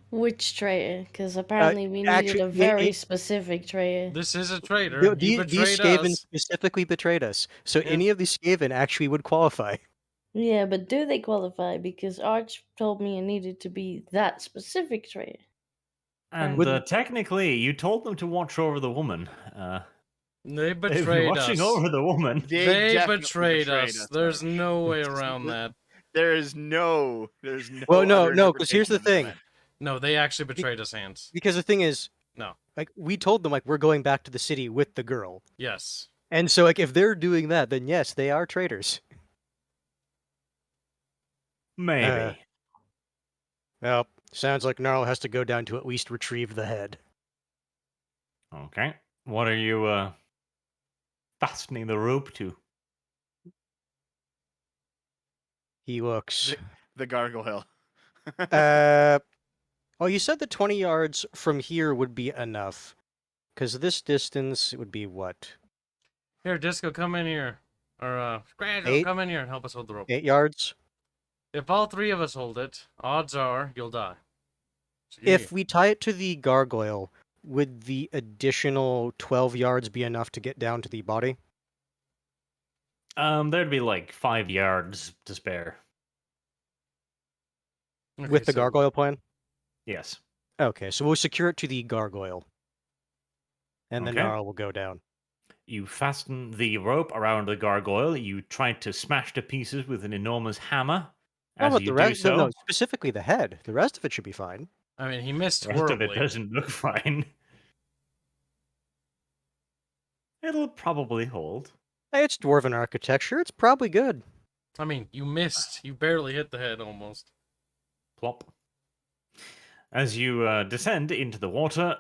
Which traitor? Because apparently we needed actually, a very specific traitor. This is a traitor. No, He these betrayed Skaven us. specifically betrayed us, so Yeah. any of these Skaven actually would qualify. Yeah, but do they qualify? Because Arch told me it needed to be that specific traitor. And Would- technically, you told them to watch over the woman. They If you're betrayed watching us. over the woman. They definitely betrayed us. There's Arch. no way around that. There's no. Well, no, other no, 'cause here's the interpretation of thing. that. No, they actually betrayed us, Hans. Because the thing is, No. like we told them like we're going back to the city with the girl. Yes. And so like if they're doing that, then yes, they are traitors. Maybe. Well, sounds like Gnarl has to go down to at least retrieve the head. Okay. What are you fastening the rope to? He looks The gargoyle. well, you said that 20 yards from here would be enough. Because this distance would be what? Here, Disco, come in here. Or, Scratch, 8? come in here and help us hold the rope. 8 yards? If all three of us hold it, odds are you'll die. So If we tie it to the gargoyle, would the additional 12 yards be enough to get down to the body? There'd be like 5 yards to spare. Okay, With the so- gargoyle plan? Yes. Okay, so we'll secure it to the gargoyle. And then Okay. Gnarl will go down. You fasten the rope around the gargoyle. You try to smash to pieces with an enormous hammer. How As about you the do rest? so, No, specifically the head. The rest of it should be fine. I mean, he missed the rest of it horribly. doesn't look fine. It'll probably hold. Hey, it's dwarven architecture. It's probably good. I mean, you missed. You barely hit the head almost. Plop. As you descend into the water,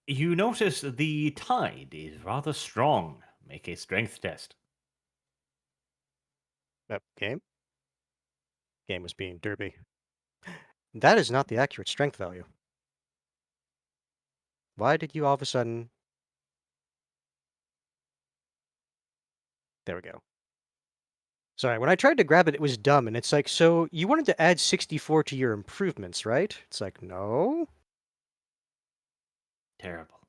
you notice the tide is rather strong. Make a strength test. Game? Game was being derpy. That is not the accurate strength value. Why did you all of a sudden... There we go. Sorry, when I tried to grab it, it was dumb, and it's like, so you wanted to add 64 to your improvements, right? It's like, no. Terrible.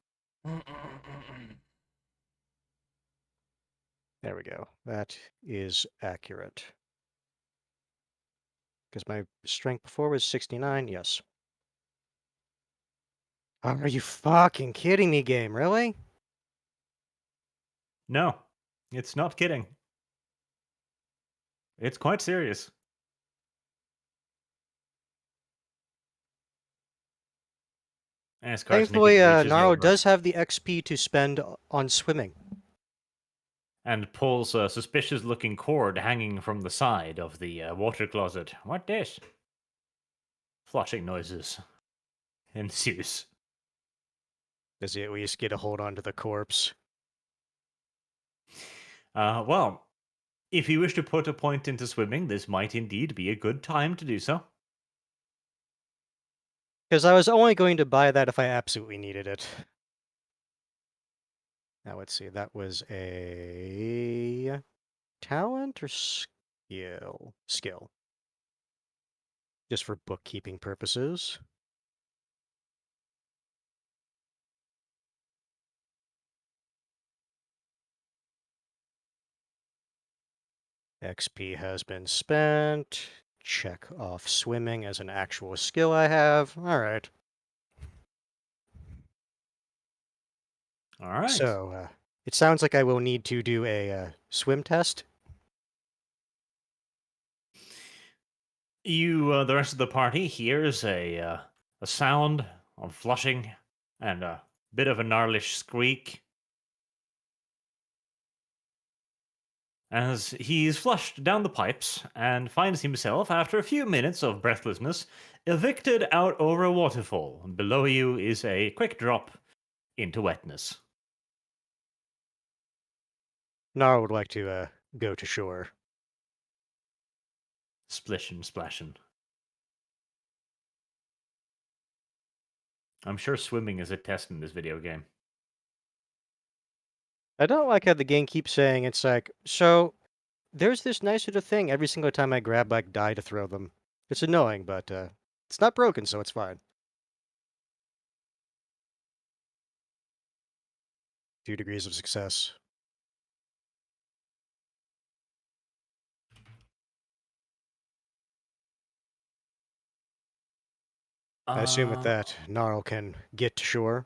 There we go. That is accurate. Because my strength before was 69, yes. Are you fucking kidding me, game? Really? No, it's not kidding. It's quite serious. Thankfully, Naro does have the XP to spend on swimming. And pulls a suspicious-looking cord hanging from the side of the water closet. What this? Flushing noises ensues. Does he at least get a hold onto the corpse? Well, if you wish to put a point into swimming, this might indeed be a good time to do so. Because I was only going to buy that if I absolutely needed it. Now let's see, that was a talent or skill? Skill. Just for bookkeeping purposes. XP has been spent. Check off swimming as an actual skill I have. All right. All right. So, it sounds like I will need to do a swim test. The rest of the party hears a sound of flushing and a bit of a gnarlish squeak as he's flushed down the pipes and finds himself, after a few minutes of breathlessness, evicted out over a waterfall. Below you is a quick drop into wetness. Nara would like to go to shore. Splishin' splashin'. I'm sure swimming is a test in this video game. I don't like how the game keeps saying it's like, so there's this nice little thing every single time I grab like dye to throw them. It's annoying, but it's not broken, so it's fine. 2 degrees of success. I assume with that, Gnarl can get to shore.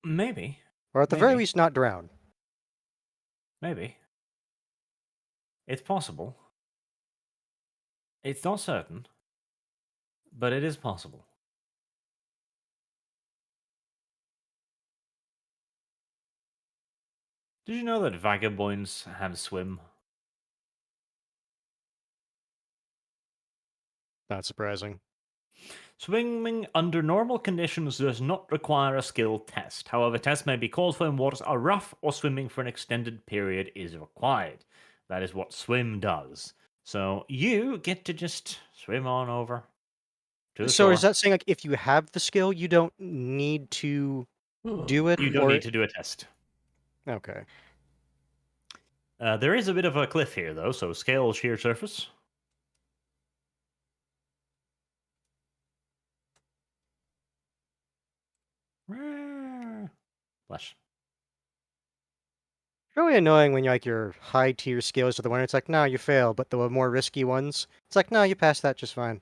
Maybe. Or at the very Maybe. least, not drown. Maybe. It's possible. It's not certain, but it is possible. Did you know that vagabonds have swim? Not surprising. Swimming under normal conditions does not require a skill test. However, tests may be called for when waters are rough or swimming for an extended period is required. That is what swim does. So you get to just swim on over to the So shore. is that saying like if you have the skill, you don't need to do it? You don't or... need to do a test. Okay. There is a bit of a cliff here, though, so scale sheer surface. Flash. Really annoying when your high tier skills are the one it's like, no, you fail, but the more risky ones, it's like, no, you pass that just fine.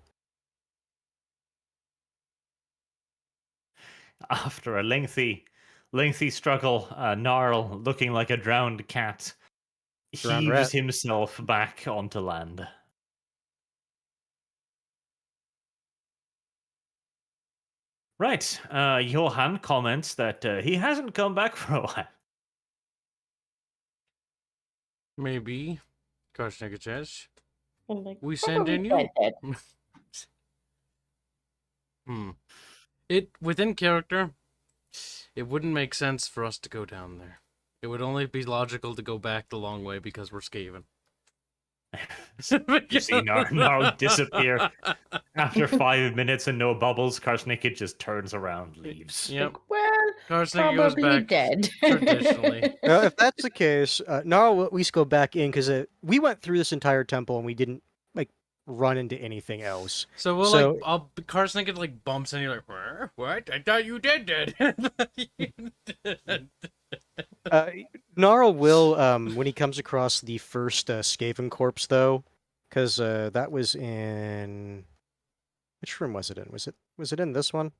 After a lengthy struggle, Gnarl, looking like a drowned cat, Drowned heaves rat. himself back onto land. Right, Johan comments that he hasn't come back for a while. Maybe. Karshnega says. I'm like, We send in probably you. dead. It within character, it wouldn't make sense for us to go down there. It would only be logical to go back the long way because we're Skaven. You see Gnarl disappear after 5 minutes and no bubbles. Karsnikid just turns around, leaves. Yep. Like, well, Karshnega goes probably back dead. traditionally. Well, if that's the case, Gnarl will at least go back in, because we went through this entire temple and we didn't, like, run into anything else. So we'll So- Karshnega like bumps and you're like, what? I thought you did that. Gnarl will, when he comes across the first Skaven corpse, though, because that was in... Which room was it in? Was it in this one?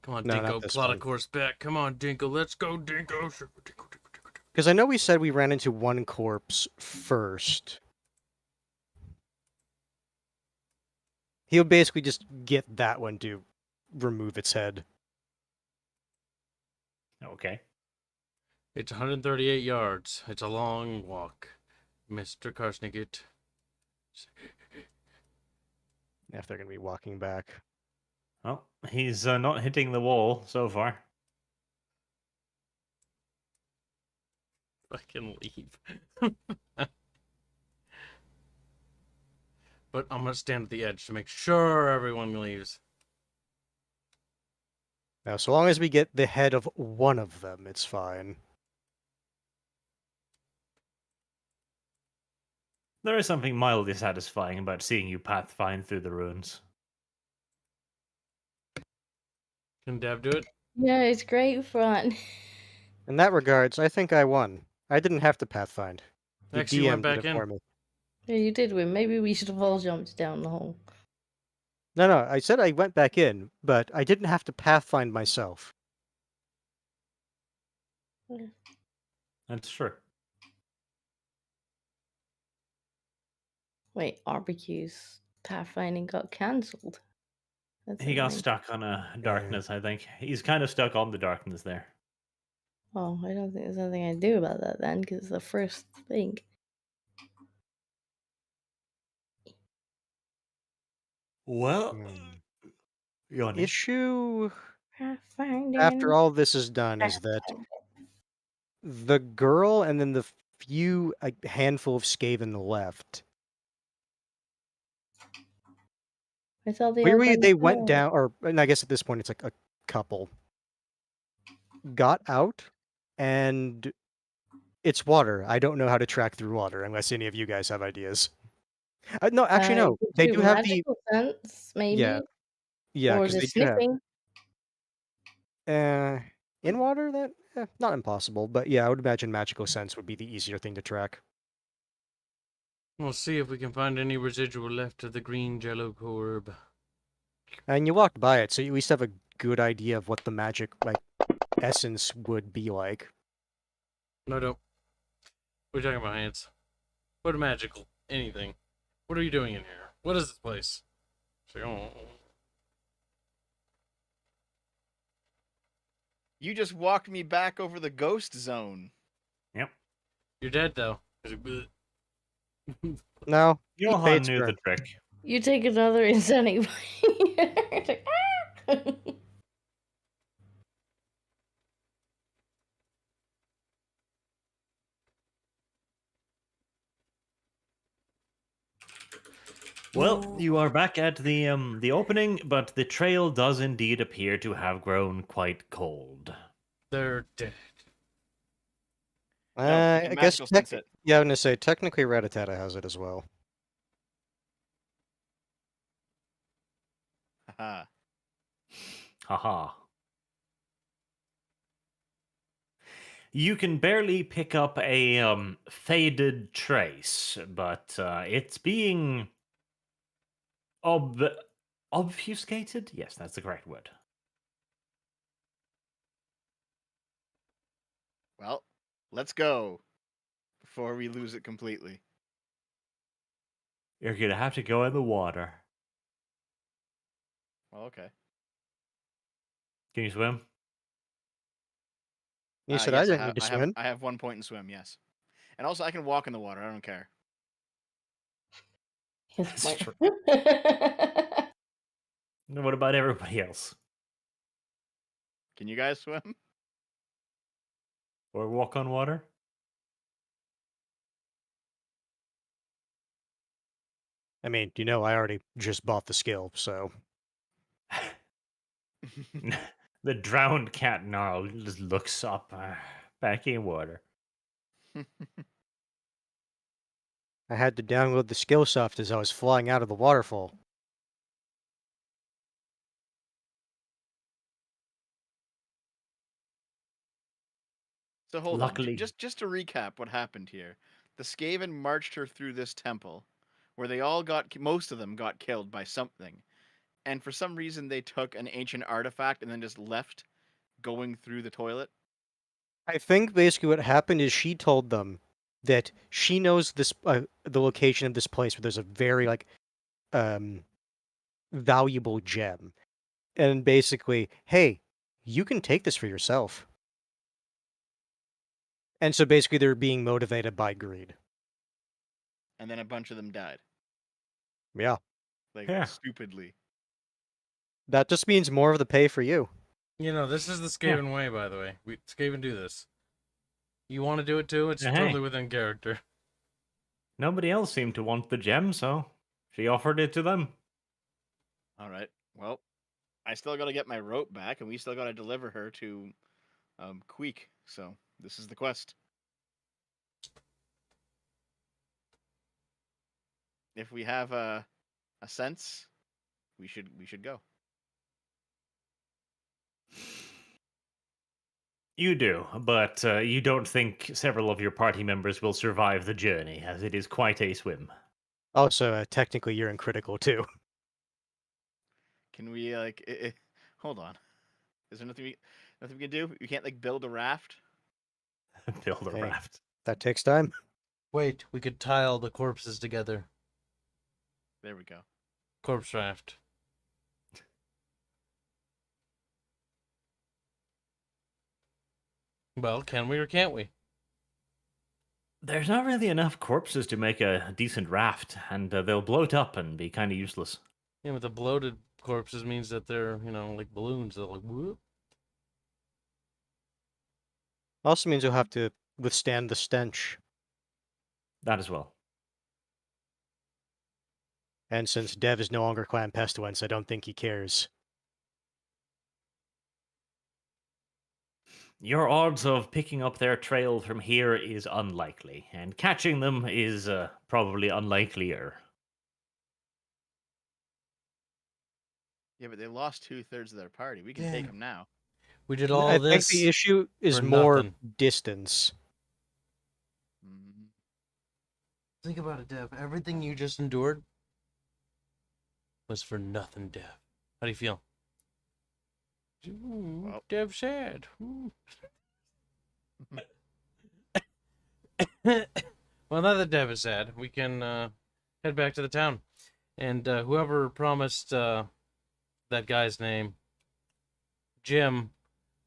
Come on, No, not Dinko, this plot a one. course back. Come on, Dinko, let's go, Dinko. Because I know we said we ran into one corpse first. He'll basically just get that one to remove its head. Okay. It's 138 yards. It's a long walk, Mr. Karshnigit. If they're going to be walking back. Well, he's not hitting the wall so far. Fucking leave. But I'm gonna stand at the edge to make sure everyone leaves. Now, so long as we get the head of one of them, it's fine. There is something mildly satisfying about seeing you pathfind through the ruins. Can Dev do it? Yeah, it's great fun. In that regards, I think I won. I didn't have to pathfind. The Actually, you went DM did back it in. for me. Yeah, you did win. Maybe we should have all jumped down the hole. No, I said I went back in, but I didn't have to pathfind myself. That's true. Wait, barbecues pathfinding got cancelled. He got stuck on a darkness, I think. He's kind of stuck on the darkness there. Oh, I don't think there's anything I can do about that then, because it's the first thing. Well, Hmm. Yoni. Issue Pathfinding. after all this is done is that the girl and then the few a handful of Skaven left. I thought Clearly, they went home. down, or and I guess at this point it's like a couple got out, and it's water. I don't know how to track through water unless any of you guys have ideas. No, actually, no. You They do do have the magical sense, maybe. yeah, Or because the they do have sniffing. in water. That not impossible, but yeah, I would imagine magical sense would be the easier thing to track. We'll see if we can find any residual left of the green jello orb. And you walked by it, so you at least have a good idea of what the magic like essence would be like. No, don't. What are you talking about, Hans? What magical? Anything. What are you doing in here? What is this place? She's like, oh. You just walked me back over the ghost zone. Yep. You're dead, though. He's like, "Bleh." No, Johan Fate's knew the turn. trick. You take another insanity. It's like, ah! Well, you are back at the opening, but the trail does indeed appear to have grown quite cold. They're dead. No, I guess magical sense it. yeah, I'm gonna say technically Rattata has it as well. Haha. Haha. You can barely pick up a faded trace, but it's being obfuscated? Yes, that's the correct word. Well, let's go before we lose it completely. You're gonna have to go in the water. Well, okay. Can you swim? You said I Yes, didn't need to swim. I have 1 point in swim. Yes, and also I can walk in the water. I don't care. That's true. What about everybody else? Can you guys swim? Or walk on water? I mean, you know, I already just bought the skill, so The drowned cat Gnarl just looks up, back in water. I had to download the skill soft as I was flying out of the waterfall. So hold Luckily- on. Just to recap what happened here. The Skaven marched her through this temple, where they all most of them got killed by something, and for some reason they took an ancient artifact and then just left, going through the toilet. I think basically what happened is she told them that she knows this the location of this place where there's a very like valuable gem, and basically, hey, you can take this for yourself. And so basically, they're being motivated by greed. And then a bunch of them died. Yeah, Like, Yeah. stupidly. that just means more of the pay for you. You know, this is the Skaven way, by the way. Skaven do this. You want to do it too? It's Hey. totally within character. Nobody else seemed to want the gem, so she offered it to them. Alright. Well, I still gotta get my rope back, and we still gotta deliver her to Queek. So, this is the quest. If we have a sense, we should go. You do, but you don't think several of your party members will survive the journey, as it is quite a swim. Also, technically, you're in critical too. Can we hold on? Is there nothing we can do? You can't like build a raft. Build a Hey. raft. That takes time. Wait, we could tie all the corpses together. There we go. Corpse raft. Well, can we or can't we? There's not really enough corpses to make a decent raft, and they'll bloat up and be kind of useless. Yeah, but the bloated corpses means that they're, like balloons. They're like, whoop. Also means you'll have to withstand the stench. That as well. And since Dev is no longer Clan Pestilence, I don't think he cares. Your odds of picking up their trail from here is unlikely, and catching them is probably unlikelier. Yeah, but they lost 2/3 of their party. We can Yeah. take them now. We did all I this. think the issue is for more nothing. distance. Mm, Think about it, Dev. Everything you just endured was for nothing, Dev. How do you feel? Well. Dev sad. Well, now that Dev is sad, we can head back to the town. And whoever promised that guy's name, Jim,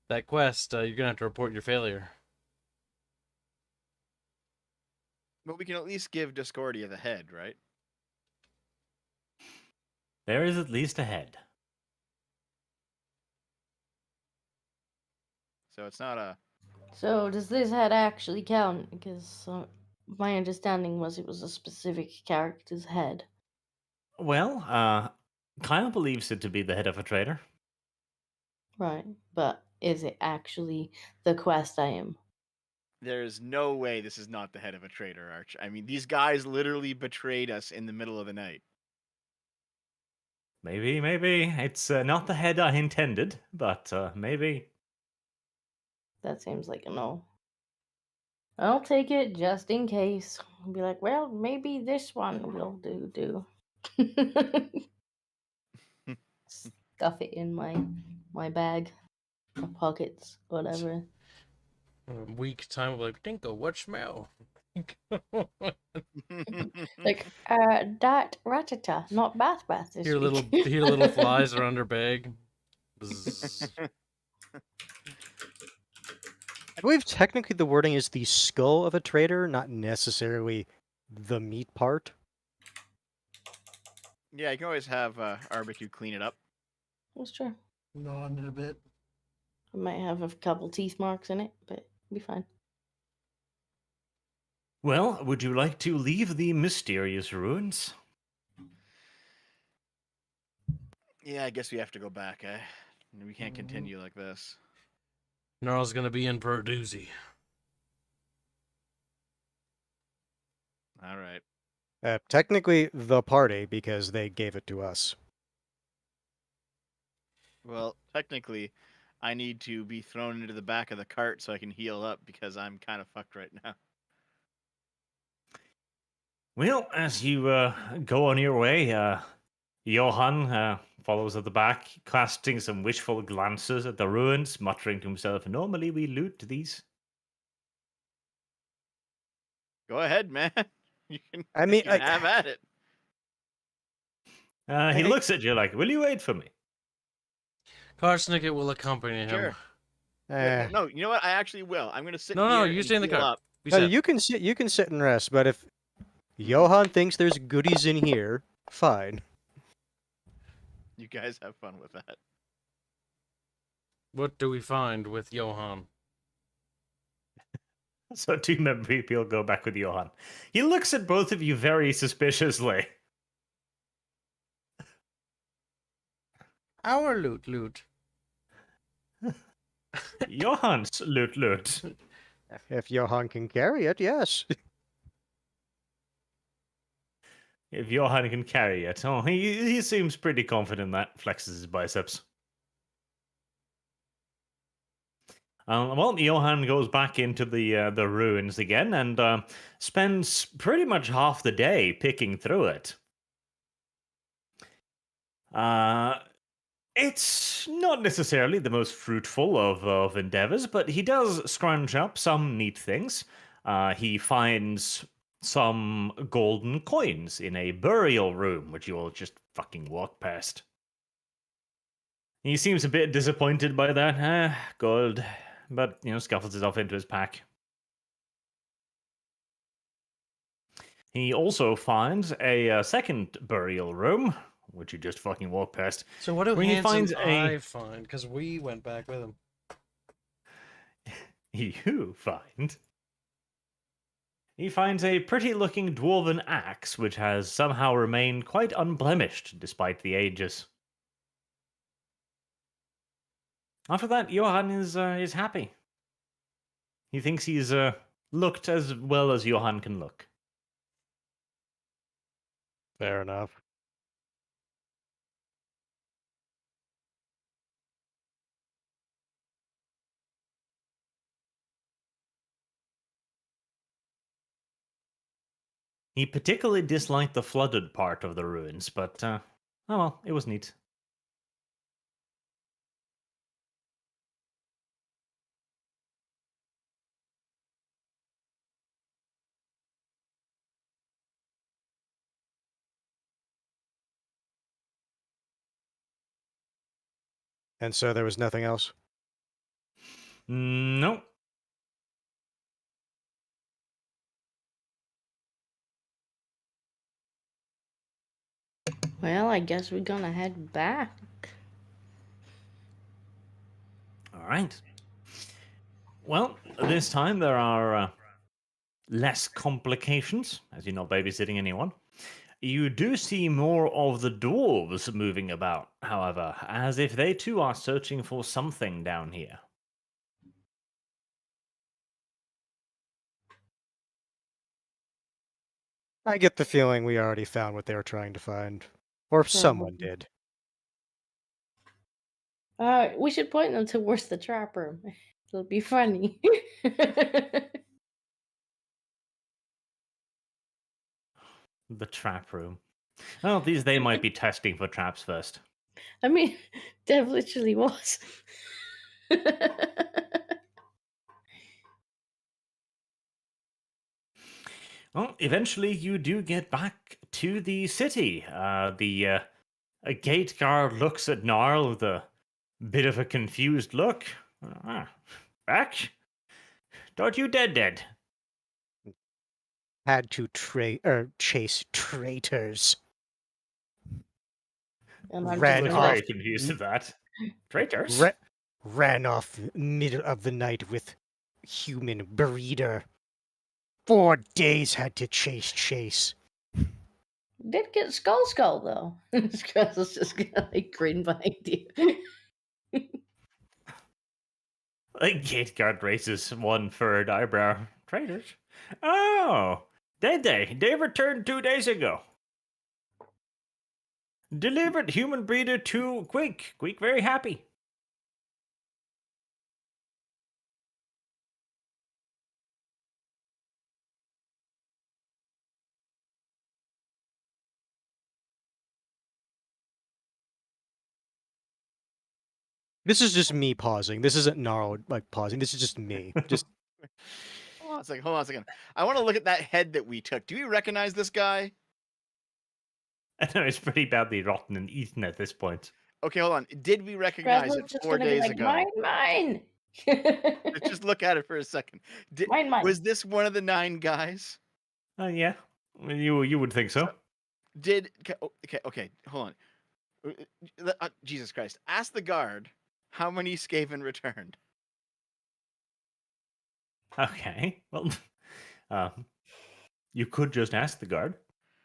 that quest, you're going to have to report your failure. But we can at least give Discordia the head, right? There is at least a head. So it's not a. So does this head actually count? Because my understanding was it was a specific character's head. Well, Kyle believes it to be the head of a trader. Right. But is it actually the quest I am? There's no way this is not the head of a traitor, Arch. I mean, these guys literally betrayed us in the middle of the night. Maybe. It's not the head I intended, but maybe. That seems like a no. I'll take it just in case. I'll be like, well, maybe this one will do. Stuff it in my bag, my pockets, whatever. Week time, we're like, Dinko, what smell? Like, that ratata, not bath this Hear week. little flies around her bag. Bzzz. I believe technically the wording is the skull of a traitor, not necessarily the meat part. Yeah, you can always have Barbecue clean it up. That's true. Gnawing it a bit. It might have a couple teeth marks in it, but it'll be fine. Well, would you like to leave the mysterious ruins? Yeah, I guess we have to go back, eh? We can't continue like this. Gnarl's gonna be in for a doozy. All right. Technically the party, because they gave it to us. Well, technically, I need to be thrown into the back of the cart so I can heal up because I'm kind of fucked right now. Well, as you go on your way, Johann follows at the back, casting some wishful glances at the ruins, muttering to himself, normally we loot these. Go ahead, man. You can, I mean, you can have at it. He looks at you like, will you wait for me? Carsnicket will accompany him. Sure. No, you know what? I actually will. I'm gonna sit No, here. you and stay in the heal car. up. We no, said. you can sit and rest, but if Johann thinks there's goodies in here, fine. You guys have fun with that. What do we find with Johann? So two member people go back with Johann. He looks at both of you very suspiciously. Our loot. Johann's loot. If Johann can carry it, yes. If Johann can carry it. Oh, he seems pretty confident that, flexes his biceps. Well, Johann goes back into the ruins again and spends pretty much half the day picking through it. It's not necessarily the most fruitful of endeavors, but he does scrounge up some neat things. He finds some golden coins in a burial room, which you will just fucking walk past. He seems a bit disappointed by that. Gold. But, scuffles it off into his pack. He also finds a second burial room, which you just fucking walk past. So what do Where he Hans finds and I find? Because we went back with him. You find. He finds a pretty looking dwarven axe, which has somehow remained quite unblemished despite the ages. After that, Johann is happy. He thinks he's looked as well as Johann can look. Fair enough. He particularly disliked the flooded part of the ruins, but oh well, it was neat. And so there was nothing else? No. Well, I guess we're gonna head back. All right. Well, this time there are less complications, as you're not babysitting anyone. You do see more of the dwarves moving about, however, as if they too are searching for something down here. I get the feeling we already found what they were trying to find. Or someone Probably. did. We should point them towards the trap room. It'll be funny. The trap room. Well, they might be testing for traps first. I mean, Dev literally was. Well, eventually you do get back to the city. The gate guard looks at Gnarl with a bit of a confused look. Back? Thought you dead. Had to chase traitors. And I'm Ran Looks just off. very confused at that. Traitors? Ran off middle of the night with human breeder. 4 days had to chase. did get skull though. Skull was just gonna like grin behind you. The gate guard raises one furrowed eyebrow. Traitors? Oh, did they? They returned 2 days ago. Delivered human breeder to Queek. Queek very happy. This is just me pausing. This isn't Gnarl pausing. This is just me. Just Hold on a second. I want to look at that head that we took. Do we recognize this guy? I know it's pretty badly rotten and eaten at this point. Okay, hold on. Did we recognize Scrabble it just 4 gonna be days like, ago? mine. Let's just look at it for a second. Mine. Was this one of the 9 guys? Yeah, you would think so. Okay, hold on. Jesus Christ. Ask the guard how many Skaven returned. Okay, well, you could just ask the guard.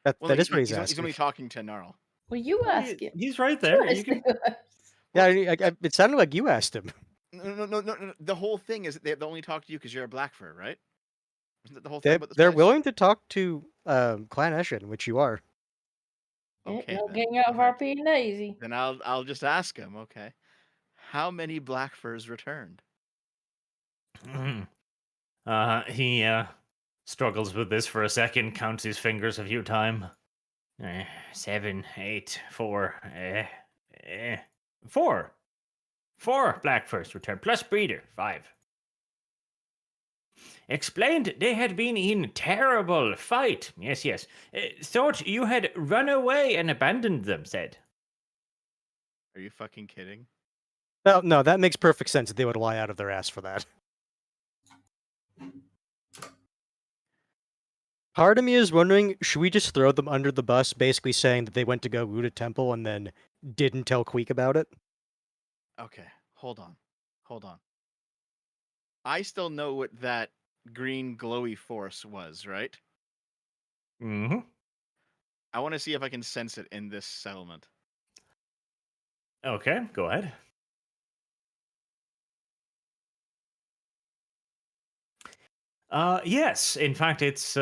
that Well, is what he's he's asking. only talking to Gnarl. Well, you ask him. He's right there. You can... Yeah, it sounded like you asked him. No. The whole thing is they only talk to you because you're a black fur, right? Isn't that the whole thing about the They're spice? willing to talk to Clan Eshin, which you are. Okay, No then. getting out of Alright. RP and easy. Then I'll just ask him. Okay, how many black furs returned? He struggles with this for a second, counts his fingers a few times. 7, 8, 4, 4. 4 black first return, plus breeder, 5. Explained they had been in terrible fight. Yes, yes. Thought you had run away and abandoned them, said. Are you fucking kidding? Well, no, that makes perfect sense that they would lie out of their ass for that. Part of me is wondering, should we just throw them under the bus, basically saying that they went to go loot a temple and then didn't tell Queek about it? Okay, hold on. Hold on. I still know what that green glowy force was, right? Mm-hmm. I want to see if I can sense it in this settlement. Okay, go ahead. Yes, in fact, it's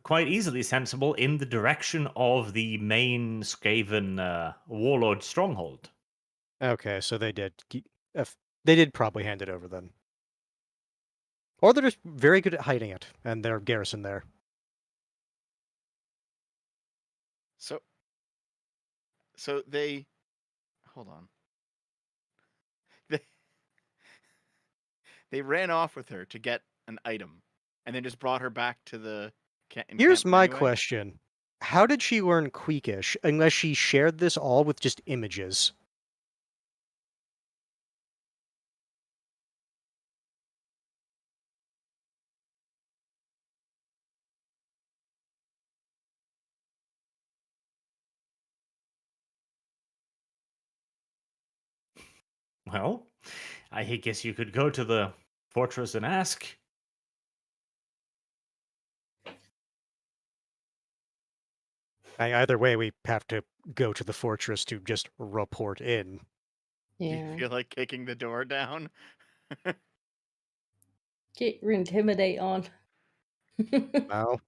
quite easily sensible in the direction of the main Skaven warlord stronghold. Okay, so they did. They did probably hand it over then. Or they're just very good at hiding it, and they're garrison there. So they hold on. They ran off with her to get an item, and then just brought her back to the Here's encampment my anyway? question. How did she learn Queekish unless she shared this all with just images? Well, I guess you could go to the fortress and ask. Either way, we have to go to the fortress to just report in. Do Yeah. you feel like kicking the door down? Get your intimidate on. Well,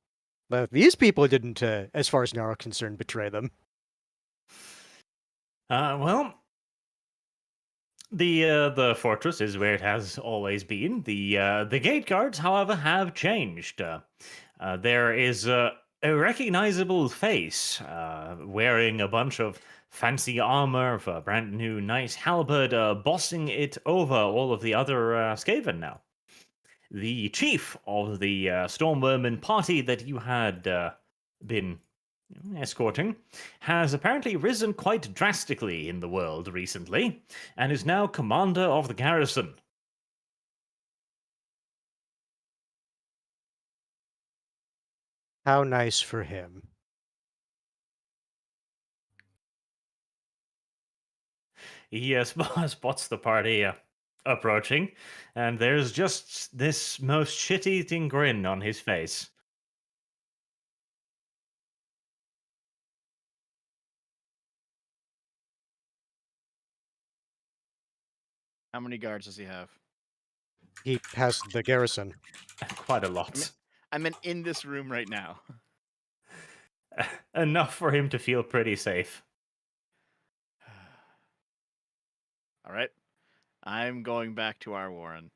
these people didn't, as far as now are concerned, betray them. Well, the fortress is where it has always been. The gate guards, however, have changed. There is a recognizable face wearing a bunch of fancy armor, a brand new nice halberd, bossing it over all of the other Skaven now. The chief of the Stormvermin party that you had been escorting has apparently risen quite drastically in the world recently and is now commander of the garrison. How nice for him. He spots the party approaching, and there's just this most shit-eating grin on his face. How many guards does he have? He has the garrison. Quite a lot. I meant in this room right now. Enough for him to feel pretty safe. All right. I'm going back to our Warren.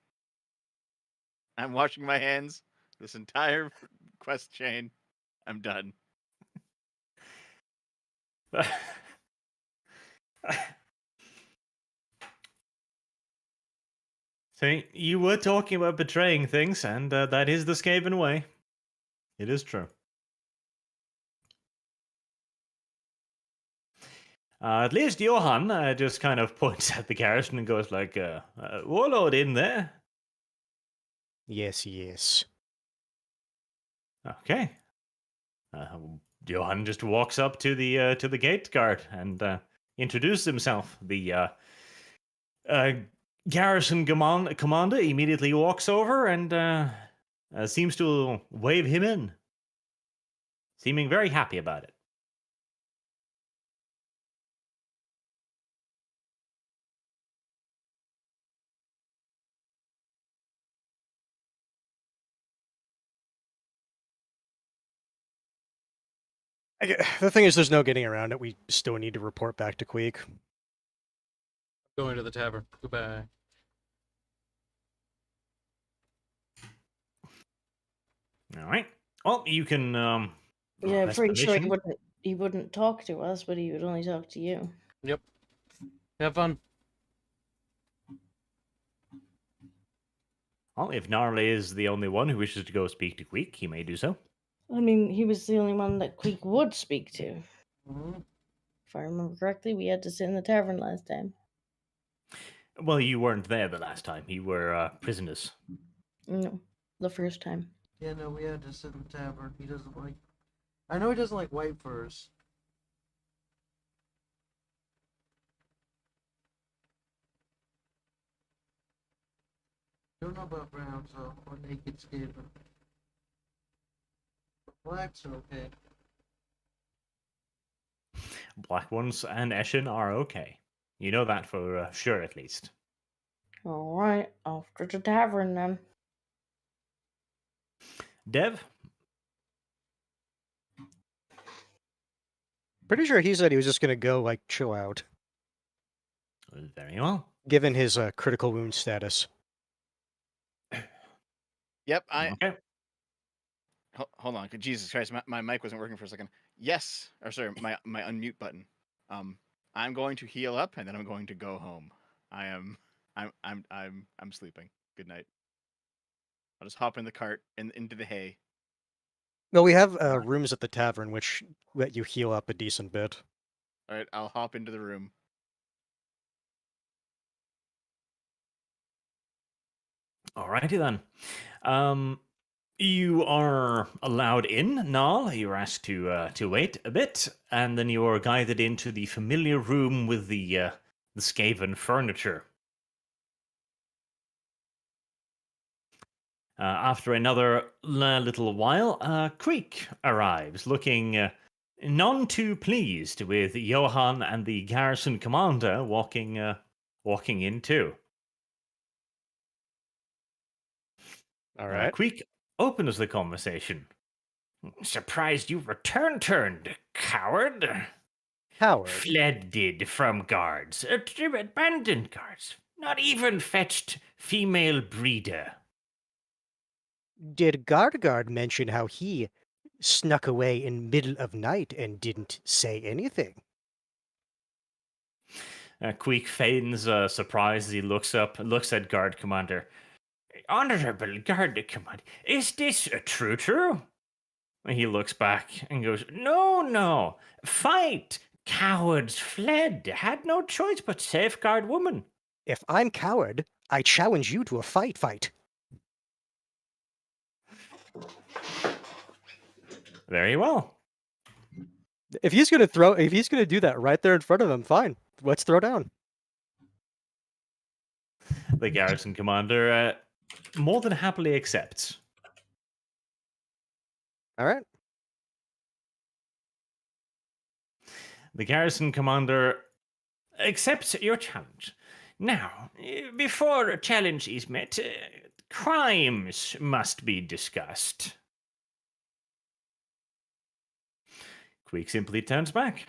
I'm washing my hands. This entire quest chain. I'm done. So you were talking about betraying things, and that is the Skaven way. It is true. At least Johan just kind of points at the garrison and goes like, "Warlord in there." Yes, yes. Okay. Johan just walks up to the gate guard and introduces himself. The garrison commander immediately walks over and seems to wave him in, seeming very happy about it. The thing is, there's no getting around it. We still need to report back to Queek. Going to the tavern. Goodbye. All right. Well, you can. Yeah, That's pretty sure permission. he wouldn't talk to us, but he would only talk to you. Yep. Have fun. Well, if Gnarly is the only one who wishes to go speak to Queek, he may do so. I mean, he was the only one that Queek would speak to. Mm-hmm. If I remember correctly, we had to sit in the tavern last time. Well, you weren't there the last time. You were prisoners. No, the first time. Yeah, no, we had to sit in the tavern. He doesn't like. I know he doesn't like white furs. Don't know about browns though, or naked skin. Blacks are okay. Black ones and Eshin are okay. You know that for sure, at least. All right, off to the tavern then. Dev? Pretty sure he said he was just gonna go like chill out, Very well. given his critical wound status. Yep. Okay. Hold on. Jesus Christ, my mic wasn't working for a second. Yes, or sorry, my unmute button. I'm going to heal up and then I'm going to go home. I'm sleeping. Good night. I'll just hop in the cart and into the hay. Well, we have rooms at the tavern which let you heal up a decent bit. All right, I'll hop into the room. Alrighty then. You are allowed in, Nal. You're asked to wait a bit, and then you are guided into the familiar room with the Skaven furniture. After another little while, Creek arrives, looking none too pleased with Johan and the garrison commander walking in too. All right. Creek opens the conversation. Surprised you returned, coward. Howard, Fled did from guards, abandoned guards. Not even fetched female breeder. did Guard mention how he snuck away in middle of night and didn't say anything? Queek feigns surprise as he looks at guard commander. Honorable guard commander, is this true? He looks back and goes, No, fight! Cowards fled, had no choice but safeguard woman. If I'm Coward, I challenge you to a fight. Very well. If he's gonna do that right there in front of him, fine. Let's throw down. The garrison commander more than happily accepts. All right. The garrison commander accepts your challenge. Now, before a challenge is met, crimes must be discussed. Queek simply turns back.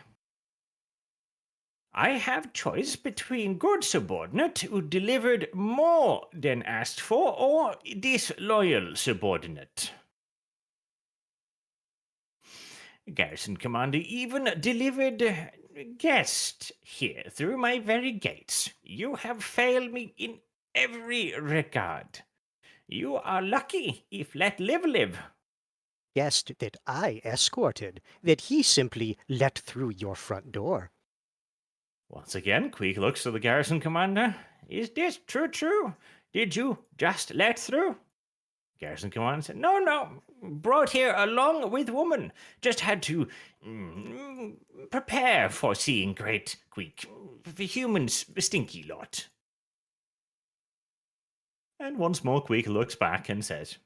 I have choice between good subordinate who delivered more than asked for, or disloyal subordinate. Garrison commander even delivered guest here through my very gates. You have failed me in every regard. You are lucky if let live. Guest that I escorted, that he simply let through your front door. Once again, Queek looks to the garrison commander. Is this true? Did you just let through? Garrison commander said, No. Brought here along with woman. Just had to prepare for seeing great Queek. The humans, a stinky lot. And once more, Queek looks back and says,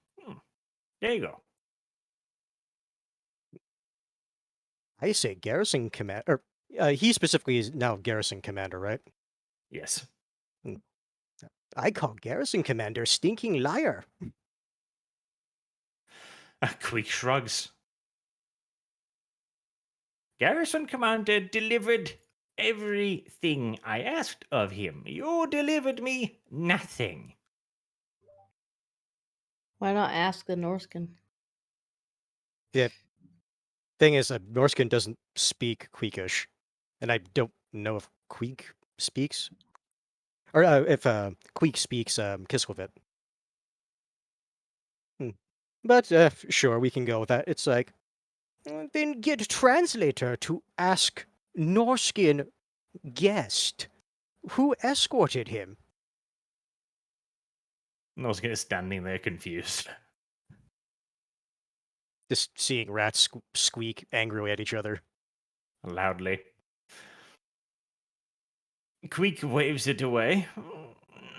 There you go. I say garrison commander. He specifically is now garrison commander, right? Yes. I call garrison commander stinking liar. Queek shrugs. Garrison commander delivered everything I asked of him. You delivered me nothing. Why not ask the Norskin? The thing is, Norskin doesn't speak Queekish, and I don't know if Queek speaks, or if Queek speaks Kislevet. But sure, we can go with that. It's like, then get a translator to ask Norskin guest who escorted him. Norskin is standing there confused. Just seeing rats squeak angrily at each other. Loudly. Queek waves it away.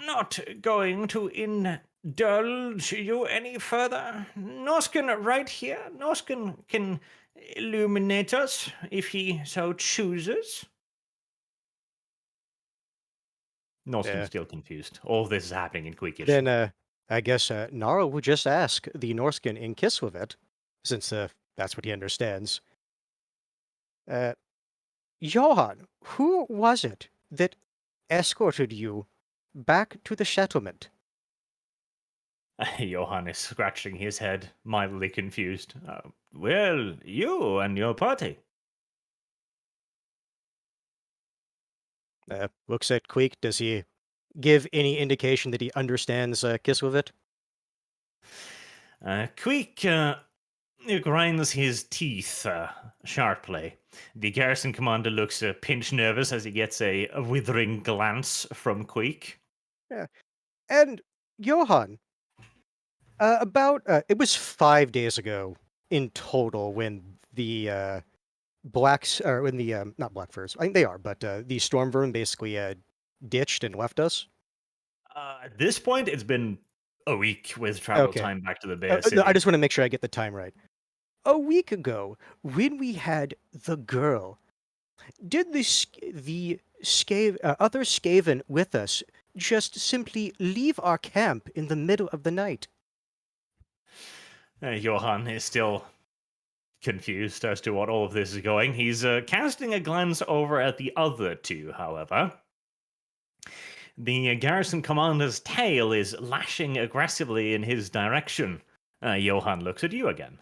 Not going to indulge you any further. Norskin right here. Norskin can illuminate us if he so chooses. Norskin's still confused. All this is happening in Queekish. Then I guess Nara will just ask the Norskin in Kislevet, since that's what he understands. Johan, who was it that escorted you back to the settlement? Johan is scratching his head, mildly confused. Well, you and your party. Looks at Queek. Does he give any indication that he understands Kislevet? Queek grinds his teeth sharply. The garrison commander looks a pinch nervous as he gets a withering glance from Queek. Yeah. And Johan, it was 5 days ago in total when the when the not Black Furs, I think they are, but the Stormvern basically ditched and left us. At this point, it's been a week with travel time back to the Bear City. No, I just want to make sure I get the time right. A week ago, when we had the girl, did the other Skaven with us just simply leave our camp in the middle of the night? Johan is still confused as to what all of this is going. He's casting a glance over at the other two, however. The garrison commander's tail is lashing aggressively in his direction. Johan looks at you again.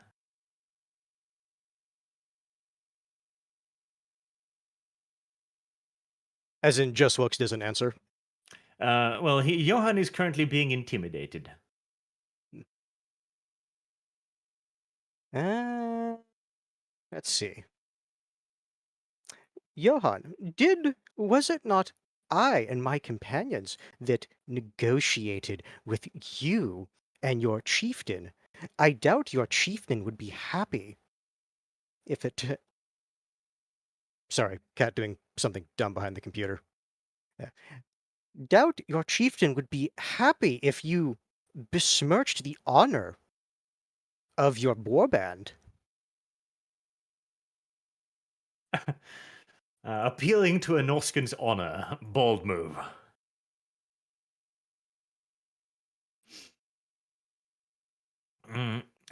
As in, just looks, doesn't answer. Well, Johan is currently being intimidated. Let's see. Johan, was it not I and my companions that negotiated with you and your chieftain? I doubt your chieftain would be happy if it... Sorry, cat doing something dumb behind the computer. Doubt your chieftain would be happy if you besmirched the honor of your warband. Appealing to a Norskin's honor. Bold move.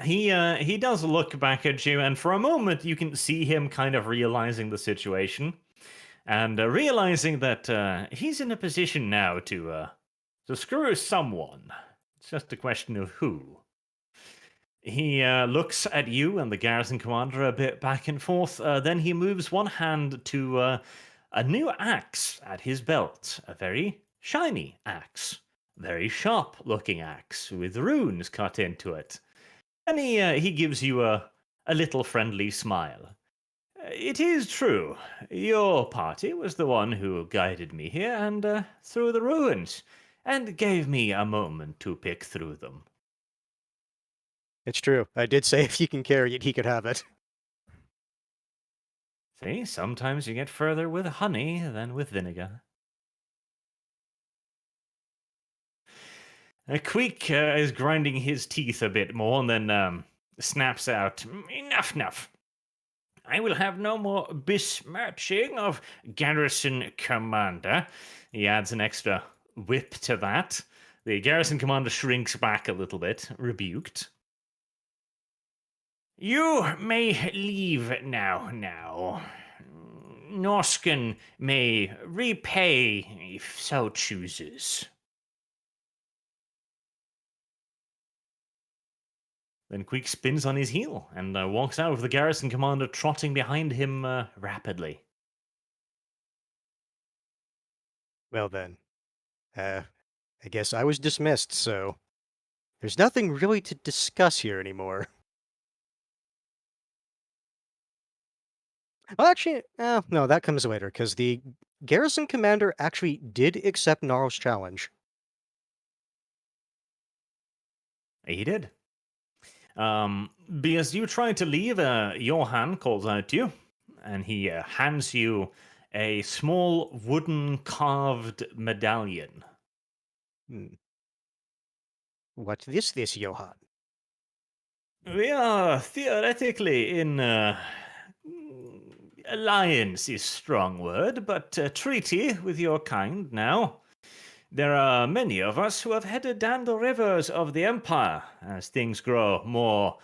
He does look back at you, and for a moment you can see him kind of realizing the situation, and realizing that he's in a position now to screw someone. It's just a question of who. He looks at you and the garrison commander a bit back and forth. Then he moves one hand to a new axe at his belt. A very shiny axe. Very sharp-looking axe with runes cut into it. And he gives you a little friendly smile. It is true. Your party was the one who guided me here and through the ruins, and gave me a moment to pick through them. It's true. I did say if he can carry it, he could have it. See, sometimes you get further with honey than with vinegar. Queek is grinding his teeth a bit more and then snaps out, Enough. I will have no more besmirching of garrison commander. He adds an extra whip to that. The garrison commander shrinks back a little bit, rebuked. You may leave now. Norskin may repay if so chooses. Then Queek spins on his heel and walks out with the garrison commander trotting behind him rapidly. Well then, I guess I was dismissed, so there's nothing really to discuss here anymore. Well, actually, no, that comes later, because the garrison commander actually did accept Gnarl's challenge. He did. Because you tried to leave, Johan calls out to you, and he hands you a small wooden carved medallion. Hmm. What is this, Johan? We are theoretically in alliance is strong word, but treaty with your kind now. There are many of us who have headed down the rivers of the Empire as things grow more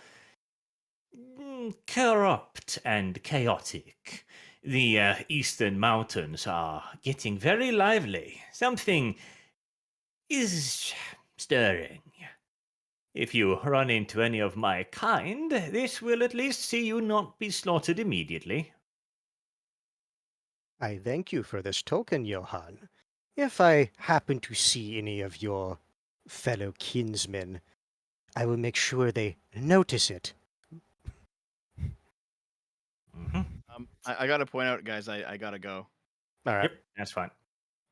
corrupt and chaotic. The eastern mountains are getting very lively. Something is stirring. If you run into any of my kind, this will at least see you not be slaughtered immediately. I thank you for this token, Johan. If I happen to see any of your fellow kinsmen, I will make sure they notice it. Mm-hmm. I gotta point out, guys, I gotta go. All right. Yep, that's fine.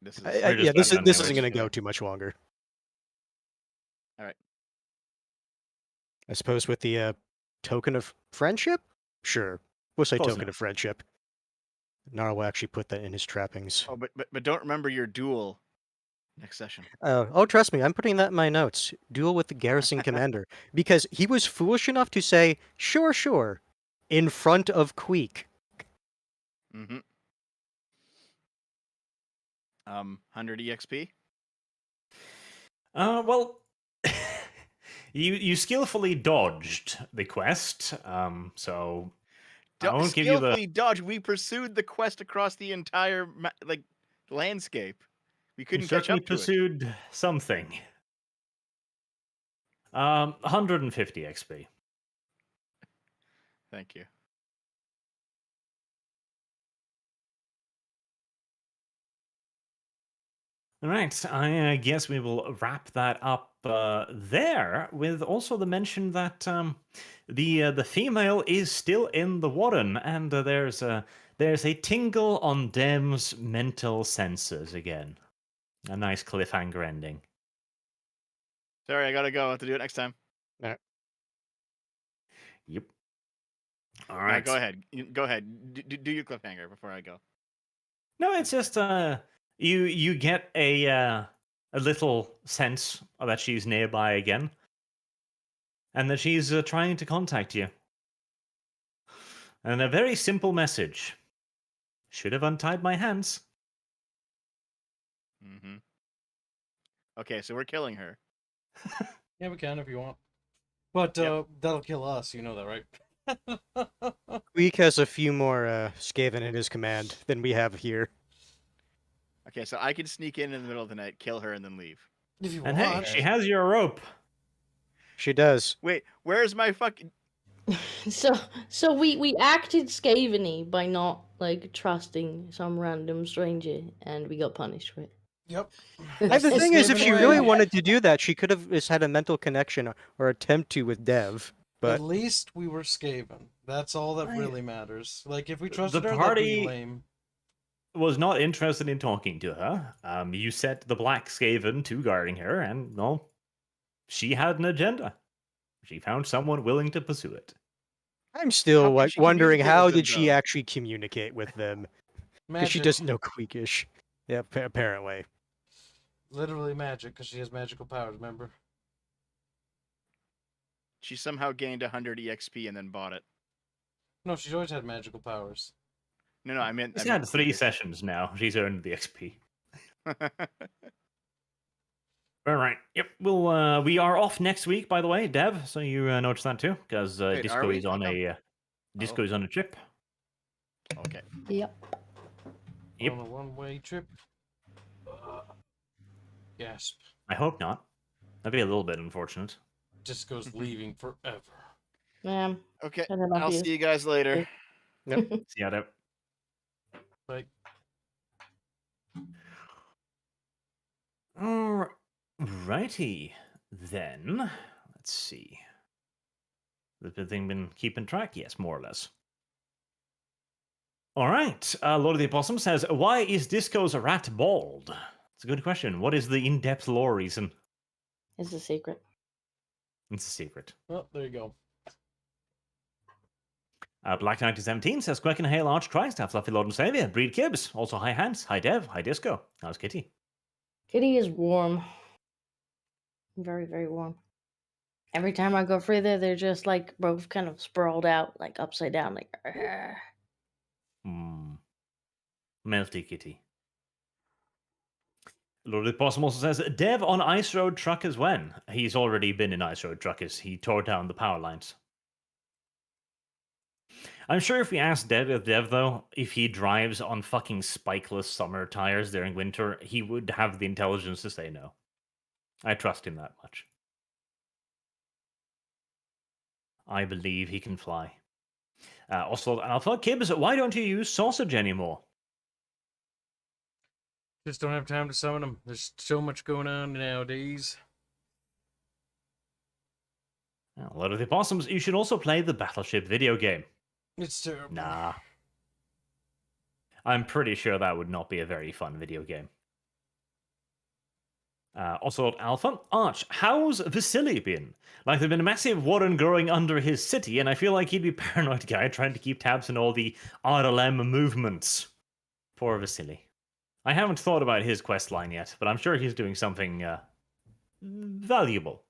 This is We're just Yeah, this running on this the isn't going to average. go too much longer. All right. I suppose with the token of friendship? Sure. We'll say Close token enough. of friendship. Nar will actually put that in his trappings. Oh, but don't remember your duel next session. Oh, trust me, I'm putting that in my notes. Duel with the garrison commander. Because he was foolish enough to say, sure, sure, in front of Queek. Mm-hmm. 100 EXP. Well, you skillfully dodged the quest, so I won't give you the. Skillfully dodged. We pursued the quest across the entire landscape. We You couldn't catch certainly up to it. pursued something. 150 XP. Thank you. All right, I guess we will wrap that up there with also the mention that the female is still in the warren, and there's a tingle on Dem's mental sensors again. A nice cliffhanger ending. Sorry, I gotta go. I'll have to do it next time. Yep. All Now, right. go ahead. Go ahead. Do your cliffhanger before I go. No, it's just you get a little sense that she's nearby again, and that she's trying to contact you. And a very simple message. Should have untied my hands. Mm-hmm. Okay, so we're killing her. Yeah, we can if you want. But Yep. that'll kill us, you know that, right? Queek has a few more Skaven in his command than we have here. Okay, so I can sneak in the middle of the night, kill her, and then leave. If you And want. hey, she has your rope. She does. Wait, where's my fucking... So we acted Skaven-y by not like trusting some random stranger, and we got punished for it. Yep. The thing is, if she Skaven really way. wanted to do that, she could have just had a mental connection or attempt to with Dev. But At least we were Skaven. That's all that I- really matters. Like, if we trusted her, that'd party- be lame. Was not interested in talking to her. You set the Black Skaven to guarding her, and well, she had an agenda. She found someone willing to pursue it. I'm still How can like she wondering communicate how with them, did she though? actually communicate with them? Because she Magic. doesn't know Queekish. Yeah, apparently. Literally magic, because she has magical powers, remember? She somehow gained 100 EXP and then bought it. No, she's always had magical powers. No, I meant... She's had 3 sessions now. She's earned the XP. All right. Yep. We'll we are off next week, by the way, Dev. So you notice that too, because Wait, are Disco we? is on How a Disco is on a trip. Okay. Yep. Yep. On a one-way trip. Gasp. I hope not. That'd be a little bit unfortunate. Disco's leaving forever. Yeah. Okay, I don't know if I'll you- see you guys later. See ya, Dev. Like, Alrighty, then. Let's see. Has the thing been keeping track? Yes, more or less. All right. Lord of the Opossum says, why is Disco's rat bald? It's a good question. What is the in-depth lore reason? It's a secret. It's a secret. well, there you go. Black 1917 says, Quack and Hail Arch Christ, have Fluffy Lord and Savior, Breed Kibbs. Also, hi Hans, hi Dev, hi Disco. How's Kitty? Kitty is warm. Very, very warm. Every time I go further, they're just like both kind of sprawled out, like upside down, like. "Argh." Melty Kitty. Lord of the Possum also says, Dev on Ice Road Truckers when? He's already been in Ice Road Truckers. He tore down the power lines. I'm sure if we asked Dev, though, if he drives on fucking spikeless summer tires during winter, he would have the intelligence to say no. I trust him that much. I believe he can fly. Oswald Alpha, Kibbs, why don't you use sausage anymore? Just don't have time to summon them. There's so much going on nowadays. A lot of the Possums, you should also play the Battleship video game. It's terrible. Nah. I'm pretty sure that would not be a very fun video game. Also, Alpha, Arch, how's Vasily been? Like, there's been a massive warren growing under his city, and I feel like he'd be a paranoid guy trying to keep tabs on all the RLM movements. Poor Vasily. I haven't thought about his quest line yet, but I'm sure he's doing something valuable.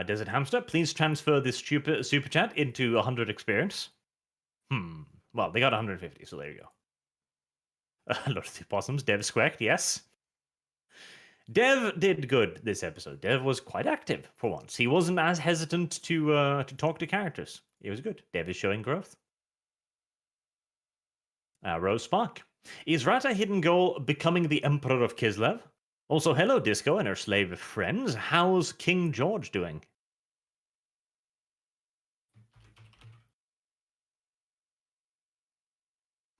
Desert Hamster, please transfer this super chat into 100 experience. Well, they got 150, so there you go. Lord of the Possums, Dev's correct, yes. Dev did good this episode. Dev was quite active for once. He wasn't as hesitant to talk to characters. It was good. Dev is showing growth. Rose Spark. Is Rata Hidden Goal becoming the Emperor of Kislev? Also, hello, Disco and her slave friends. How's King George doing?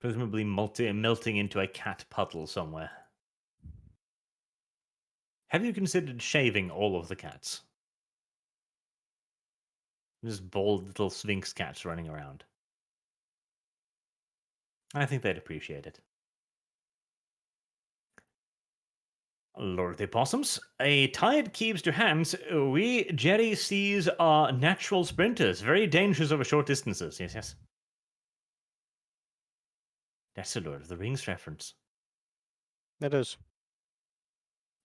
Presumably melting into a cat puddle somewhere. Have you considered shaving all of the cats? Just bald little Sphinx cats running around. I think they'd appreciate it. Lord of the Possums. A tide keeps to hands. We Jerry sees are natural sprinters, very dangerous over short distances. Yes, yes. That's a Lord of the Rings reference. It is.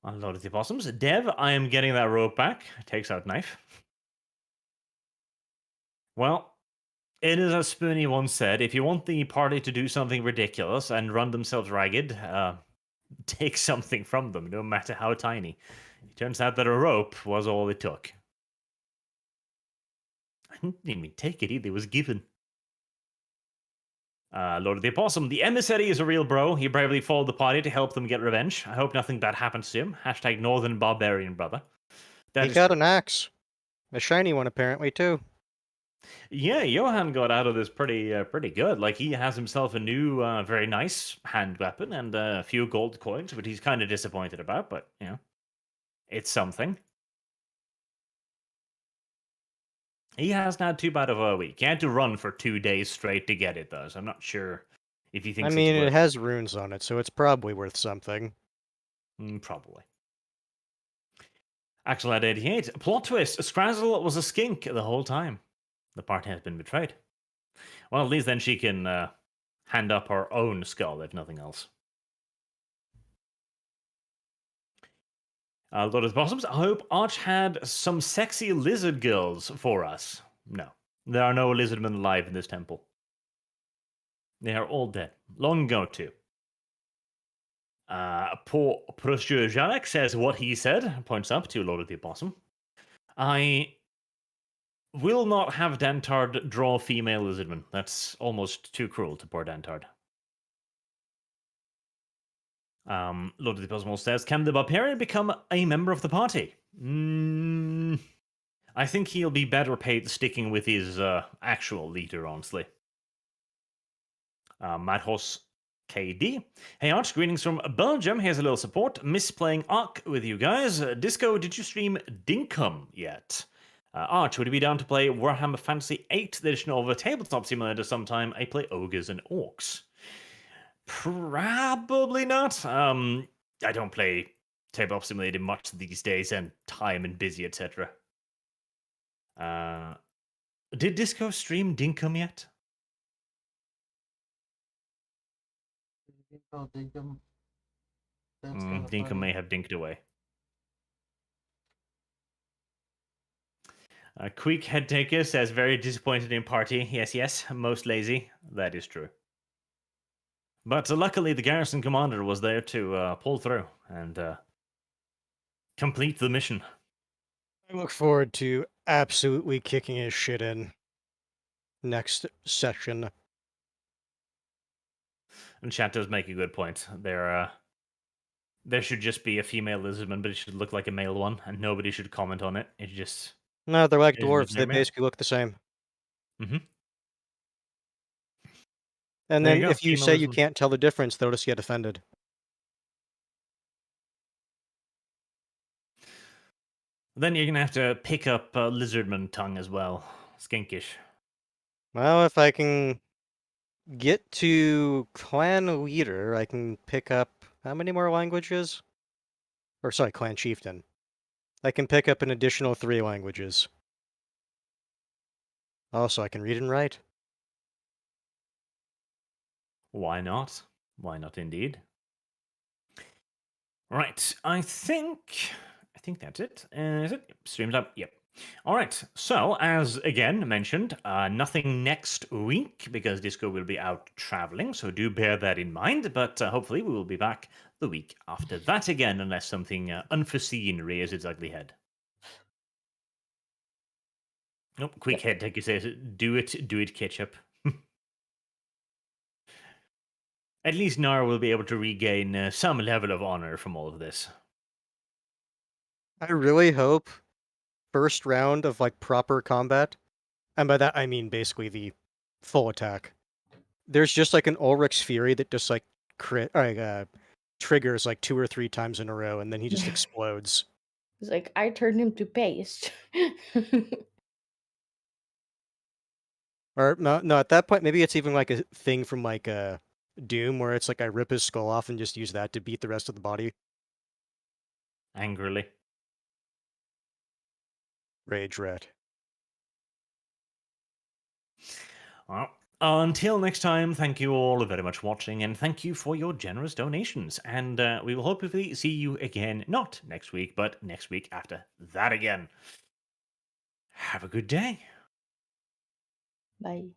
Lord of the Possums. Dev, I am getting that rope back. Takes out knife. Well, it is as Spoonie once said, if you want the party to do something ridiculous and run themselves ragged, take something from them, no matter how tiny. It turns out that a rope was all it took. I didn't even take it either, it was given. Lord of the Opossum, the emissary is a real bro. He bravely followed the party to help them get revenge. I hope nothing bad happens to him. Hashtag Northern Barbarian Brother. He got an axe. A shiny one, apparently, too. Yeah, Johan got out of this pretty good. Like, he has himself a new, very nice hand weapon and a few gold coins, which he's kind of disappointed about, but, you know, it's something. He hasn't had too bad of a week. He had to run for 2 days straight to get it, though, so I'm not sure if he thinks I mean, it's it worth has runes on it, so it's probably worth something. Probably. Axel at 88. Plot twist. Scrazzle was a skink the whole time. The party has been betrayed. Well, at least then she can hand up her own skull, if nothing else. Lord of the Possums, I hope Arch had some sexy lizard girls for us. No. There are no lizardmen alive in this temple. They are all dead. Long ago, too. Poor Proshur Jarek says what he said, points up to Lord of the Opossum. I will not have Dantard draw female lizardmen. That's almost too cruel to poor Dantard. Lord of the Opossum says, can the Barbarian become a member of the party? I think he'll be better paid sticking with his actual leader, honestly. Madhos KD. Hey Arch, greetings from Belgium. Here's a little support. Miss playing Ark with you guys. Disco, did you stream Dinkum yet? Arch, would you be down to play Warhammer Fantasy 8th edition of a tabletop simulator sometime? I play ogres and orcs. Probably not. I don't play tabletop simulator much these days, and time and busy, etc. Did Disco stream Dinkum yet? Oh, Dinkum. That's kind of Dinkum funny. may have dinked away. Quick Head Taker says, very disappointed in party. Yes, yes, most lazy. That is true. But luckily, the garrison commander was there to pull through and complete the mission. I look forward to absolutely kicking his shit in next session. And chat does make a good point. There should just be a female lizardman, but it should look like a male one, and nobody should comment on it. It just... No, they're like Isn't it dwarves. They their male? basically look the same. Mhm. And There then you go, if you female say you lizardman. can't tell the difference, they'll just get offended. Then you're gonna have to pick up lizardman tongue as well. Skinkish. Well, if I can get to clan leader, I can pick up how many more languages? Or sorry, clan chieftain. I can pick up an additional 3 languages. Also, I can read and write. Why not? Why not indeed? Right, I think that's it. Is it? Streams up. Yep. All right. So, as again mentioned, nothing next week because Disco will be out traveling. So do bear that in mind. But hopefully, we will be back the week after that again, unless something unforeseen rears its ugly head. Nope. Quick head taker says, "Do it, ketchup." At least Nara will be able to regain some level of honor from all of this. I really hope first round of like proper combat, and by that I mean basically the full attack. There's just like an Ulrich's Fury that just like triggers like 2 or 3 times in a row, and then he just explodes. It's like I turned him to paste. Or no, at that point maybe it's even like a thing from like Doom where it's like I rip his skull off and just use that to beat the rest of the body. Angrily. Rage rat. Well, until next time, thank you all very much for watching, and thank you for your generous donations. And we will hopefully see you again, not next week, but next week after that again. Have a good day. Bye.